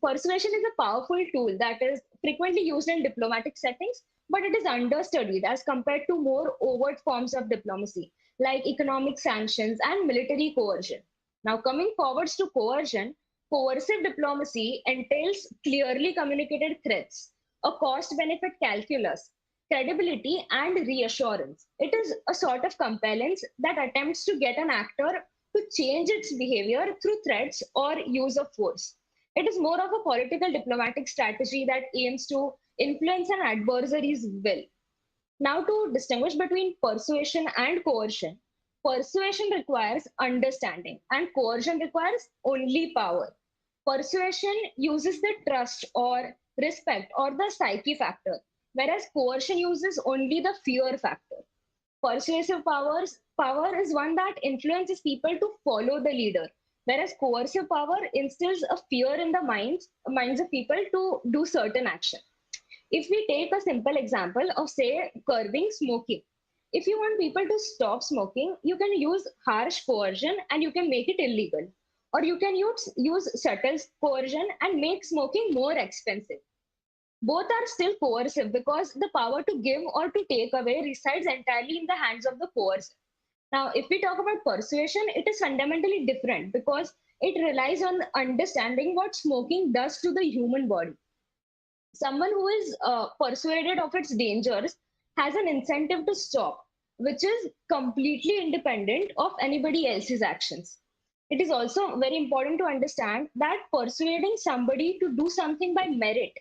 Persuasion is a powerful tool that is frequently used in diplomatic settings, but it is understudied as compared to more overt forms of diplomacy, like economic sanctions and military coercion. Now, coming forwards to coercion, coercive diplomacy entails clearly communicated threats, a cost benefit calculus, credibility, and reassurance. It is a sort of compellence that attempts to get an actor to change its behavior through threats or use of force. It is more of a political diplomatic strategy that aims to influence an adversary's will. Now, to distinguish between persuasion and coercion, persuasion requires understanding and coercion requires only power. Persuasion uses the trust or respect or the psyche factor, whereas coercion uses only the fear factor. Persuasive power is one that influences people to follow the leader, whereas coercive power instills a fear in the minds of people to do certain action. If we take a simple example of, say, curbing smoking, if you want people to stop smoking, you can use harsh coercion and you can make it illegal. Or you can use subtle coercion and make smoking more expensive. Both are still coercive because the power to give or to take away resides entirely in the hands of the coercer. Now, if we talk about persuasion, it is fundamentally different because it relies on understanding what smoking does to the human body. Someone who is persuaded of its dangers has an incentive to stop, which is completely independent of anybody else's actions. It is also very important to understand that persuading somebody to do something by merit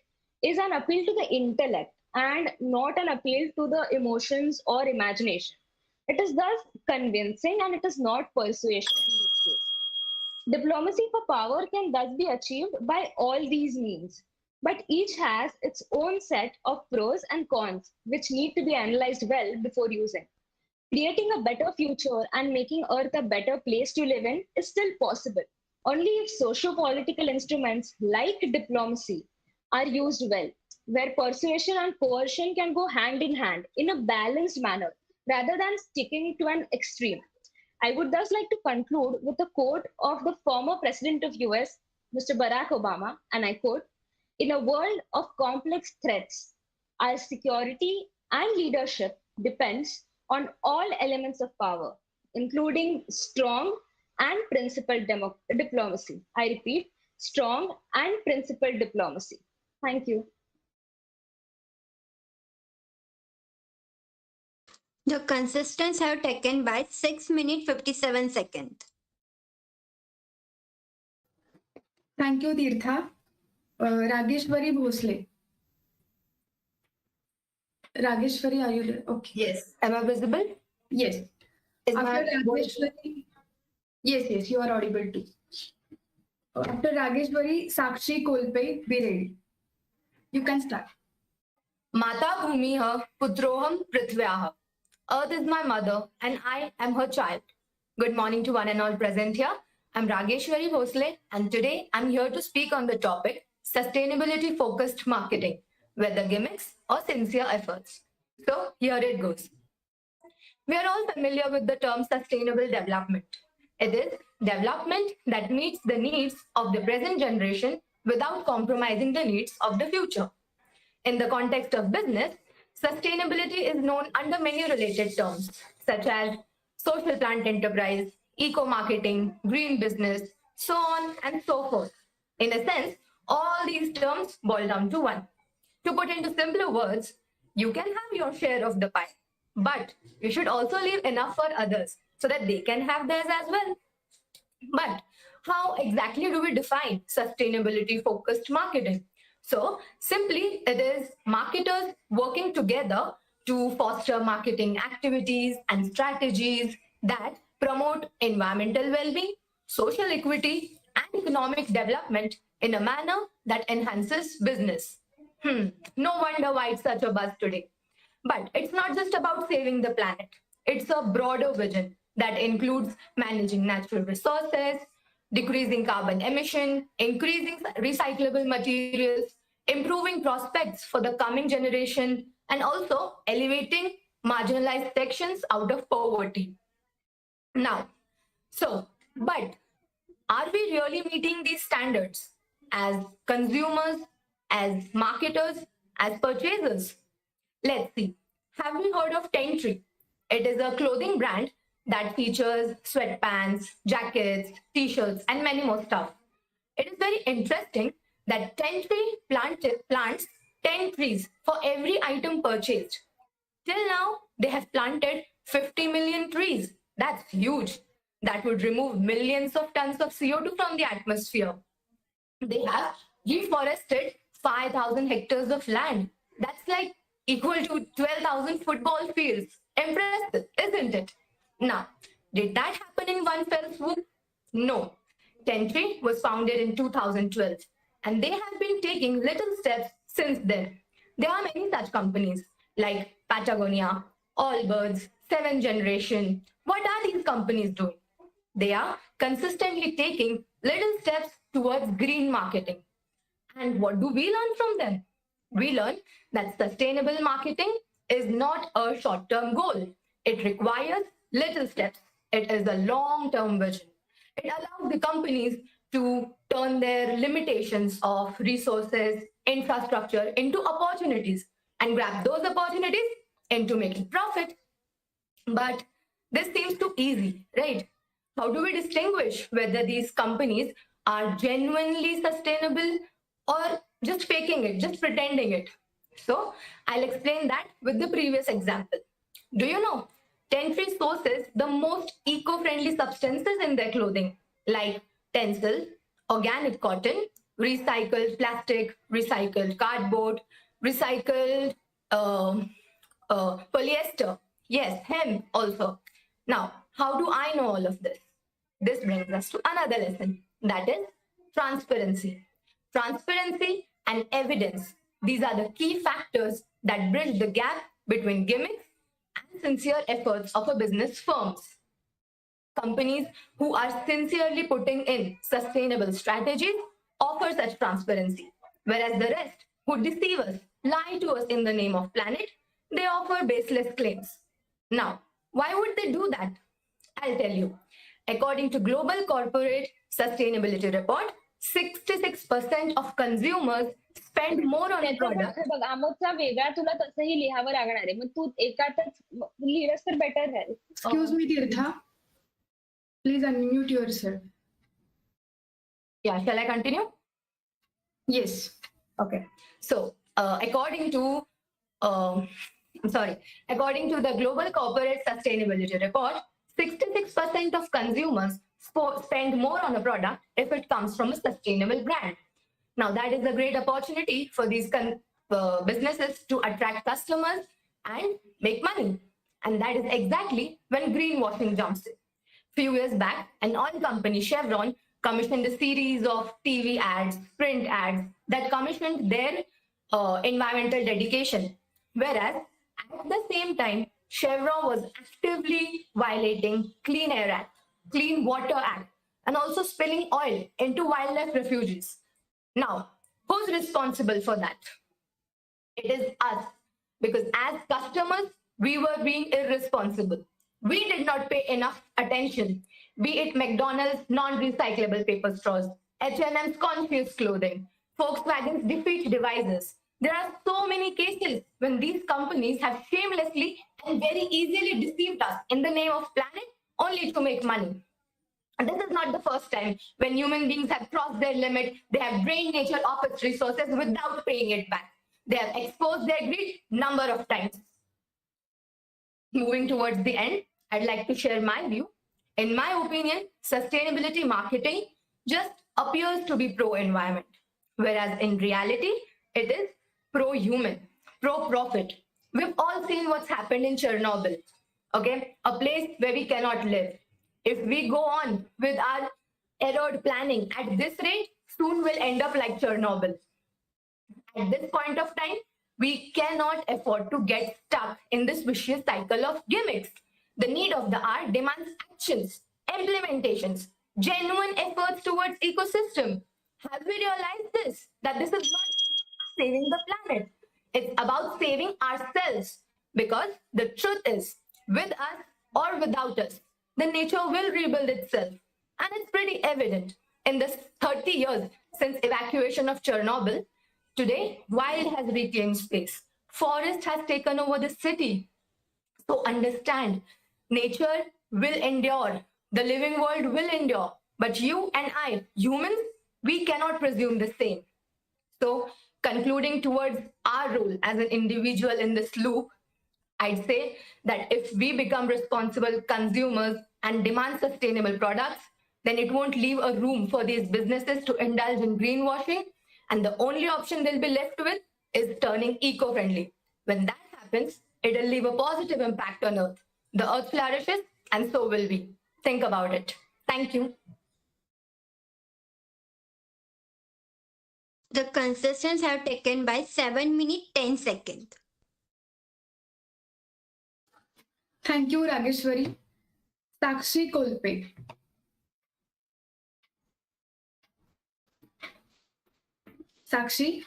is an appeal to the intellect and not an appeal to the emotions or imagination. It is thus convincing and it is not persuasion in this case. Diplomacy for power can thus be achieved by all these means, but each has its own set of pros and cons which need to be analyzed well before using. Creating a better future and making Earth a better place to live in is still possible, only if socio-political instruments like diplomacy are used well, where persuasion and coercion can go hand in hand in a balanced manner rather than sticking to an extreme. I would thus like to conclude with a quote of the former President of US, Mr. Barack Obama, and I quote, "In a world of complex threats, our security and leadership depends on all elements of power, including strong and principled diplomacy." I repeat, strong and principled diplomacy. Thank you.
The contestants have taken by 6 minutes 57 seconds.
Thank you, Tirtha. Rageshwari Bhosle. Rageshwari, are you there? Okay.
Yes. Am I visible?
Yes.
Is
After
my voice-
Rageshwari, yes, you are audible too. After Rageshwari, Sakshi Kolpe, be ready. You can start.
Mata Bhumiha Putroham Prithvyaha. Earth is my mother and I am her child. Good morning to one and all present here. I'm Rageshwari Bhosle and today I'm here to speak on the topic sustainability focused marketing, whether gimmicks or sincere efforts. So here it goes. We are all familiar with the term sustainable development. It is development that meets the needs of the present generation without compromising the needs of the future. In the context of business, sustainability is known under many related terms, such as social plant enterprise, eco-marketing, green business, so on and so forth. In a sense, all these terms boil down to one. To put into simpler words, you can have your share of the pie, but you should also leave enough for others so that they can have theirs as well. But how exactly do we define sustainability-focused marketing? So simply, it is marketers working together to foster marketing activities and strategies that promote environmental well-being, social equity, and economic development in a manner that enhances business. No wonder why it's such a buzz today. But it's not just about saving the planet. It's a broader vision that includes managing natural resources, decreasing carbon emission, increasing recyclable materials, improving prospects for the coming generation, and also elevating marginalized sections out of poverty. Now, but are we really meeting these standards as consumers, as marketers, as purchasers? Let's see. Have we heard of Tentree? It is a clothing brand that features sweatpants, jackets, t-shirts, and many more stuff. It is very interesting that Tentree plants 10 trees for every item purchased. Till now, they have planted 50 million trees. That's huge. That would remove millions of tons of CO2 from the atmosphere. They have reforested 5,000 hectares of land. That's like equal to 12,000 football fields. Impressive, isn't it? Now, did that happen in one fell swoop? No. Tentree was founded in 2012 and they have been taking little steps since then. There are many such companies like Patagonia, Allbirds, Seventh Generation. What are these companies doing? They are consistently taking little steps towards green marketing. And what do we learn from them? We learn that sustainable marketing is not a short-term goal. It requires little steps. It is a long-term vision. It allows the companies to turn their limitations of resources, infrastructure into opportunities and grab those opportunities into making profit. But this seems too easy, right? How do we distinguish whether these companies are genuinely sustainable or just faking it, just pretending it? So I'll explain that with the previous example. Do you know 10 Tree sources the most eco-friendly substances in their clothing, like tencel, organic cotton, recycled plastic, recycled cardboard, recycled polyester. Yes, hemp also. Now, how do I know all of this? This brings us to another lesson, that is transparency. Transparency and evidence. These are the key factors that bridge the gap between gimmicks and sincere efforts of a business firms. Companies who are sincerely putting in sustainable strategies offer such transparency, whereas the rest who deceive us, lie to us in the name of planet, they offer baseless claims. Now, why would they do that? I'll tell you. According to Global Corporate Sustainability Report, 66% of consumers spend more on a product.
बघ आमोदचा वेगळा तुला तसंही लिहावं लागणार आहे मग तू एकातच लिहिलंस तर better Raheel.
Excuse me, Tirtha. Please unmute yourself.
Yeah, shall I continue?
Yes.
Okay. So, according to the Global Corporate Sustainability Report, 66% of consumers spend more on a product if it comes from a sustainable brand. Now, that is a great opportunity for these businesses to attract customers and make money. And that is exactly when greenwashing jumps in. Few years back, an oil company, Chevron, commissioned a series of TV ads, print ads that commissioned their environmental dedication. Whereas, at the same time, Chevron was actively violating Clean Air Act, Clean Water Act, and also spilling oil into wildlife refuges. Now, who's responsible for that? It is us, because as customers, we were being irresponsible. We did not pay enough attention, be it McDonald's non-recyclable paper straws, H&M's conscious clothing, Volkswagen's defeat devices. There are so many cases when these companies have shamelessly and very easily deceived us in the name of planet only to make money. And this is not the first time when human beings have crossed their limit. They have drained nature of its resources without paying it back. They have exposed their greed number of times. Moving towards the end, I'd like to share my view. In my opinion, sustainability marketing just appears to be pro-environment, whereas in reality, it is pro-human, pro-profit. We've all seen what's happened in Chernobyl, okay? A place where we cannot live. If we go on with our errored planning at this rate, soon we'll end up like Chernobyl. At this point of time, we cannot afford to get stuck in this vicious cycle of gimmicks. The need of the hour demands actions, implementations, genuine efforts towards ecosystem. Have we realized this? That this is not saving the planet. It's about saving ourselves. Because the truth is, with us or without us, the nature will rebuild itself. And it's pretty evident. In this 30 years since evacuation of Chernobyl, today, wild has reclaimed space. Forest has taken over the city. So understand, nature will endure. The living world will endure. But you and I, humans, we cannot presume the same. So concluding towards our role as an individual in this loop, I'd say that if we become responsible consumers and demand sustainable products, then it won't leave a room for these businesses to indulge in greenwashing. And the only option they'll be left with is turning eco-friendly. When that happens, it'll leave a positive impact on Earth. The Earth flourishes, and so will we. Think about it. Thank you.
The contestants have taken by 7 minutes 10 seconds.
Thank you, Rageshwari. Sakshi Kolpe. Sakshi?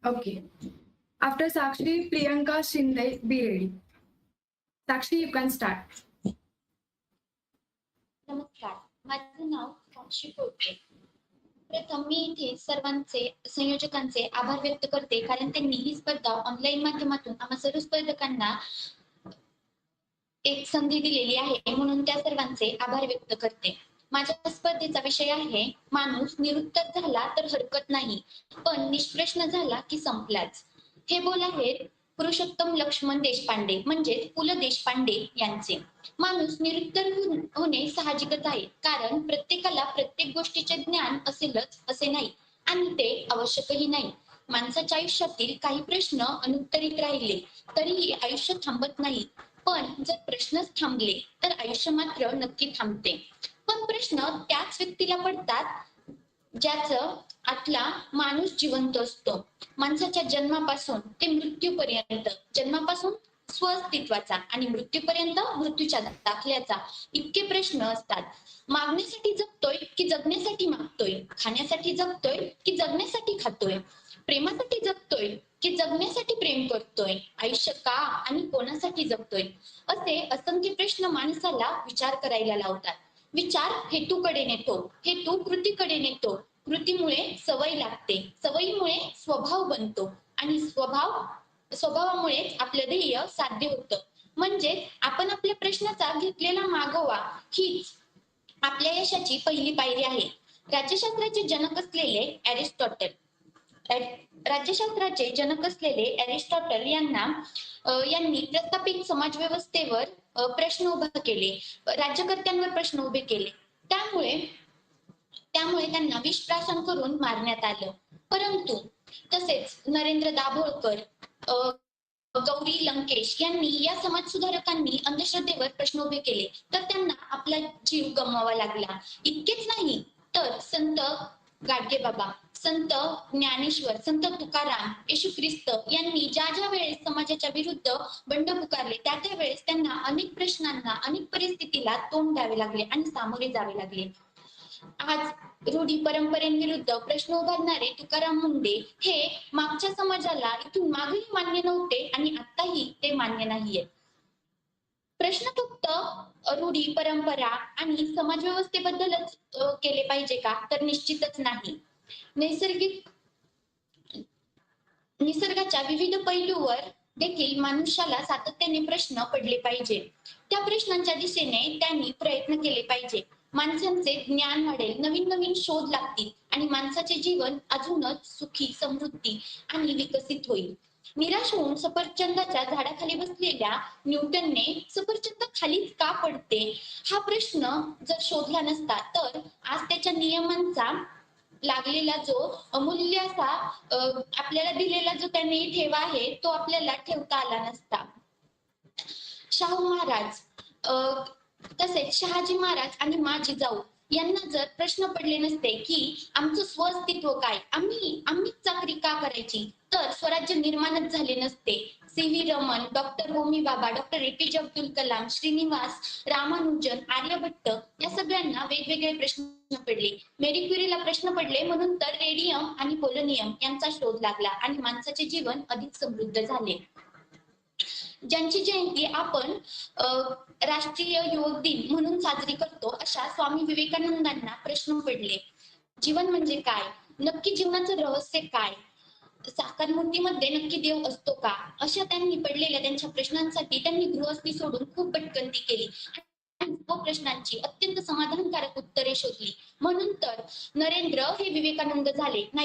Okay. After Sakshi, Priyanka Shinde, be ready. Sakshi, you can start.
नमस्कार, माझं नाव साक्षी कोळके. प्रथम मी इथे सर्वांचे संयोजकांचे आभार व्यक्त करते, कारण त्यांनी ही स्पर्धा ऑनलाईन माध्यमातून आम्हा सर्व स्पर्धकांना एक संधी दिलेली आहे, म्हणून त्या सर्वांचे आभार व्यक्त करते. माझ्या स्पर्धेचा विषय आहे, माणूस निरुत्तर झाला तर हरकत नाही, पण निष्प्रश्न झाला की संपलाच. हे बोल आहेत पुरुषोत्तम लक्ष्मण देशपांडे म्हणजेच पु ल देशपांडे यांचे. माणूस निरुत्तर होणे साहजिकच आहे, कारण प्रत्येकाला प्रत्येक गोष्टीचे ज्ञान असेलच असे नाही आणि ते आवश्यकही नाही. माणसाच्या आयुष्यातील काही प्रश्न अनुत्तरित राहिले तरीही आयुष्य थांबत नाही, पण जर प्रश्नच थांबले तर आयुष्य मात्र नक्की थांबते. पण प्रश्न त्याच व्यक्तीला पडतात ज्याचं आतला माणूस जिवंत असतो. माणसाच्या जन्मापासून ते मृत्यूपर्यंत, जन्मापासून स्वअस्तित्वाचा आणि मृत्यूपर्यंत मृत्यूच्या दाखल्याचा इतके प्रश्न असतात. मागण्यासाठी जगतोय की जगण्यासाठी मागतोय, खाण्यासाठी जगतोय की जगण्यासाठी खातोय, प्रेमासाठी जगतोय की जगण्यासाठी प्रेम करतोय, आयुष्य का आणि कोणासाठी जगतोय, असे असंख्य प्रश्न माणसाला विचार करायला लावतात. विचार हेतूकडे नेतो, हेतू कृतीकडे नेतो, कृतीमुळे सवय लागते, सवयीमुळे स्वभाव बनतो आणि स्वभावामुळेच आपलं ध्येय साध्य होतं. म्हणजे आपण आपल्या प्रश्नाचा घेतलेला मागोवा हीच आपल्या यशाची पहिली पायरी आहे. राज्यशास्त्राचे जनक असलेले एरिस्टॉटल यांनी प्रस्थापित समाजव्यवस्थेवर प्रश्न उभे केले, राज्यकर्त्यांवर प्रश्न उभे केले. त्यामुळे त्यांना विषप्राशन करून मारण्यात आलं. परंतु तसेच नरेंद्र दाभोळकर, गौरी लंकेश यांनी या समाजसुधारकांनी अंधश्रद्धेवर प्रश्न उभे केले, तर त्यांना आपला जीव गमवावा लागला. इतकेच नाही तर संत गाडगेबाबा, संत ज्ञानेश्वर, संत तुकाराम, येशू ख्रिस्त यांनी ज्या वेळेस समाजाच्या विरुद्ध बंड पुकारले त्या वेळेस त्यांना अनेक प्रश्नांना, अनेक परिस्थितीला तोंड द्यावे लागले आणि सामोरे जावे लागले. आज रूढी परंपरेविरुद्ध प्रश्न उभारणारे तुकाराम मुंडे हे मागच्या समाजाला इथून मागेही मान्य नव्हते आणि आताही ते मान्य नाहीये. प्रश्न फक्त रूढी परंपरा आणि समाजव्यवस्थेबद्दलच केले पाहिजे का, तर निश्चितच नाही. निसर्गाच्या विविध पैलूवर देखील मनुष्याला सातत्याने प्रश्न पडले पाहिजे. त्या प्रश्नांच्या दिशेने त्यांनी प्रयत्न केले पाहिजे. माणसांचे ज्ञान वाढेल, नवीन नवीन शोध लागतील आणि माणसाचे जीवन अजूनच सुखी, समृद्धी आणि विकसित होईल. निराश होऊन सफरचंदाच्या झाडाखाली बसलेल्या न्यूटनने सफरचंद खालीच का पडते हा प्रश्न जर शोधला नसता, तर आज त्याच्या नियमांचा लागलेला जो अमूल्य असा आपल्याला दिलेला जो त्यांनी ठेवा आहे तो आपल्याला ठेवता आला नसता. शाहू महाराज, तसेच शहाजी महाराज आणि माझी जाऊ यांना जर प्रश्न पडले नसते की आमचं स्वअस्तित्व काय, आम्ही चाकरी का करायची, तर स्वराज्य निर्माणच झाले नसते. सी.व्ही. रमन, डॉक्टर होमी बाबा, डॉक्टर ए.पी.जे. अब्दुल कलाम, श्रीनिवास रामानुजन, आर्यभट्ट या सगळ्यांना वेगवेगळे प्रश्न पडले. मेरी क्युरीला प्रश्न पडले म्हणून तर रेडियम आणि पोलोनियम यांचा शोध लागला आणि माणसाचे जीवन अधिक समृद्ध झाले. ज्यांची जयंती आपण राष्ट्रीय युवक दिन म्हणून साजरी करतो, अशा स्वामी विवेकानंदांना प्रश्न पडले, जीवन म्हणजे काय, नक्की जीवनाचं रहस्य काय, साकार मूर्तीमध्ये नक्की देव असतो का, अशा त्यांनी पडलेल्या त्यांच्या प्रश्नांसाठी त्यांनी गृहस्थी सोडून खूप भटकंती केली आणि प्रश्नांची अत्यंत समाधानकारक उत्तरे शोधली. म्हणून तर नरेंद्र हे विवेकानंद झाले. नाही